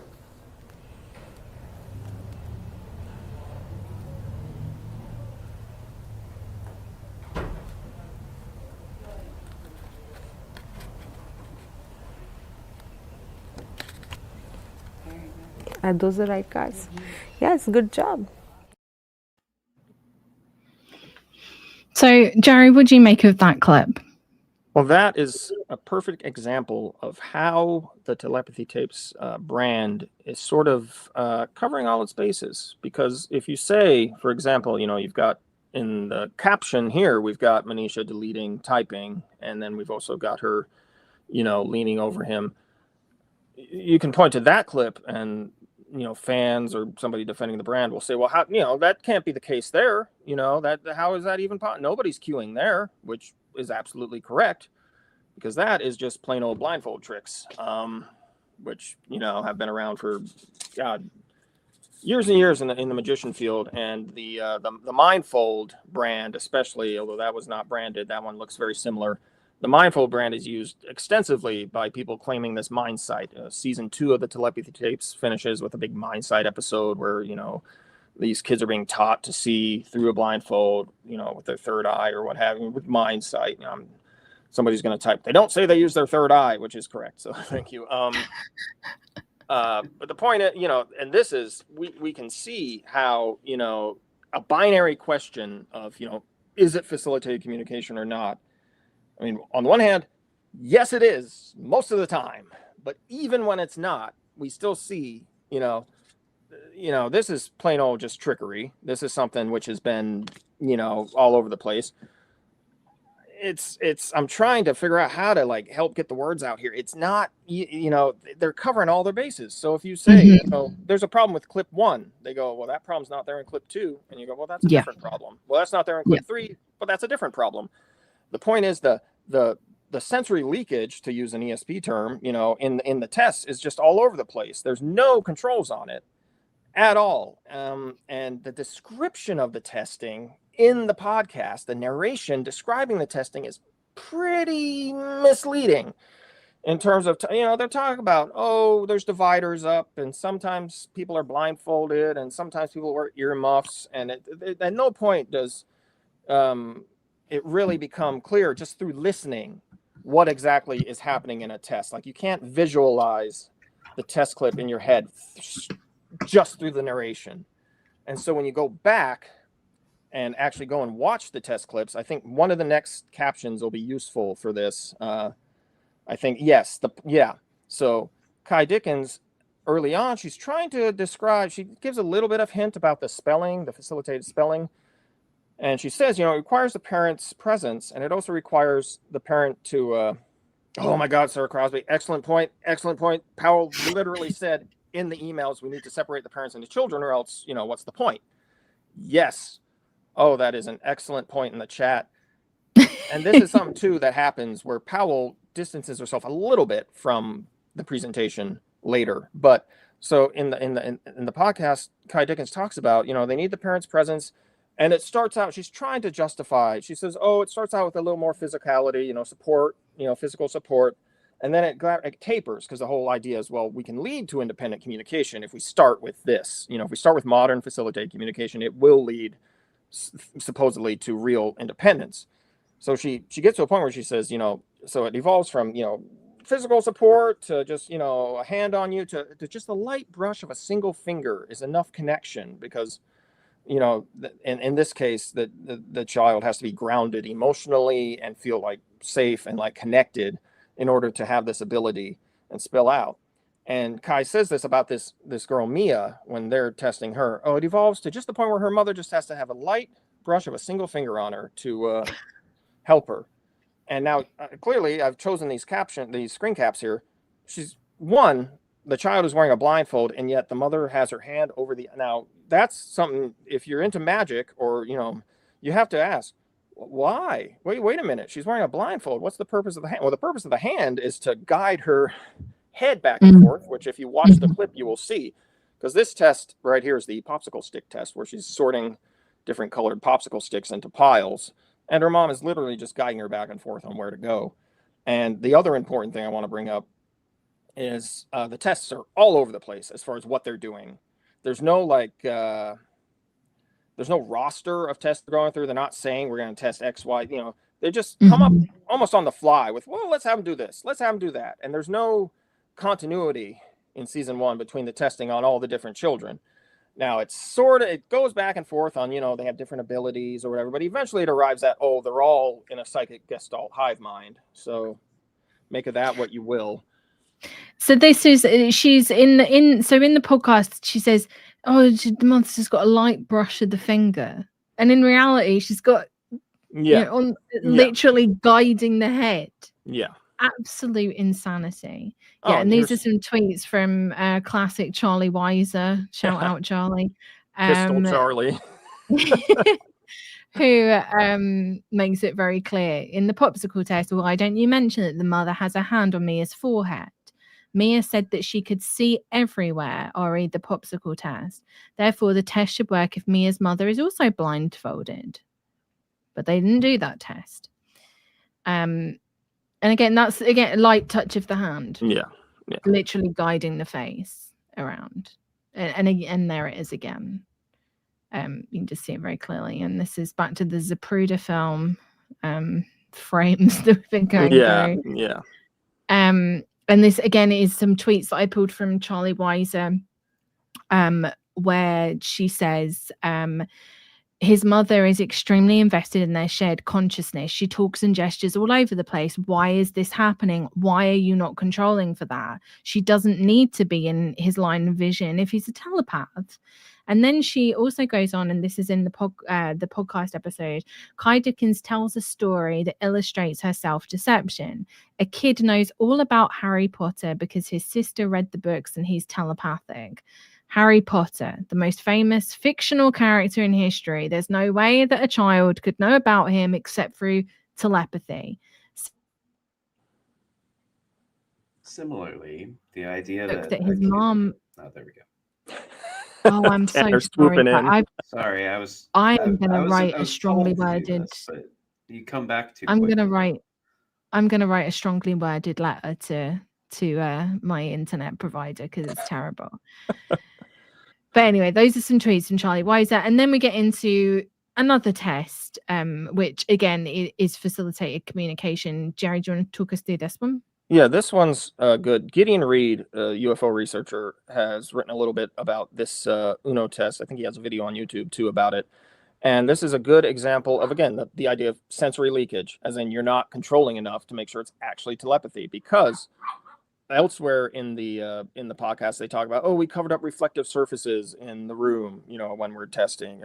Are those the right cards? Yes, good job. So, Jerry, what do you make of that clip? Well, that is a perfect example of how the Telepathy Tapes brand is sort of covering all its bases. Because if you say, for example, you've got in the caption here, we've got Manisha deleting typing, and then we've also got her, leaning over him. You can point to that clip and, fans or somebody defending the brand will say, well, how, that can't be the case there. How is that even possible? Nobody's queuing there, which is absolutely correct, because that is just plain old blindfold tricks, which have been around for years and years in the magician field. And the Mindfold brand, especially, although that was not branded, that one looks very similar. The Mindfold brand is used extensively by people claiming this mind sight. Season 2 of the Telepathy Tapes finishes with a big mind sight episode where these kids are being taught to see through a blindfold, with their third eye or what have you, with mind sight. Somebody's going to type. They don't say they use their third eye, which is correct. So thank you. But the point is, and this is, we can see how, a binary question of, is it facilitated communication or not? I mean, on the one hand, yes, it is most of the time. But even when it's not, we still see, this is plain old just trickery. This is something which has been, all over the place. I'm trying to figure out how to help get the words out here. It's not, they're covering all their bases. So if you say, there's a problem with clip 1, they go, well, that problem's not there in clip 2. And you go, well, that's a different problem. Well, that's not there in clip 3, but that's a different problem. The point is the sensory leakage, to use an ESP term, in the tests is just all over the place. There's no controls on it at all. And the description of the testing in the podcast, the narration describing the testing, is pretty misleading in terms of, they're talking about, there's dividers up, and sometimes people are blindfolded, and sometimes people wear earmuffs. And at no point does it really become clear just through listening what exactly is happening in a test. You can't visualize the test clip in your head just through the narration. And so when you go back and actually go and watch the test clips, I think one of the next captions will be useful for this. I think, yes. So Kai Dickens, early on, she's trying to describe, she gives a little bit of hint about the spelling, the facilitated spelling. And she says, it requires the parent's presence, and it also requires the parent to, oh my God, Sarah Crosby, excellent point. Powell literally said in the emails, we need to separate the parents and the children, or else, what's the point? Yes. Oh, that is an excellent point in the chat. And this is something too that happens where Powell distances herself a little bit from the presentation later. But so in the podcast, Kai Dickens talks about, they need the parents' presence. And it starts out, she's trying to justify, she says, it starts out with a little more physicality, support, physical support. And then it tapers, because the whole idea is, well, we can lead to independent communication if we start with this. If we start with modern facilitated communication, it will lead supposedly to real independence. So she gets to a point where she says, so it evolves from, physical support to just, a hand on you to just the light brush of a single finger is enough connection, because in this case, the child has to be grounded emotionally and feel safe and connected in order to have this ability. and spill out. And Kai says this about this girl Mia when they're testing her. Oh, it evolves to just the point where her mother just has to have a light brush of a single finger on her to help her. And now clearly I've chosen these screen caps here. The child is wearing a blindfold, and yet the mother has her hand over the. Now that's something. If you're into magic, or you have to ask, why? Wait a minute. She's wearing a blindfold. What's the purpose of the hand? Well, the purpose of the hand is to guide her head back and forth, which if you watch the clip, you will see. Because this test right here is the popsicle stick test, where she's sorting different colored popsicle sticks into piles. And her mom is literally just guiding her back and forth on where to go. And the other important thing I want to bring up is the tests are all over the place as far as what they're doing. There's no there's no roster of tests they're going through. They're not saying we're going to test X, Y. They just come up almost on the fly with, well, let's have them do this. Let's have them do that. And there's no continuity in season 1 between the testing on all the different children. Now it goes back and forth on, they have different abilities or whatever, but eventually it arrives at, they're all in a psychic gestalt hive mind. So make of that what you will. So this is, she's in the podcast, she says, the mother's just got a light brush of the finger. And in reality, she's got, literally guiding the head. Yeah. Absolute insanity. Yeah, and these are some tweets from classic Charlie Weiser. Shout out Charlie. Pistol Charlie. Who makes it very clear in the popsicle test. Why don't you mention that the mother has a hand on Mia's forehead? Mia said that she could see everywhere or read the popsicle test. Therefore, the test should work if Mia's mother is also blindfolded. But they didn't do that test. And again, that's a light touch of the hand. Yeah. Literally guiding the face around. And there it is again. You can just see it very clearly. And this is back to the Zapruder film frames that we've been going through. Yeah. And this again is some tweets that I pulled from Charlie Weiser, where she says, his mother is extremely invested in their shared consciousness. She talks and gestures all over the place. Why is this happening? Why are you not controlling for that? She doesn't need to be in his line of vision if he's a telepath. And then she also goes on, and this is in the podcast episode, Kai Dickens tells a story that illustrates her self-deception. A kid knows all about Harry Potter because his sister read the books and he's telepathic. Harry Potter, the most famous fictional character in history. There's no way that a child could know about him except through telepathy. Similarly, the idea that his mom... Oh, there we go. Oh, I'm so sorry. Sorry, I'm going to write a strongly worded... But you come back to... I'm going to write a strongly worded letter to my internet provider because it's terrible. But anyway, those are some tweets from Charlie Weiser. And then we get into another test, which again is facilitated communication. Jerry, do you want to talk us through this one? Yeah, this one's good. Gideon Reed, a UFO researcher, has written a little bit about this UNO test. I think he has a video on YouTube too about it. And this is a good example of, again, the idea of sensory leakage, as in you're not controlling enough to make sure it's actually telepathy. Because elsewhere in the podcast, they talk about, we covered up reflective surfaces in the room, when we're testing.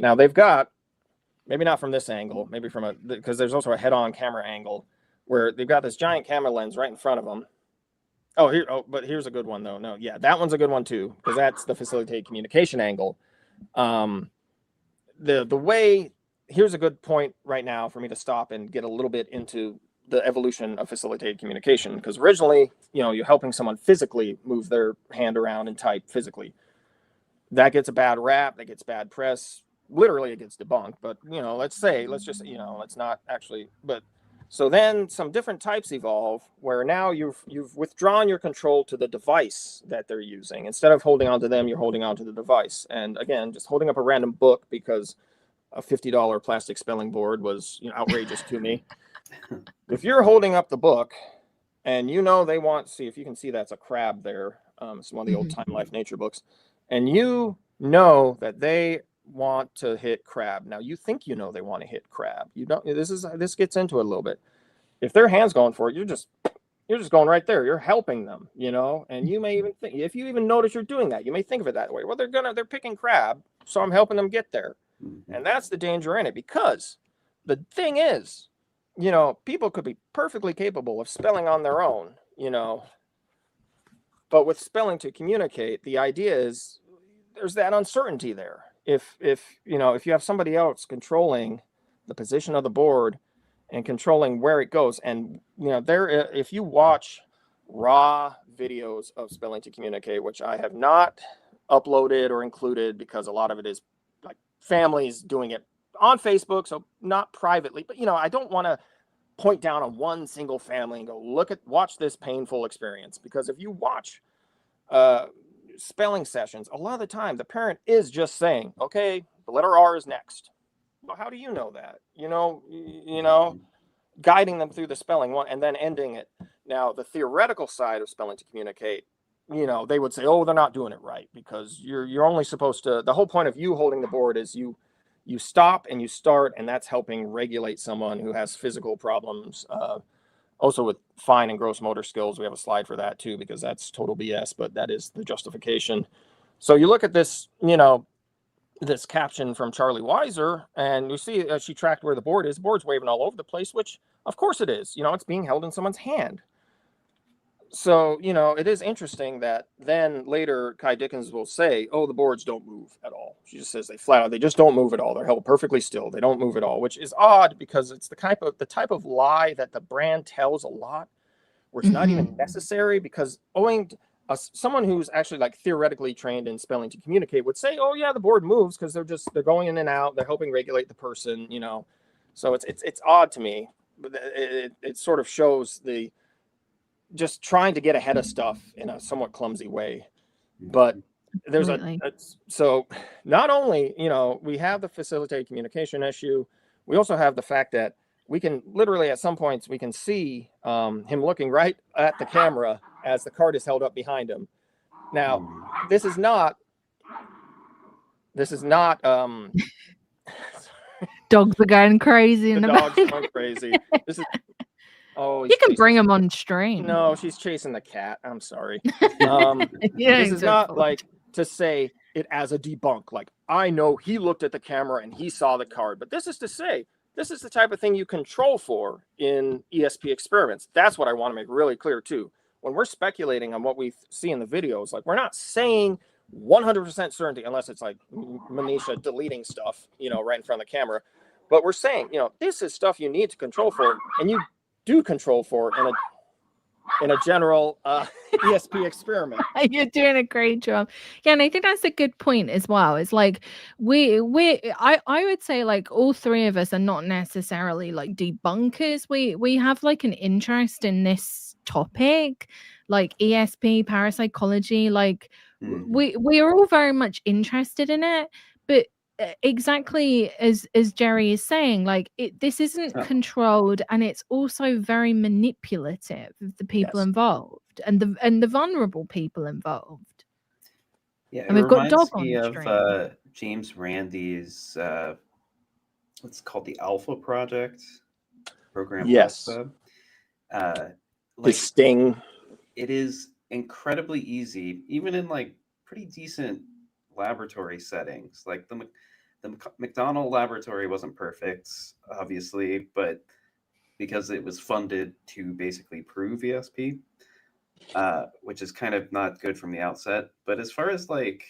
Now they've got, maybe not from this angle, maybe from because there's also a head-on camera angle where they've got this giant camera lens right in front of them. But here's a good one though. No, yeah, that one's a good one too, because that's the facilitated communication angle. The way, here's a good point right now for me to stop and get a little bit into the evolution of facilitated communication, because originally, you're helping someone physically move their hand around and type physically. That gets a bad rap, that gets bad press. Literally, it gets debunked. But let's not actually. But so then some different types evolve where now you've withdrawn your control to the device that they're using. Instead of holding on to them, you're holding on to the device. And again, just holding up a random book because a $50 plastic spelling board was outrageous to me. If you're holding up the book and they want, see if you can see that's a crab there. It's one of the old Time Life Nature books. And you know that they want to hit crab. Now you think they want to hit crab. You don't. This gets into it a little bit. If their hand's going for it, you're just you're just going right there. You're helping them, you know, and you may even think, if you even notice you're doing that, you may think of it that way. Well, they're picking crab, so I'm helping them get there. And that's the danger in it, because the thing is, you know, people could be perfectly capable of spelling on their own, you know, but with spelling to communicate, the idea is there's that uncertainty there. If you know, if you have somebody else controlling the position of the board and controlling where it goes, and you know, if you watch raw videos of spelling to communicate, which I have not uploaded or included because a lot of it is like families doing it on Facebook, so not privately, but you know, I don't want to point down on one single family and go, watch this painful experience, because if you watch spelling sessions, a lot of the time the parent is just saying, okay, the letter R is next. Well, how do you know that? You know, guiding them through the spelling one and then ending it. Now, the theoretical side of spelling to communicate, you know, they would say, oh, they're not doing it right, because you're only supposed to, the whole point of you holding the board is you stop and you start, and that's helping regulate someone who has physical problems. Also with fine and gross motor skills, we have a slide for that too, because that's total BS, but that is the justification. So you look at this, you know, this caption from Charlie Weiser, and you see she tracked where the board is. The board's waving all over the place, which of course it is. You know, it's being held in someone's hand. So, you know, it is interesting that then later Kai Dickens will say, oh, the boards don't move at all. She just says they just don't move at all. They're held perfectly still. They don't move at all, which is odd, because it's the type of lie that the brand tells a lot, where it's not even necessary, because owing to someone who's actually like theoretically trained in spelling to communicate would say, oh yeah, the board moves because they're going in and out. They're helping regulate the person, you know. So it's odd to me, but it sort of shows the just trying to get ahead of stuff in a somewhat clumsy way. But there's so not only, you know, we have the facilitated communication issue, we also have the fact that we can literally at some points we can see him looking right at the camera as the card is held up behind him. Now, this is not dogs are going crazy in the dogs back. going crazy. This is you can bring them on stream. No, she's chasing the cat. I'm sorry. This is not like to say it as a debunk. Like, I know he looked at the camera and he saw the card, but this is to say this is the type of thing you control for in ESP experiments. That's what I want to make really clear too. When we're speculating on what we see in the videos, like, we're not saying 100% certainty, unless it's like Manisha deleting stuff, you know, right in front of the camera. But we're saying, you know, this is stuff you need to control for, and you do control for in a general ESP experiment. You're doing a great job. Yeah, and I think that's a good point as well. It's like I would say like all three of us are not necessarily like debunkers. We have like an interest in this topic, like ESP, parapsychology. Like we are all very much interested in it, but exactly as Jerry is saying, like this isn't controlled, and it's also very manipulative of the people involved and the vulnerable people involved. Yeah, and we've got Dog on me the of stream. James Randi's what's called the Alpha Project program. Yes. Like Sting. It is incredibly easy, even in like pretty decent laboratory settings. Like the McDonnell laboratory wasn't perfect, obviously, but because it was funded to basically prove ESP, which is kind of not good from the outset. But as far as like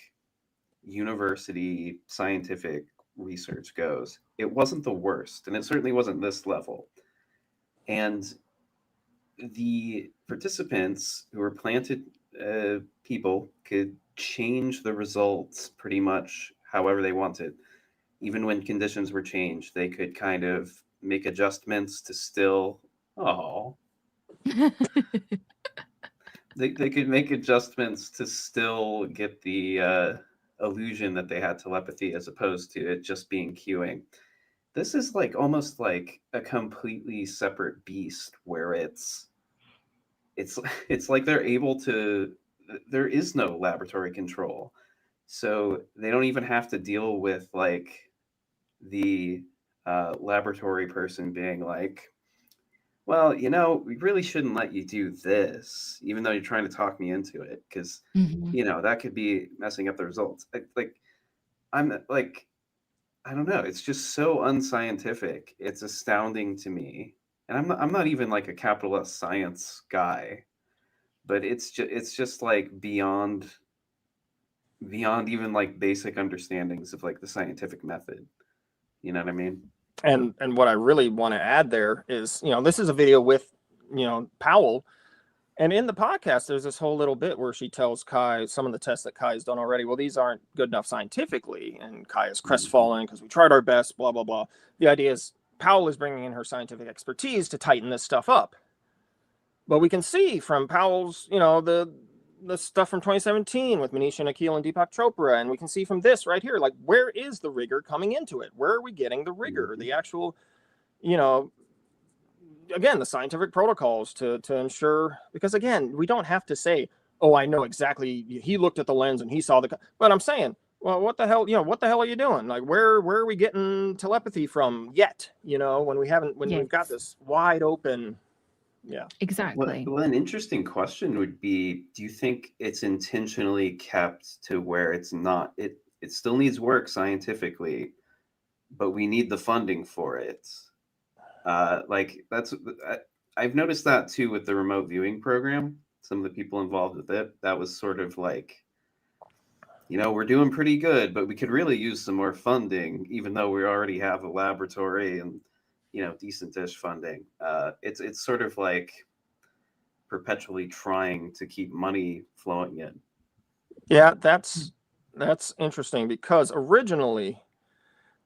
university scientific research goes, it wasn't the worst, and it certainly wasn't this level. And the participants who were planted people could change the results pretty much however they wanted. Even when conditions were changed, they could kind of make adjustments to still, they could make adjustments to still get the illusion that they had telepathy, as opposed to it just being cueing. This is like almost like a completely separate beast, where it's like they're able to, there is no laboratory control. So they don't even have to deal with like the laboratory person being like, well, we really shouldn't let you do this, even though you're trying to talk me into it, because that could be messing up the results. I'm like, I don't know. It's just so unscientific. It's astounding to me, and I'm not even like a capital S science guy, but it's just like beyond even like basic understandings of like the scientific method. You know what I mean? And what I really want to add there is, this is a video with, Powell. And in the podcast, there's this whole little bit where she tells Kai some of the tests that Kai has done already. Well, these aren't good enough scientifically. And Kai is crestfallen because we tried our best, blah, blah, blah. The idea is Powell is bringing in her scientific expertise to tighten this stuff up. But we can see from Powell's, the stuff from 2017 with Manisha Nikhil and Deepak Chopra. And we can see from this right here, like, where is the rigor coming into it? Where are we getting the rigor, the actual, again, the scientific protocols to ensure, because again, we don't have to say, oh, I know exactly, he looked at the lens and he saw but I'm saying, well, what the hell are you doing? Like, where are we getting telepathy from yet? When we've got this wide open. Yeah, exactly. Well, an interesting question would be, do you think it's intentionally kept to where it's not, it still needs work scientifically, but we need the funding for it? I've noticed that too with the remote viewing program. Some of the people involved with it, that was sort of like, we're doing pretty good, but we could really use some more funding, even though we already have a laboratory and decent-ish funding. It's sort of like perpetually trying to keep money flowing in. Yeah, that's interesting, because originally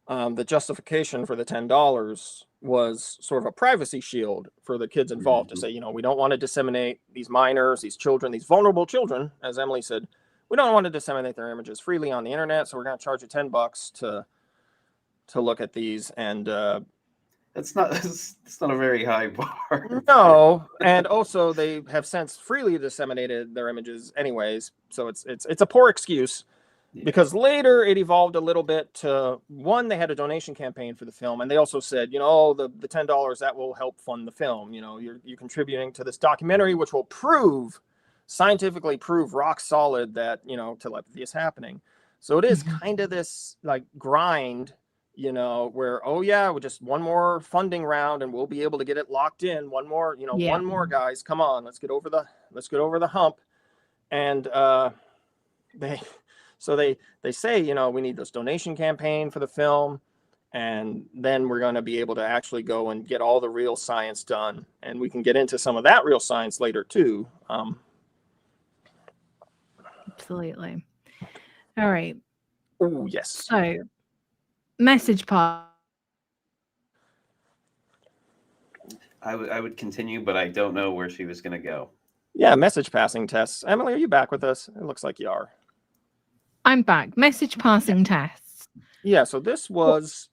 the justification for the $10 was sort of a privacy shield for the kids involved to say, we don't want to disseminate these minors, these children, these vulnerable children, as Emily said, we don't want to disseminate their images freely on the internet, so we're going to charge you $10 to look at these. And it's not a very high bar. No, and also they have since freely disseminated their images anyways, so it's a poor excuse. Yeah. Because later it evolved a little bit to, one, they had a donation campaign for the film, and they also said, the $10 that will help fund the film. You're contributing to this documentary, which will scientifically prove rock solid that telepathy is happening. So it is kind of this like grind, where, oh yeah, we're just one more funding round and we'll be able to get it locked in. One more, one more, guys, come on, let's get over the hump. And they say, we need this donation campaign for the film, and then we're going to be able to actually go and get all the real science done, and we can get into some of that real science later too. Absolutely. All right. Oh, yes. So, message part. I would continue, but I don't know where she was going to go. Yeah, message passing tests. Emily, are you back with us? It looks like you are. I'm back. Message passing tests. Yeah, so this was...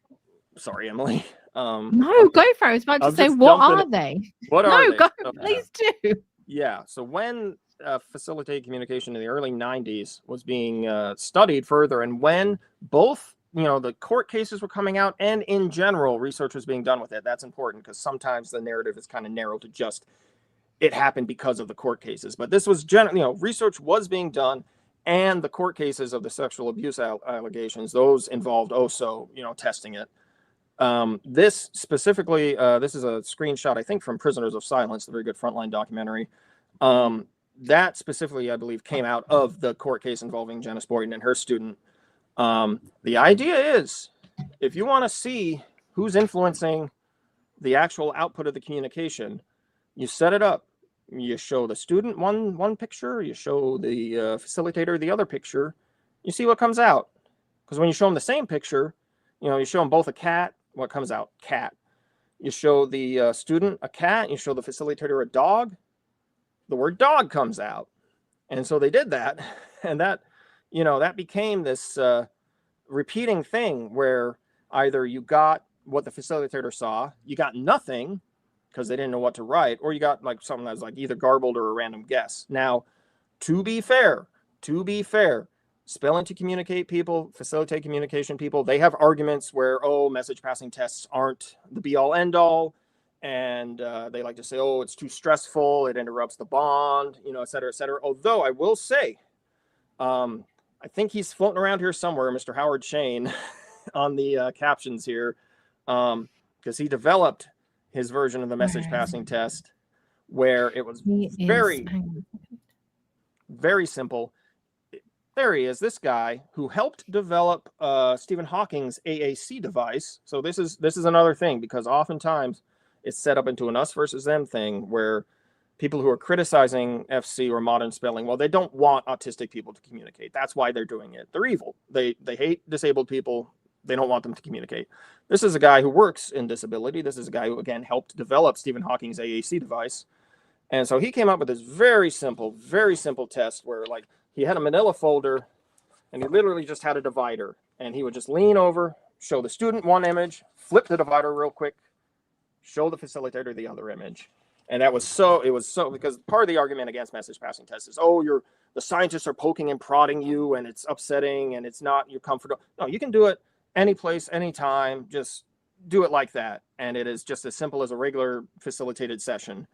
Sorry, Emily. No, go for it. I was about to say, what are they? What are they? No, go. Please do. Yeah, so when facilitated communication in the early 90s was being studied further, and when both the court cases were coming out and in general research was being done with it, that's important, because sometimes the narrative is kind of narrow to just it happened because of the court cases. But this was research was being done, and the court cases of the sexual abuse allegations, those involved also testing it. This specifically, this is a screenshot, I think, from Prisoners of Silence, the very good Frontline documentary. That specifically, I believe, came out of the court case involving Janice Boyden and her student. The idea is, if you want to see who's influencing the actual output of the communication, you set it up. You show the student one picture, you show the facilitator the other picture, you see what comes out. Because when you show them the same picture, you show them both a cat, what comes out? Cat. You show the student a cat, you show the facilitator a dog, the word dog comes out. And so they did that, and that became this repeating thing where either you got what the facilitator saw, you got nothing because they didn't know what to write, or you got like something that's like either garbled or a random guess. Now, to be fair, spelling to communicate people, facilitate communication people, they have arguments where, message passing tests aren't the be all end all. And they like to say, oh, it's too stressful, it interrupts the bond, et cetera, et cetera. Although I will say, I think he's floating around here somewhere, Mr. Howard Shane, on the captions here, because he developed his version of the message passing test, where it was very simple. There he is, this guy who helped develop Stephen Hawking's AAC device. So this is another thing, because oftentimes it's set up into an us versus them thing, where people who are criticizing FC or modern spelling, well, they don't want autistic people to communicate. That's why they're doing it. They're evil. They hate disabled people. They don't want them to communicate. This is a guy who works in disability. This is a guy who, again, helped develop Stephen Hawking's AAC device. And so he came up with this very simple test where, like, he had a manila folder and he literally just had a divider, and he would just lean over, show the student one image, flip the divider real quick, show the facilitator the other image. And it was so, because part of the argument against message passing tests is, oh, the scientists are poking and prodding you and it's upsetting and it's not your comfort. No, you can do it any place, anytime, just do it like that. And it is just as simple as a regular facilitated session.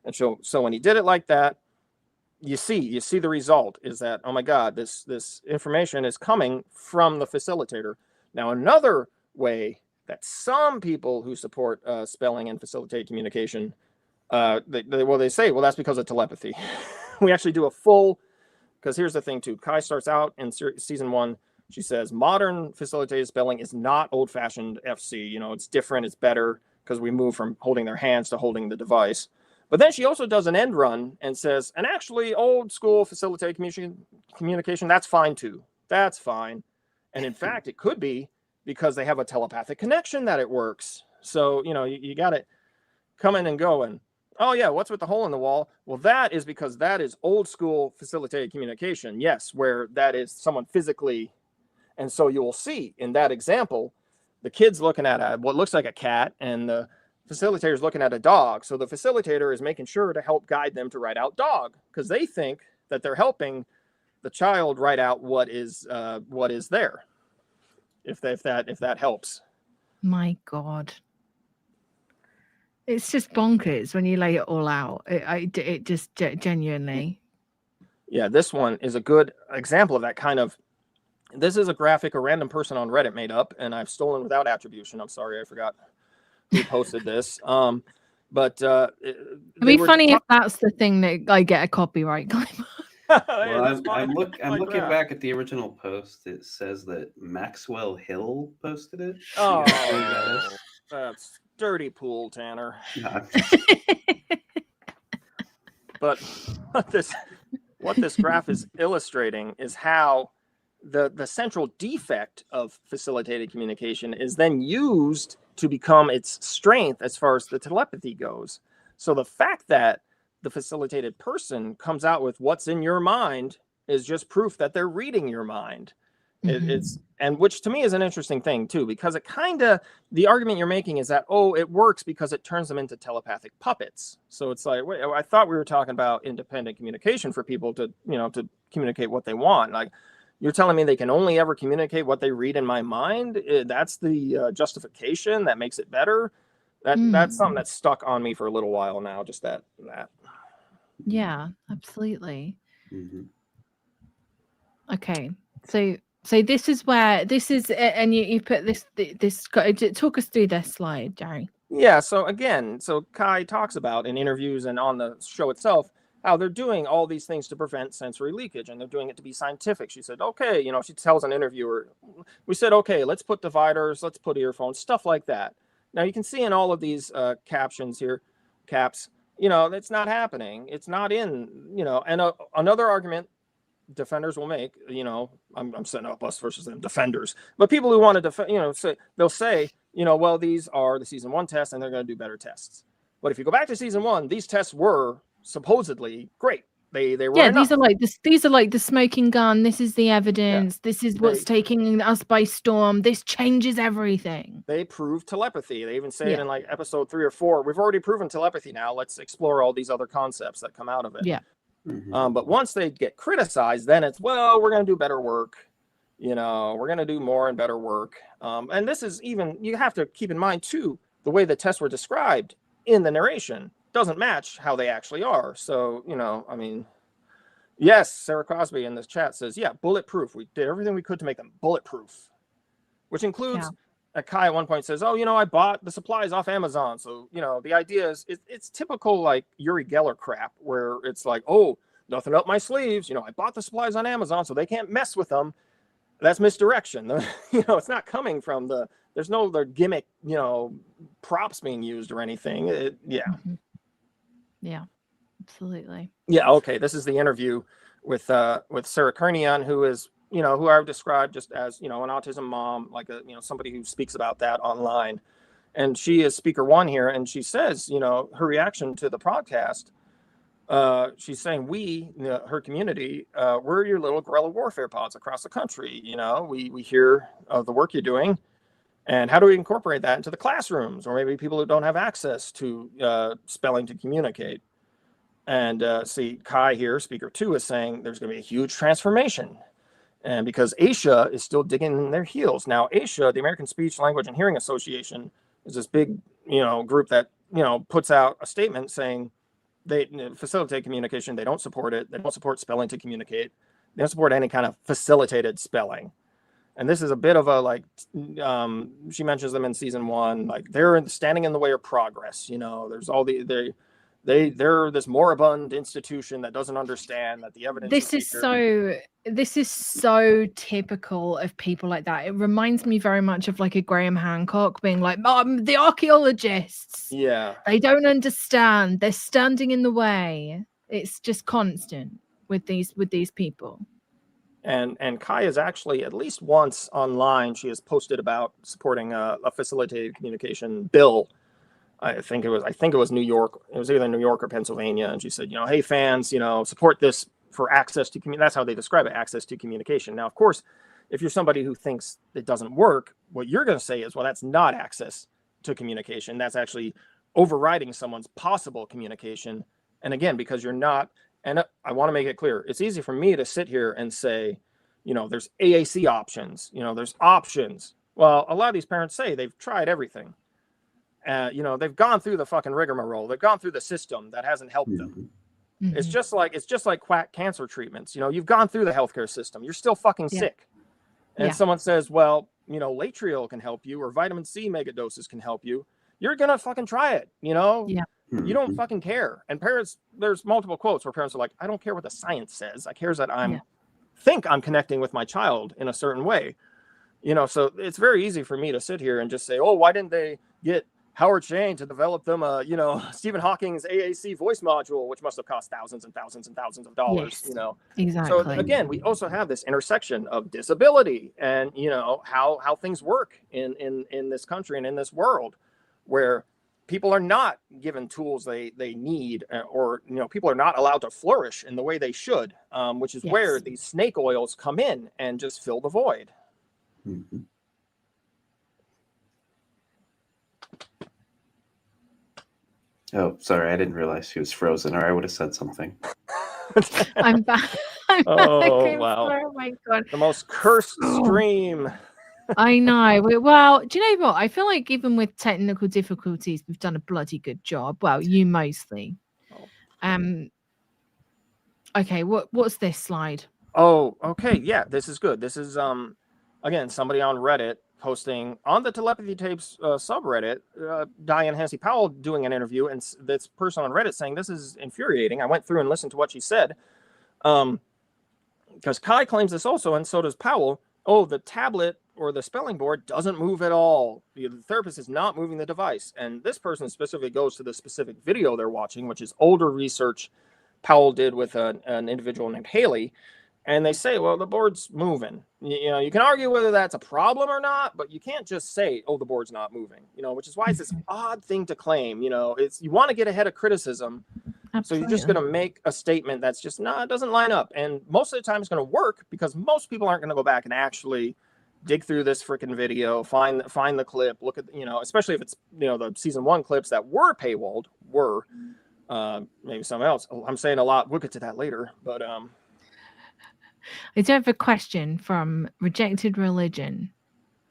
And so when he did it like that, you see the result is that, oh my God, this information is coming from the facilitator. Now, another way that some people who support spelling and facilitated communication, they say, well, that's because of telepathy. We actually do a full, because here's the thing too. Kai starts out in season 1. She says, modern facilitated spelling is not old-fashioned FC. It's different, it's better, because we move from holding their hands to holding the device. But then she also does an end run and says, and actually old school facilitated communication, that's fine too. That's fine. And in fact, it could be because they have a telepathic connection that it works. So, you got it coming and going. Oh yeah, what's with the hole in the wall? Well, that is because that is old school facilitated communication. Yes, where that is someone physically. And so you will see in that example, the kid's looking at what looks like a cat and the facilitator is looking at a dog. So the facilitator is making sure to help guide them to write out dog, because they think that they're helping the child write out what is there. If that helps. My God. It's just bonkers when you lay it all out. It just genuinely. Yeah, this one is a good example of that kind of. This is a graphic a random person on Reddit made up, and I've stolen without attribution. I'm sorry, I forgot who posted this. But it'd be funny if that's the thing that I get a copyright claim. Well, I'm looking back at the original post. It says that Maxwell Hill posted it. Oh, that's dirty pool, Tanner. But what this graph is illustrating is how the central defect of facilitated communication is then used to become its strength as far as the telepathy goes. So the fact that the facilitated person comes out with what's in your mind is just proof that they're reading your mind. Mm-hmm. And which to me is an interesting thing too, because it the argument you're making is that, oh, it works because it turns them into telepathic puppets. So it's like, wait, I thought we were talking about independent communication for people to communicate what they want. Like, you're telling me they can only ever communicate what they read in my mind? That's the justification that makes it better? That's something that's stuck on me for a little while now, just that. Yeah, absolutely. Mm-hmm. Okay, so this is where and you put this. Talk us through this slide, Jerry. Yeah. So again, Kai talks about in interviews and on the show itself how they're doing all these things to prevent sensory leakage, and they're doing it to be scientific. She said, okay, she tells an interviewer, we said, okay, let's put dividers, let's put earphones, stuff like that. Now you can see in all of these captions here, caps, it's not happening. It's not in, and another argument defenders will make, I'm setting up us versus them defenders, but people who want to defend, they'll say, well, these are the season 1 tests and they're going to do better tests. But if you go back to season 1, these tests were supposedly great. They were enough. These are like the smoking gun. This is the evidence. Yeah. This is what's taking us by storm. This changes everything. They prove telepathy. They even say it in like episode 3 or 4. We've already proven telepathy. Now let's explore all these other concepts that come out of it. Yeah. Mm-hmm. But once they get criticized, then it's, well, we're going to do better work. We're going to do more and better work. And this is even, you have to keep in mind too, the way the tests were described in the narration doesn't match how they actually are. So, you know, I mean, yes, Sarah Crosby in this chat says, yeah, bulletproof. We did everything we could to make them bulletproof, which includes Kai at one point says, oh, you know, I bought the supplies off Amazon. So, you know, the idea is it's typical like Uri Geller crap where it's like, oh, nothing up my sleeves. You know, I bought the supplies on Amazon so they can't mess with them. That's misdirection. You know, it's not coming from there's no other gimmick, you know, props being used or anything. Yeah, absolutely. Yeah. Okay. This is the interview with Sarah Kernion, who is, you know, who I've described just as, you know, an autism mom, like a, you know, somebody who speaks about that online. And she is speaker one here. And she says, you know, her reaction to the podcast, she's saying her community, we're your little guerrilla warfare pods across the country. You know, we hear of the work you're doing, and how do we incorporate that into the classrooms, or maybe people who don't have access to spelling to communicate. And see, Kai here, speaker two, is saying there's going to be a huge transformation, and because ASHA is still digging in their heels. Now, ASHA, the American Speech, Language, and Hearing Association, is this big, you know, group that, you know, puts out a statement saying they facilitate communication. They don't support it. They don't support spelling to communicate. They don't support any kind of facilitated spelling. And this is a bit of a, like, she mentions them in season one, like they're standing in the way of progress. You know, there's all they're this moribund institution that doesn't understand that the evidence. This is so typical of people like that. It reminds me very much of like a Graham Hancock being like, the archaeologists. Yeah. They don't understand. They're standing in the way. It's just constant with these people. And Kai is actually, at least once online, she has posted about supporting a facilitated communication bill. I think it was New York. It was either New York or Pennsylvania. And she said, you know, hey fans, you know, support this for access to communication. That's how they describe it, access to communication. Now, of course, if you're somebody who thinks it doesn't work, what you're going to say is, well, that's not access to communication. That's actually overriding someone's possible communication. And again, because you're not, and I want to make it clear, it's easy for me to sit here and say, you know, there's AAC options, you know, there's options. Well, a lot of these parents say they've tried everything. You know, they've gone through the fucking rigmarole. They've gone through the system that hasn't helped them. Mm-hmm. It's just like quack cancer treatments. You know, you've gone through the healthcare system. You're still fucking sick. And someone says, well, you know, Latriol can help you, or vitamin C megadoses can help you. You're going to fucking try it, you know? Yeah. You don't fucking care. And parents, there's multiple quotes where parents are like, I don't care what the science says. I care that think I'm connecting with my child in a certain way. You know, so it's very easy for me to sit here and just say, oh, why didn't they get Howard Shane to develop them you know, Stephen Hawking's AAC voice module, which must have cost thousands and thousands and thousands of dollars, you know. Exactly. So again, we also have this intersection of disability and, you know, how things work in this country and in this world, where people are not given tools they need, or, you know, people are not allowed to flourish in the way they should, which is where these snake oils come in and just fill the void. Mm-hmm. Oh, sorry, I didn't realize she was frozen, or I would have said something. I'm back. Oh, wow. Oh my God. The most cursed stream. I know. Well, do you know what? I feel like even with technical difficulties, we've done a bloody good job. Well, you mostly. Okay, what's this slide? Oh, okay. Yeah, this is good. This is again, somebody on Reddit posting on the Telepathy Tapes subreddit, Diane Powell doing an interview, and this person on Reddit saying this is infuriating. I went through and listened to what she said, because Kai claims this also, and so does Powell. Oh, the tablet or the spelling board doesn't move at all. The therapist is not moving the device. And this person specifically goes to the specific video they're watching, which is older research Powell did with an individual named Haley. And they say, well, the board's moving. You know, you can argue whether that's a problem or not, but you can't just say, oh, the board's not moving, you know, which is why it's this odd thing to claim. You know, you want to get ahead of criticism. Absolutely. So you're just going to make a statement that's just, it doesn't line up. And most of the time it's going to work because most people aren't going to go back and actually dig through this freaking video, find the clip, look at, you know, especially if it's, you know, the season 1 clips that were paywalled maybe something else. I'm saying a lot. We'll get to that later, but I do have a question from Rejected Religion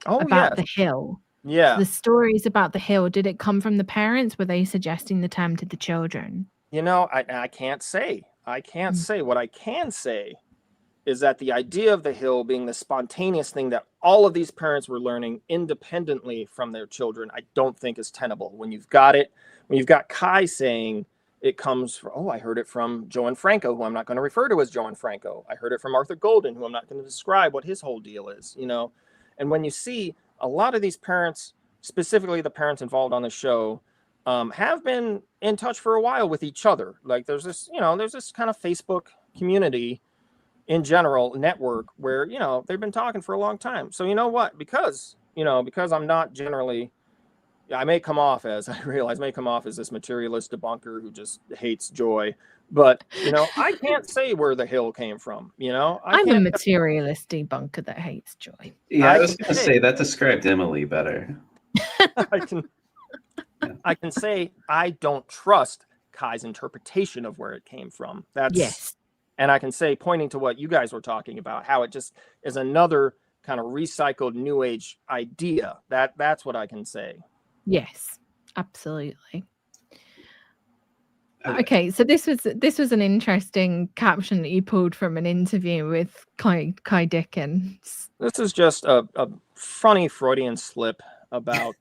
about the hill. Yeah. The stories about the hill, did it come from the parents? Were they suggesting the term to the children? You know, I can't say. I can't say. What I can say is that the idea of the hill being the spontaneous thing that all of these parents were learning independently from their children, I don't think is tenable. When you've got Kai saying it comes from, oh, I heard it from Joan Franco, who I'm not going to refer to as Joan Franco. I heard it from Arthur Golden, who I'm not going to describe what his whole deal is, you know. And when you see a lot of these parents, specifically the parents involved on the show, have been in touch for a while with each other. Like there's this kind of Facebook community in general network where, you know, they've been talking for a long time. So you know what, because I'm not generally, I may come off as this materialist debunker who just hates joy, but you know, I can't say where the hill came from, you know. I'm a materialist debunker that hates joy. Yeah, I was gonna say that described Emily better. I can say I don't trust Kai's interpretation of where it came from. Yes. And I can say, pointing to what you guys were talking about, how it just is another kind of recycled New Age idea. That's what I can say. Yes, absolutely. Okay, so this was an interesting caption that you pulled from an interview with Kai Dickens. This is just a funny Freudian slip about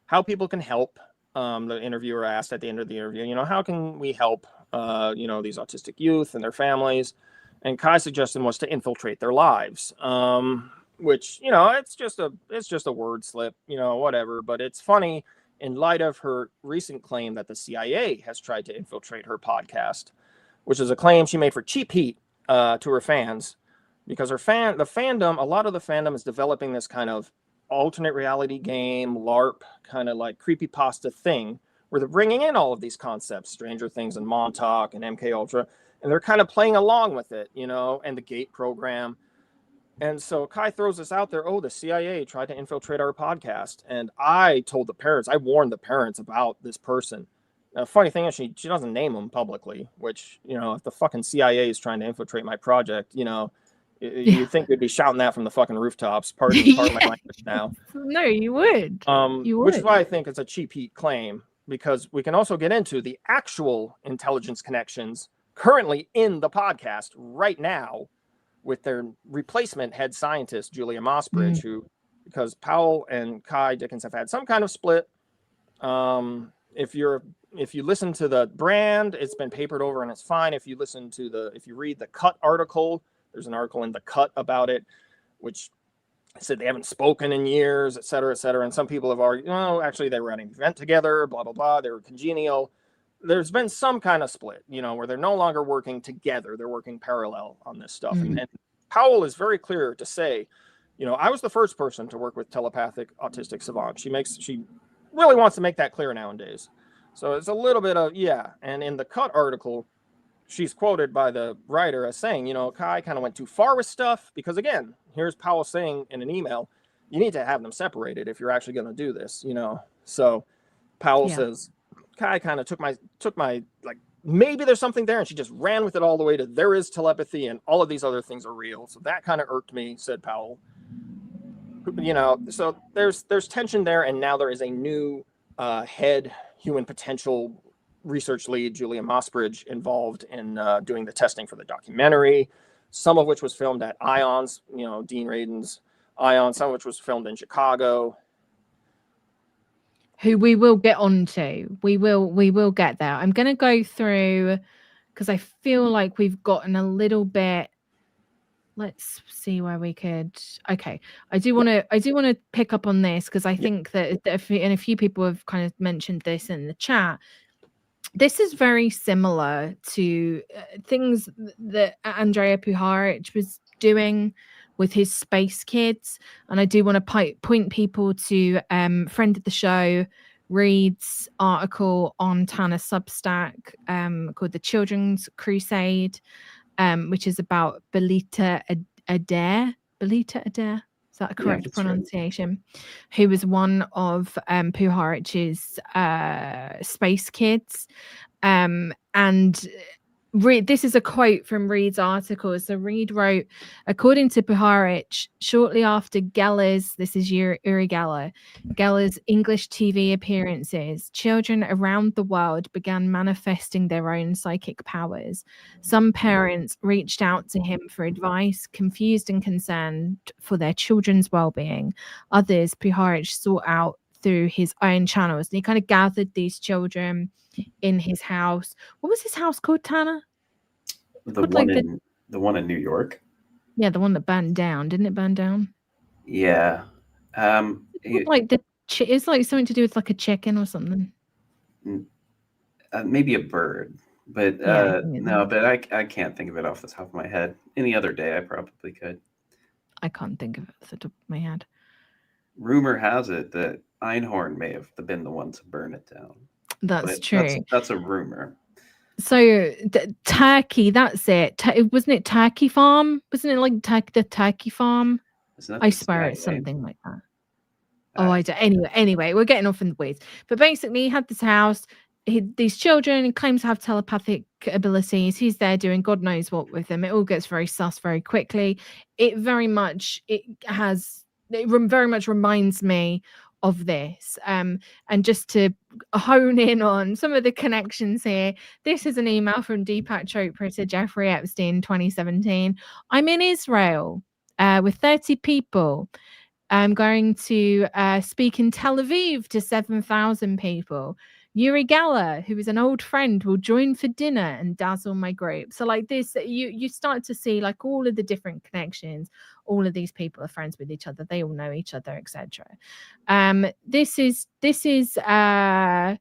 how people can help. The interviewer asked at the end of the interview, you know, how can we help, you know, these autistic youth and their families? And Kai's suggestion was to infiltrate their lives, which, you know, it's just a word slip, you know, whatever. But it's funny in light of her recent claim that the CIA has tried to infiltrate her podcast, which is a claim she made for cheap heat to her fans, because a lot of the fandom is developing this kind of alternate reality game, LARP, kind of like creepypasta thing, where they're bringing in all of these concepts, Stranger Things and Montauk and MK Ultra, and they're kind of playing along with it, you know, and the GATE program. And so Kai throws this out there, oh, the CIA tried to infiltrate our podcast. And I warned the parents about this person. The funny thing is she doesn't name them publicly, which, you know, if the fucking CIA is trying to infiltrate my project, you know, you think they'd be shouting that from the fucking rooftops. Pardon my language now. No, you would. Which is why I think it's a cheap heat claim, because we can also get into the actual intelligence connections currently in the podcast right now with their replacement head scientist, Julia Mossbridge, who, because Powell and Kai Dickens have had some kind of split. If you listen to the brand, it's been papered over and it's fine. If you read the Cut article, there's an article in the Cut about it, which said they haven't spoken in years, et cetera, et cetera. And some people have argued, no, actually they were at an event together, blah, blah, blah. They were congenial. There's been some kind of split, you know, where they're no longer working together. They're working parallel on this stuff. And Powell is very clear to say, you know, I was the first person to work with telepathic autistic savant. She really wants to make that clear nowadays. So it's a little bit of, yeah. And in the Cut article, she's quoted by the writer as saying, you know, Kai kind of went too far with stuff, because again, here's Powell saying in an email, you need to have them separated if you're actually going to do this, you know. So Powell says, Kai kind of took my like, maybe there's something there, and she just ran with it all the way to there is telepathy and all of these other things are real. So that kind of irked me, said Powell. You know, so there's tension there, and now there is a new head human potential research lead, Julia Mossbridge, involved in doing the testing for the documentary, some of which was filmed at IONS, you know, Dean Radin's ION, some of which was filmed in Chicago. Who we will get onto. We will get there. I'm going to go through, because I feel like we've gotten a little bit. Let's see where we could. Okay, I do want to pick up on this, because I think that a few people have kind of mentioned this in the chat. This is very similar to things that Andrea Puharich was doing with his Space Kids. And I do want to point people to friend of the show, Reed's article on Tanner Substack called The Children's Crusade, which is about Belita Adair. Belita Adair? Is that a correct pronunciation? Right. Who was one of Puharich's Space Kids. And This is a quote from Reed's article. So Reed wrote, according to Puharich, shortly after Geller's, this is Uri Geller, Geller's English TV appearances, children around the world began manifesting their own psychic powers. Some parents reached out to him for advice, confused and concerned for their children's well-being. Others, Puharich sought out through his own channels. And he kind of gathered these children in his house. What was his house called, Tanner? The one in New York. Yeah, the one that burned down. Didn't it burn down? Yeah. It's like something to do with like a chicken or something. Maybe a bird, but no. But I can't think of it off the top of my head. Any other day, I probably could. I can't think of it off the top of my head. Rumor has it that Einhorn may have been the one to burn it down. That's true. That's a rumor. So Turkey, that's it. Wasn't it Turkey Farm? Wasn't it like the Turkey Farm? I swear it's something like that. Oh, I don't. Anyway, we're getting off in the weeds. But basically, he had this house. These children, he claims to have telepathic abilities. He's there doing God knows what with them. It all gets very sus very quickly. It very much reminds me of this. And just to hone in on some of the connections here, this is an email from Deepak Chopra to Jeffrey Epstein 2017. I'm in Israel with 30 people. I'm going to speak in Tel Aviv to 7,000 people. Uri Geller, who is an old friend, will join for dinner and dazzle my group. So like this, you start to see like all of the different connections. All of these people are friends with each other. They all know each other, etc. This is the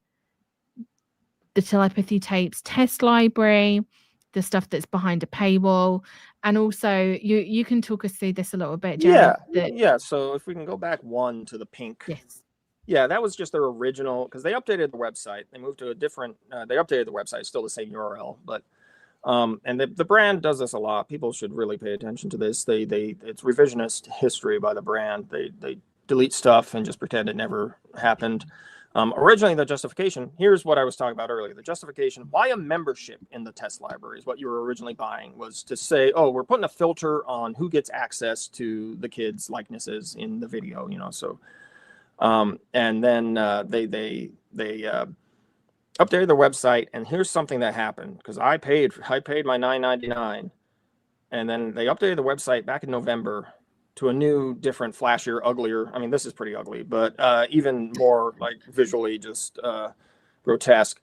Telepathy Tapes test library, the stuff that's behind a paywall. And also, you can talk us through this a little bit, Jared. So if we can go back one to the pink. Yes. Yeah, that was just their original, because they updated the website. They moved to a different, they updated the website, still the same URL, but, and the brand does this a lot. People should really pay attention to this. It's revisionist history by the brand. They delete stuff and just pretend it never happened. Originally, the justification, here's what I was talking about earlier. The justification, why a membership in the test library is what you were originally buying, was to say, oh, we're putting a filter on who gets access to the kids' likenesses in the video, so... and then they updated their website, and here's something that happened, because I paid my $9.99, and then they updated the website back in November to a new, different, flashier, uglier. I mean, this is pretty ugly, but even more like visually just grotesque.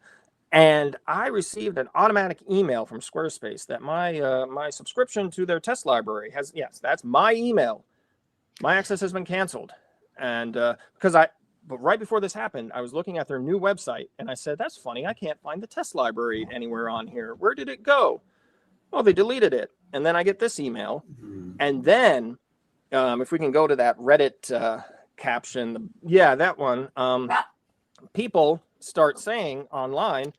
And I received an automatic email from Squarespace that my subscription to their test library has, yes, that's my email. My access has been canceled. And but right before this happened, I was looking at their new website, and I said, that's funny. I can't find the test library anywhere on here. Where did it go? Oh, they deleted it. And then I get this email. And then if we can go to that Reddit caption, that one, people start saying online,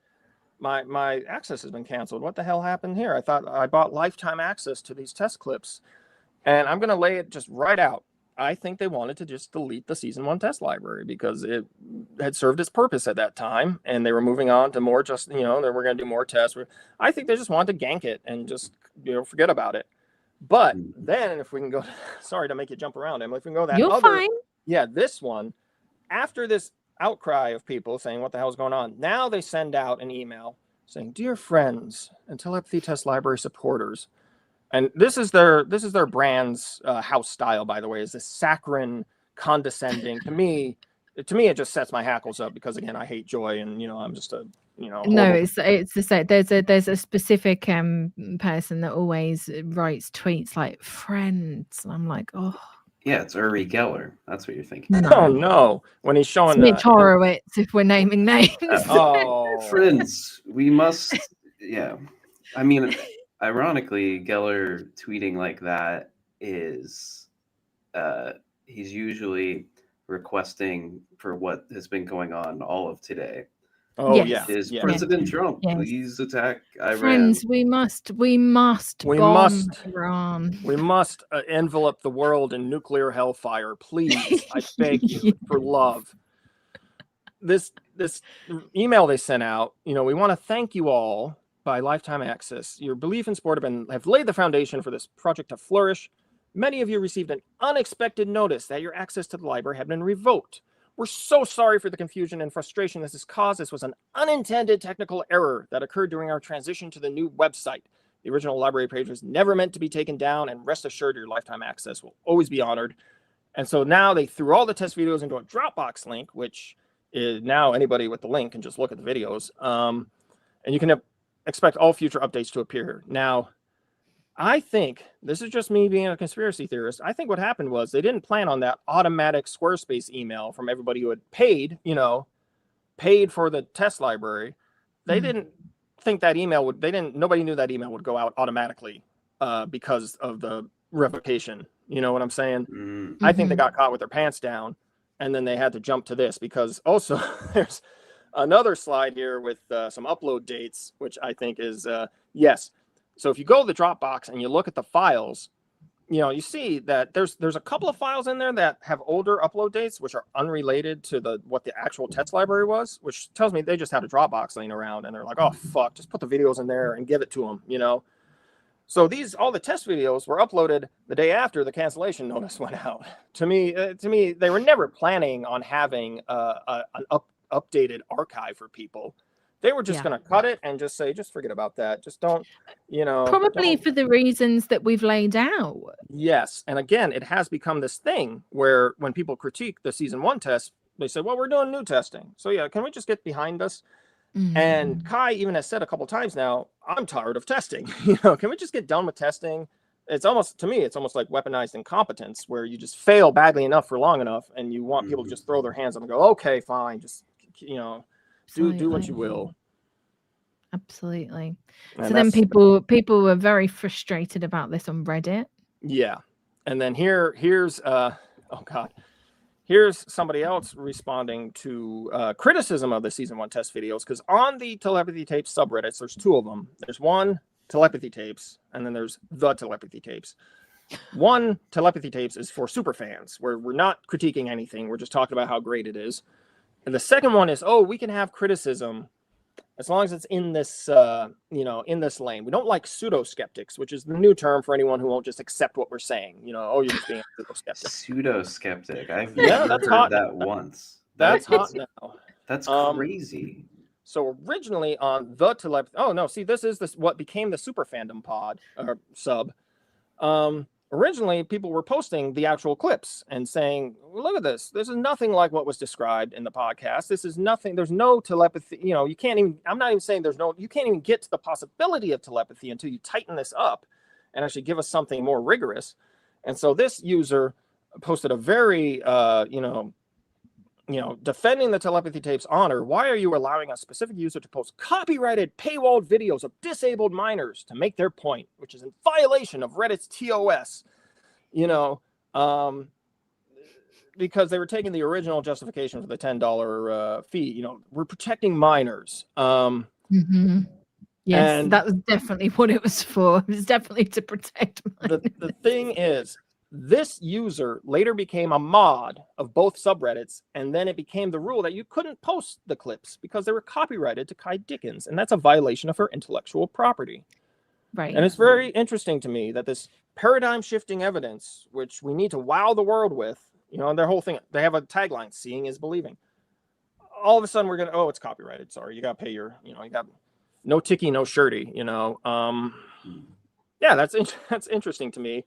my access has been canceled. What the hell happened here? I thought I bought lifetime access to these test clips. And I'm going to lay it just right out. I think they wanted to just delete the season 1 test library because it had served its purpose at that time, and they were moving on to more they were going to do more tests. I think they just wanted to gank it and just, forget about it. But then if we can go, sorry to make you jump around, Emily, if we can go that You're fine. Yeah, this one, after this outcry of people saying what the hell is going on, now they send out an email saying, dear friends and Telepathy Test Library supporters, and this is their brand's house style, by the way, is this saccharine, condescending. To me, it just sets my hackles up because, again, I hate joy, and I'm just a No, it's the same. There's a specific person that always writes tweets like friends, and I'm like, oh. Yeah, it's Uri Geller. That's what you're thinking. No. Oh no, when he's showing Mitch Horowitz, if we're naming names. Friends, we must. Yeah, I mean. Ironically, Geller tweeting like that is he's usually requesting for what has been going on all of today. Oh, is President Trump, please attack Iran. Friends, we must bomb Iran. We must envelop the world in nuclear hellfire. Please, I beg you, for love. This email they sent out, we want to thank you all by lifetime access. Your belief in sport have laid the foundation for this project to flourish. Many of you received an unexpected notice that your access to the library had been revoked. We're so sorry for the confusion and frustration this has caused. This was an unintended technical error that occurred during our transition to the new website. The original library page was never meant to be taken down, and rest assured your lifetime access will always be honored. And so now they threw all the test videos into a Dropbox link, which is now anybody with the link can just look at the videos. And you can expect all future updates to appear. Now, I think, this is just me being a conspiracy theorist, I think what happened was they didn't plan on that automatic Squarespace email from everybody who had paid, paid for the test library. They didn't think that email nobody knew that email would go out automatically because of the revocation. You know what I'm saying? I think they got caught with their pants down, and then they had to jump to this because also there's another slide here with some upload dates, which I think is, yes. So if you go to the Dropbox and you look at the files, you see that there's a couple of files in there that have older upload dates, which are unrelated to what the actual test library was, which tells me they just had a Dropbox laying around and they're like, oh, fuck, just put the videos in there and give it to them, So all the test videos were uploaded the day after the cancellation notice went out. To me, they were never planning on having an updated archive for people. They were just going to cut it and just say, just forget about that. Just don't, Probably for the reasons that we've laid out. Yes. And again, it has become this thing where when people critique the season 1 test, they say, well, we're doing new testing. So yeah, can we just get behind us? And Kai even has said a couple times now, I'm tired of testing. Can we just get done with testing? It's almost like weaponized incompetence where you just fail badly enough for long enough and you want people to just throw their hands up and go, okay, fine, just, do what you will. Absolutely. And so then people were very frustrated about this on Reddit. Yeah. And then here's here's somebody else responding to criticism of the season 1 test videos, because on the Telepathy Tapes subreddits, there's 2 of them. There's one Telepathy Tapes, and then there's the Telepathy Tapes. One Telepathy Tapes is for super fans, where we're not critiquing anything. We're just talking about how great it is. And the second one is, we can have criticism as long as it's in this, in this lane. We don't like pseudo-skeptics, which is the new term for anyone who won't just accept what we're saying. You're just being a pseudo-skeptic. Pseudo-skeptic. I've never heard that once. That's hot now. That's crazy. So originally on the Telepathy... this is what became the Super Fandom pod, or sub. Originally, people were posting the actual clips and saying, look at this. This is nothing like what was described in the podcast. This is nothing. There's no telepathy. You can't even, I'm not even saying you can't even get to the possibility of telepathy until you tighten this up and actually give us something more rigorous. And so this user posted a very, defending the Telepathy Tapes honor. Why are you allowing a specific user to post copyrighted paywalled videos of disabled minors to make their point, which is in violation of Reddit's TOS, because they were taking the original justification for the $10 fee. We're protecting minors. Yes, that was definitely what it was for. It was definitely to protect minors. The thing is, this user later became a mod of both subreddits, and then it became the rule that you couldn't post the clips because they were copyrighted to Kai Dickens, and that's a violation of her intellectual property. Right. And it's very interesting to me that this paradigm-shifting evidence, which we need to wow the world with, and their whole thing, they have a tagline, seeing is believing. All of a sudden, we're going to, it's copyrighted. Sorry, you got to pay your, you got no ticky, no shirty, Yeah, that's interesting to me.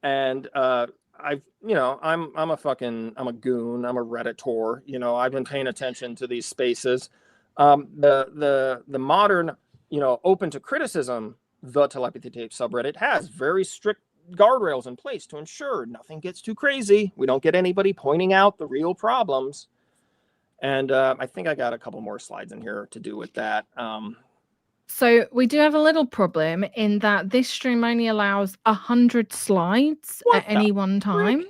And I'm a goon. I'm a Redditor. I've been paying attention to these spaces. The modern, open to criticism, the Telepathy Tape subreddit has very strict guardrails in place to ensure nothing gets too crazy. We don't get anybody pointing out the real problems. And I think I got a couple more slides in here to do with that. So we do have a little problem in that this stream only allows 100 slides at any one time.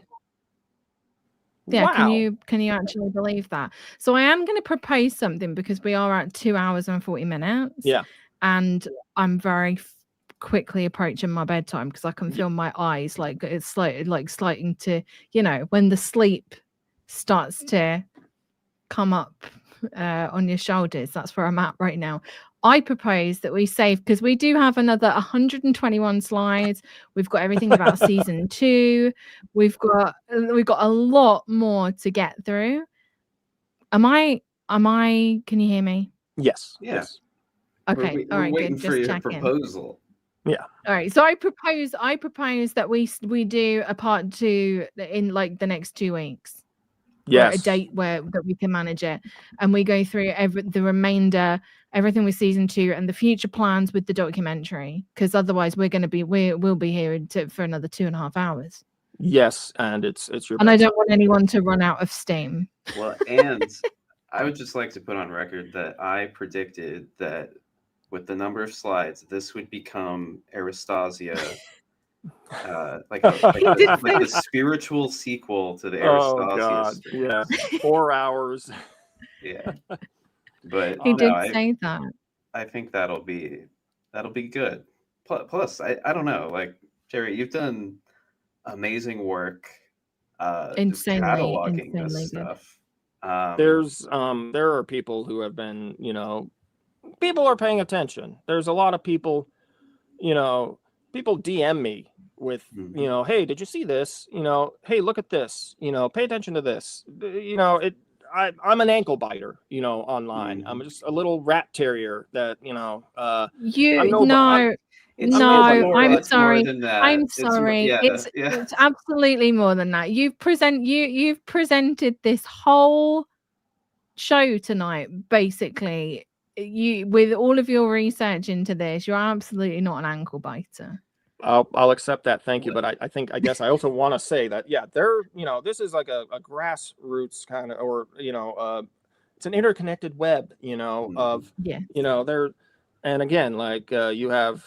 Yeah, wow. Can you actually believe that? So I am going to propose something because we are at 2 hours and 40 minutes. Yeah. And I'm very quickly approaching my bedtime because I can feel my eyes like it's starting to, when the sleep starts to come up on your shoulders. That's where I'm at right now. I propose that we save, because we do have another 121 slides. We've got everything about season 2. We've got a lot more to get through. Am I? Can you hear me? Yes. Yeah. Yes. Okay. We're All right. waiting Good. for Just your checking. proposal. Yeah. All right. So I propose that we do a part 2 in like the next 2 weeks. Yes. Or a date that we can manage it, and we go through the remainder, everything with season 2 and the future plans with the documentary, because otherwise we'll be here for another 2.5 hours. Yes, and it's your. And I don't want anyone to run out of steam. Well, and I would just like to put on record that I predicted that with the number of slides, this would become Aristasia. Like the spiritual sequel to the Aristasia. Oh God! stream. Yes, 4 hours. Yeah, but He did no, say that. I think that'll be good. Plus, I don't know, like Jerry, you've done amazing work, just cataloging this good. stuff. There are people who have been, people are paying attention. There's a lot of people, people DM me with, hey, did you see this? Hey, look at this. Pay attention to this. I'm an ankle biter, online. I'm just a little rat terrier that, I'm sorry. Than that. I'm sorry. It's absolutely more than that. You've presented this whole show tonight, basically. You, with all of your research into this, you're absolutely not an ankle biter. I'll accept that. Thank you. But I guess I also want to say that, this is like a grassroots kind of, or, it's an interconnected web, of, there. And again, like you have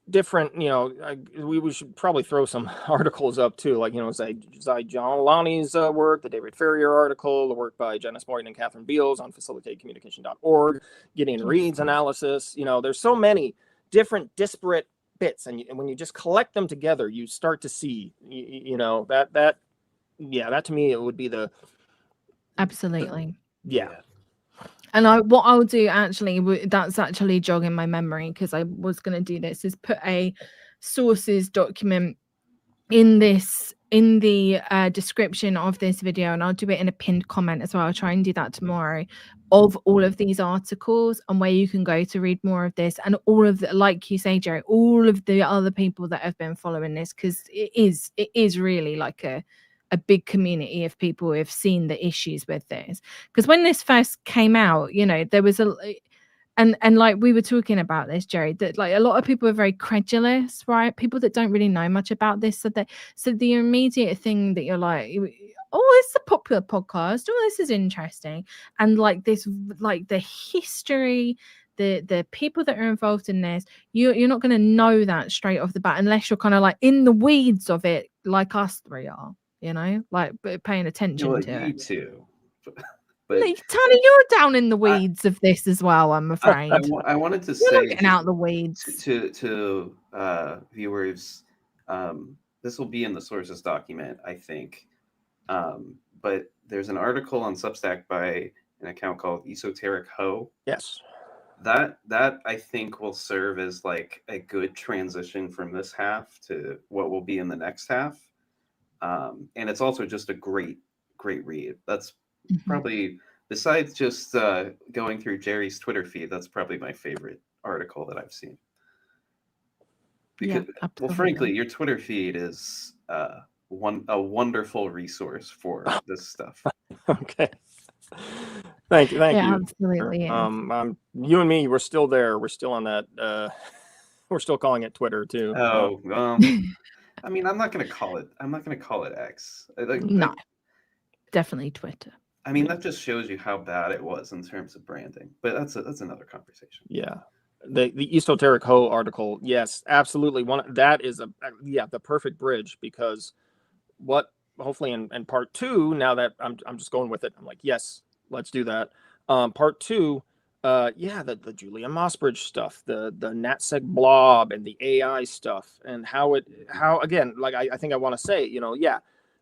different, we should probably throw some articles up too, like, say John Lonnie's work, the David Ferrier article, the work by Janice Morton and Catherine Beals on facilitatedcommunication.org, Gideon Reed's analysis. There's so many different disparate bits, and when you just collect them together, you start to see, that to me, it would be the absolutely. Yeah. And what I'll do, actually, that's actually jogging my memory, because I was going to do this, is put a sources document in the description of this video, and I'll do it in a pinned comment as well. I'll try and do that tomorrow, of all of these articles and where you can go to read more of this, and all of the, like you say, Jerry, all of the other people that have been following this, because it is really like a big community of people who have seen the issues with this. Because when this first came out, there was and like we were talking about this, Jerry, that like a lot of people are very credulous, right? People that don't really know much about this. So the immediate thing that you're like, oh, it's a popular podcast. Oh, this is interesting. And like this, like the history, the people that are involved in this, you're not going to know that straight off the bat unless you're kind of like in the weeds of it, like us three are. Like paying attention to you it. too. But Tanner, you're down in the weeds of this as well, I'm afraid. I wanted to you're say, not getting out the weeds to viewers, this will be in the sources document, I think. But there's an article on Substack by an account called Esoteric Ho. Yes. That I think will serve as like a good transition from this half to what will be in the next half. And it's also just a great read. That's probably, besides just going through Jerry's Twitter feed, that's probably my favorite article that I've seen. Because, well, frankly, your Twitter feed is a wonderful resource for this stuff. Okay. Thank you. Absolutely. You and me, we're still there. We're still on that. We're still calling it Twitter too. Oh, I mean, I'm not going to call it X. No, definitely Twitter. I mean, that just shows you how bad it was in terms of branding. But that's another conversation. Yeah, the Esoteric Ho article. Yes, absolutely. That is the perfect bridge, because hopefully in part 2. Now that I'm just going with it. I'm like, yes, let's do that. Part 2. The Julian Mossbridge stuff, the NatSec blob, and the AI stuff, and how again, like I think I want to say,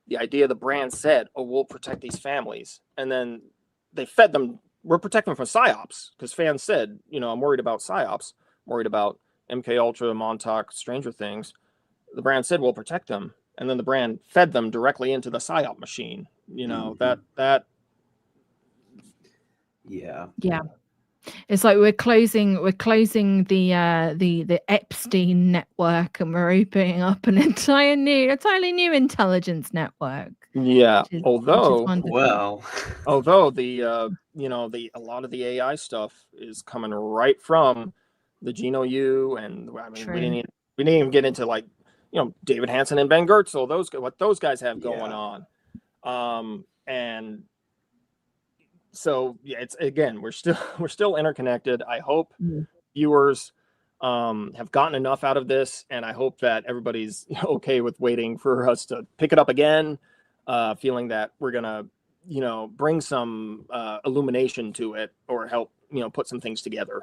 the idea the brand said, oh, we'll protect these families, and then they fed them we're protecting them from psyops, because fans said, you know, I'm worried about psyops, I'm worried about MK Ultra, Montauk, Stranger Things. The brand said we'll protect them, and then the brand fed them directly into the psyop machine. You know, that. Yeah. Yeah. It's like we're closing the Epstein network, and we're opening up an entirely new intelligence network. Yeah. Which is Although the you know, a lot of the AI stuff is coming right from the Gino Yu, and I mean, we didn't even get into, like, you know, David Hansen and Ben Gertzel, what those guys have going on. And so yeah, it's, again, we're still interconnected. I hope viewers have gotten enough out of this, and I hope that everybody's okay with waiting for us to pick it up again, feeling that we're gonna, you know, bring some illumination to it, or help, you know, put some things together.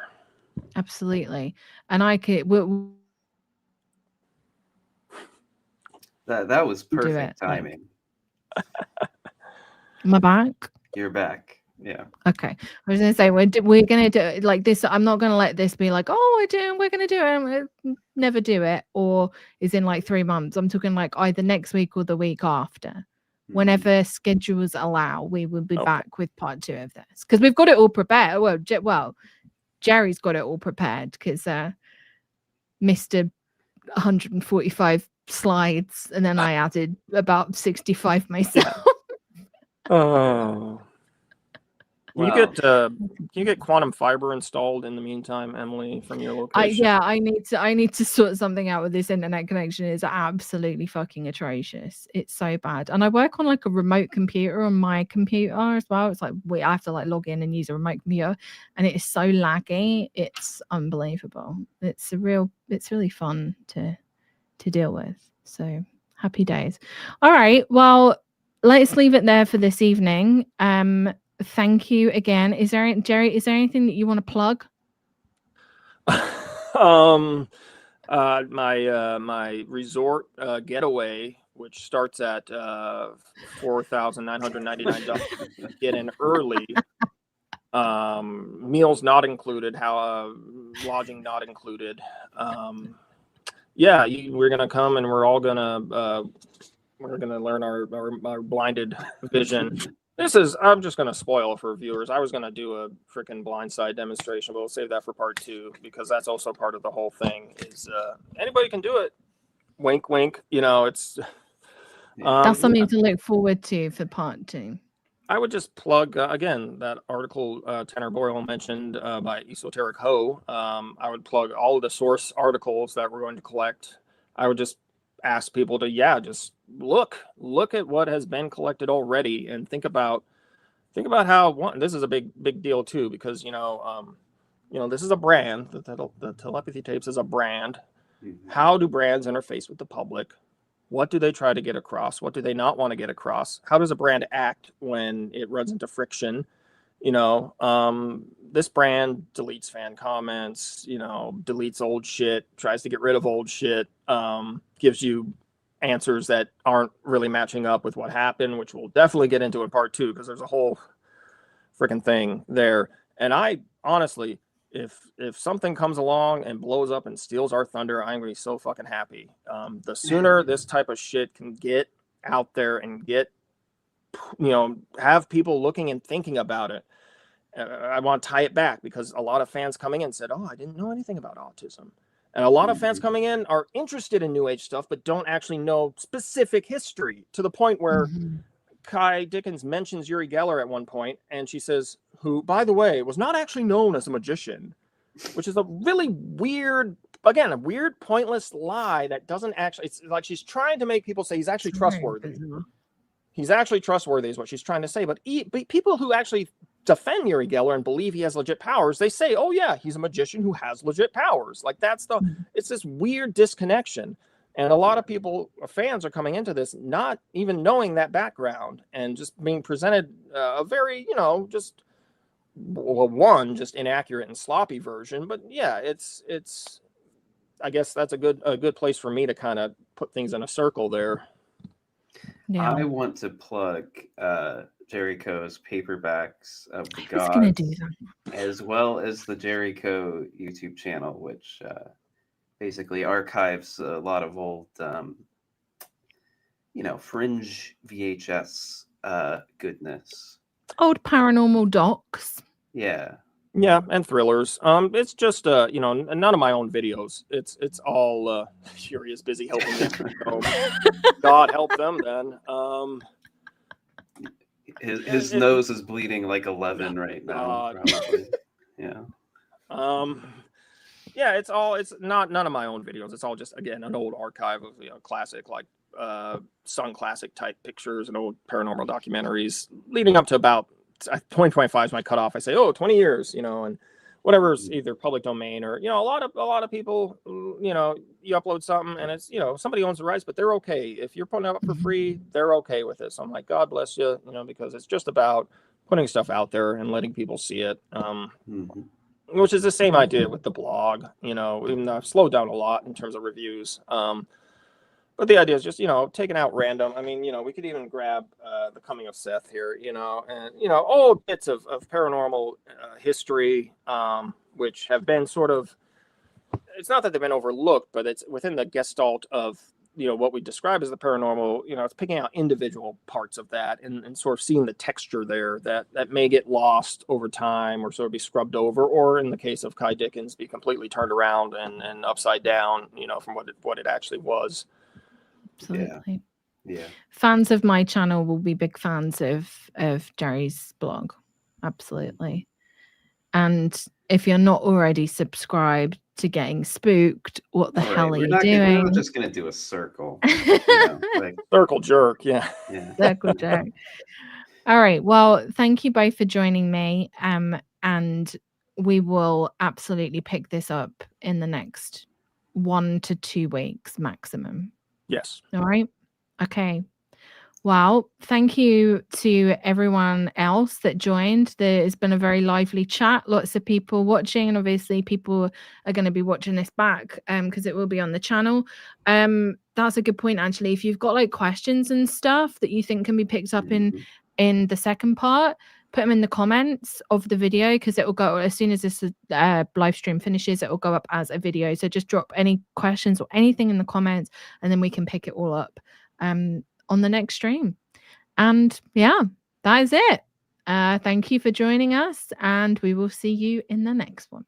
Absolutely. And I could that was perfect timing. Am I back? You're back. Yeah. Okay. I was going to say, we're going to do it like this. I'm not going to let this be like, oh, we're going to do it, and we'll never do it, or is in like 3 months. I'm talking like either next week or the week after. Whenever schedules allow, we will be back with part 2 of this, because we've got it all prepared. Well, Jerry's got it all prepared, because Mr. 145 slides, and then I added about 65 myself. Oh. Can you get quantum fiber installed in the meantime, Emily, from your location? I need to sort something out with this internet connection. It's absolutely fucking atrocious. It's so bad. And I work on like a remote computer on my computer as well. It's like I have to like log in and use a remote computer, and it is so laggy. It's unbelievable. It's really fun to deal with. So happy days. All right. Well, let's leave it there for this evening. Thank you again. Jerry, is there anything that you want to plug? My resort getaway, which starts at $4,999. Get in early. Meals not included. Lodging not included. Yeah, we're gonna come, and we're all gonna learn our blinded vision. I'm just going to spoil for viewers. I was going to do a freaking blindside demonstration, but we'll save that for part 2, because that's also part of the whole thing. Is anybody can do it. Wink, wink. You know, it's that's something to look forward to for part 2. I would just plug again that article Tanner Boyle mentioned by Esoteric Ho. I would plug all of the source articles that we're going to collect. I would just ask people to just look at what has been collected already, and think about how this is a big deal too, because you know this is a brand. The Telepathy Tapes is a brand. How do brands interface with the public? What do they try to get across? What do they not want to get across? How does a brand act when it runs into friction? You know, this brand deletes fan comments, you know, deletes old shit, tries to get rid of old shit, gives you answers that aren't really matching up with what happened, which we'll definitely get into in part 2, because there's a whole freaking thing there. And I honestly, if something comes along and blows up and steals our thunder, I'm gonna be so fucking happy. The sooner this type of shit can get out there and get, you know, have people looking and thinking about it. I want to tie it back, because a lot of fans coming in said, oh, I didn't know anything about autism. And a lot of fans coming in are interested in New Age stuff, but don't actually know specific history, to the point where Kai Dickens mentions Uri Geller at one point, and she says, who, by the way, was not actually known as a magician, which is a really weird, again, a weird, pointless lie that doesn't actually, it's like she's trying to make people say he's actually trustworthy. He's actually trustworthy is what she's trying to say. But people who actually defend Uri Geller and believe he has legit powers, they say, oh yeah, he's a magician who has legit powers. Like it's this weird disconnection. And a lot of people, fans, are coming into this not even knowing that background, and just being presented a very, you know, just inaccurate and sloppy version. But yeah, it's I guess that's a good place for me to kind of put things in a circle there. Yeah. I want to plug Jerry Coe's paperbacks of the I was gonna gods, do that. as well as the Jerry Coe YouTube channel, which basically archives a lot of old, fringe VHS goodness. Old paranormal docs. Yeah. Yeah, and thrillers. It's just none of my own videos. It's all Fury is busy helping me. So God help them then. His nose is bleeding like 11 right now. Probably. Yeah. Yeah, it's not none of my own videos. It's all just, again, an old archive of classic, like Sun Classic type pictures and old paranormal documentaries leading up to about 2025 is my cutoff. I say, 20 years, and whatever's either public domain or, a lot of people, you upload something and it's, somebody owns the rights, but they're okay. If you're putting it up for free, they're okay with it. So I'm like, God bless you, because it's just about putting stuff out there and letting people see it. Which is the same idea with the blog, even though I've slowed down a lot in terms of reviews. But the idea is just, taking out random. I mean, we could even grab The Coming of Seth here, and, old bits of paranormal history, which have been sort of, it's not that they've been overlooked, but it's within the gestalt of, what we describe as the paranormal, it's picking out individual parts of that and sort of seeing the texture there that may get lost over time or sort of be scrubbed over, or in the case of Kai Dickens, be completely turned around and upside down, from what it actually was. Absolutely. Yeah. Fans of my channel will be big fans of Jerry's blog. Absolutely. And if you're not already subscribed to Getting Spooked, what the hell are you doing? We're not just going to do a circle. Circle jerk. Yeah. Circle jerk. All right. Well, thank you both for joining me. And we will absolutely pick this up in the next 1 to 2 weeks maximum. Yes. All right. Okay. Well, thank you to everyone else that joined. There's been a very lively chat. Lots of people watching, and obviously people are going to be watching this back because it will be on the channel. That's a good point, actually. If you've got like questions and stuff that you think can be picked up in the second part, put them in the comments of the video, because it will go as soon as this live stream finishes. It will go up as a video. So just drop any questions or anything in the comments, and then we can pick it all up on the next stream. And yeah, that is it. Thank you for joining us, and we will see you in the next one.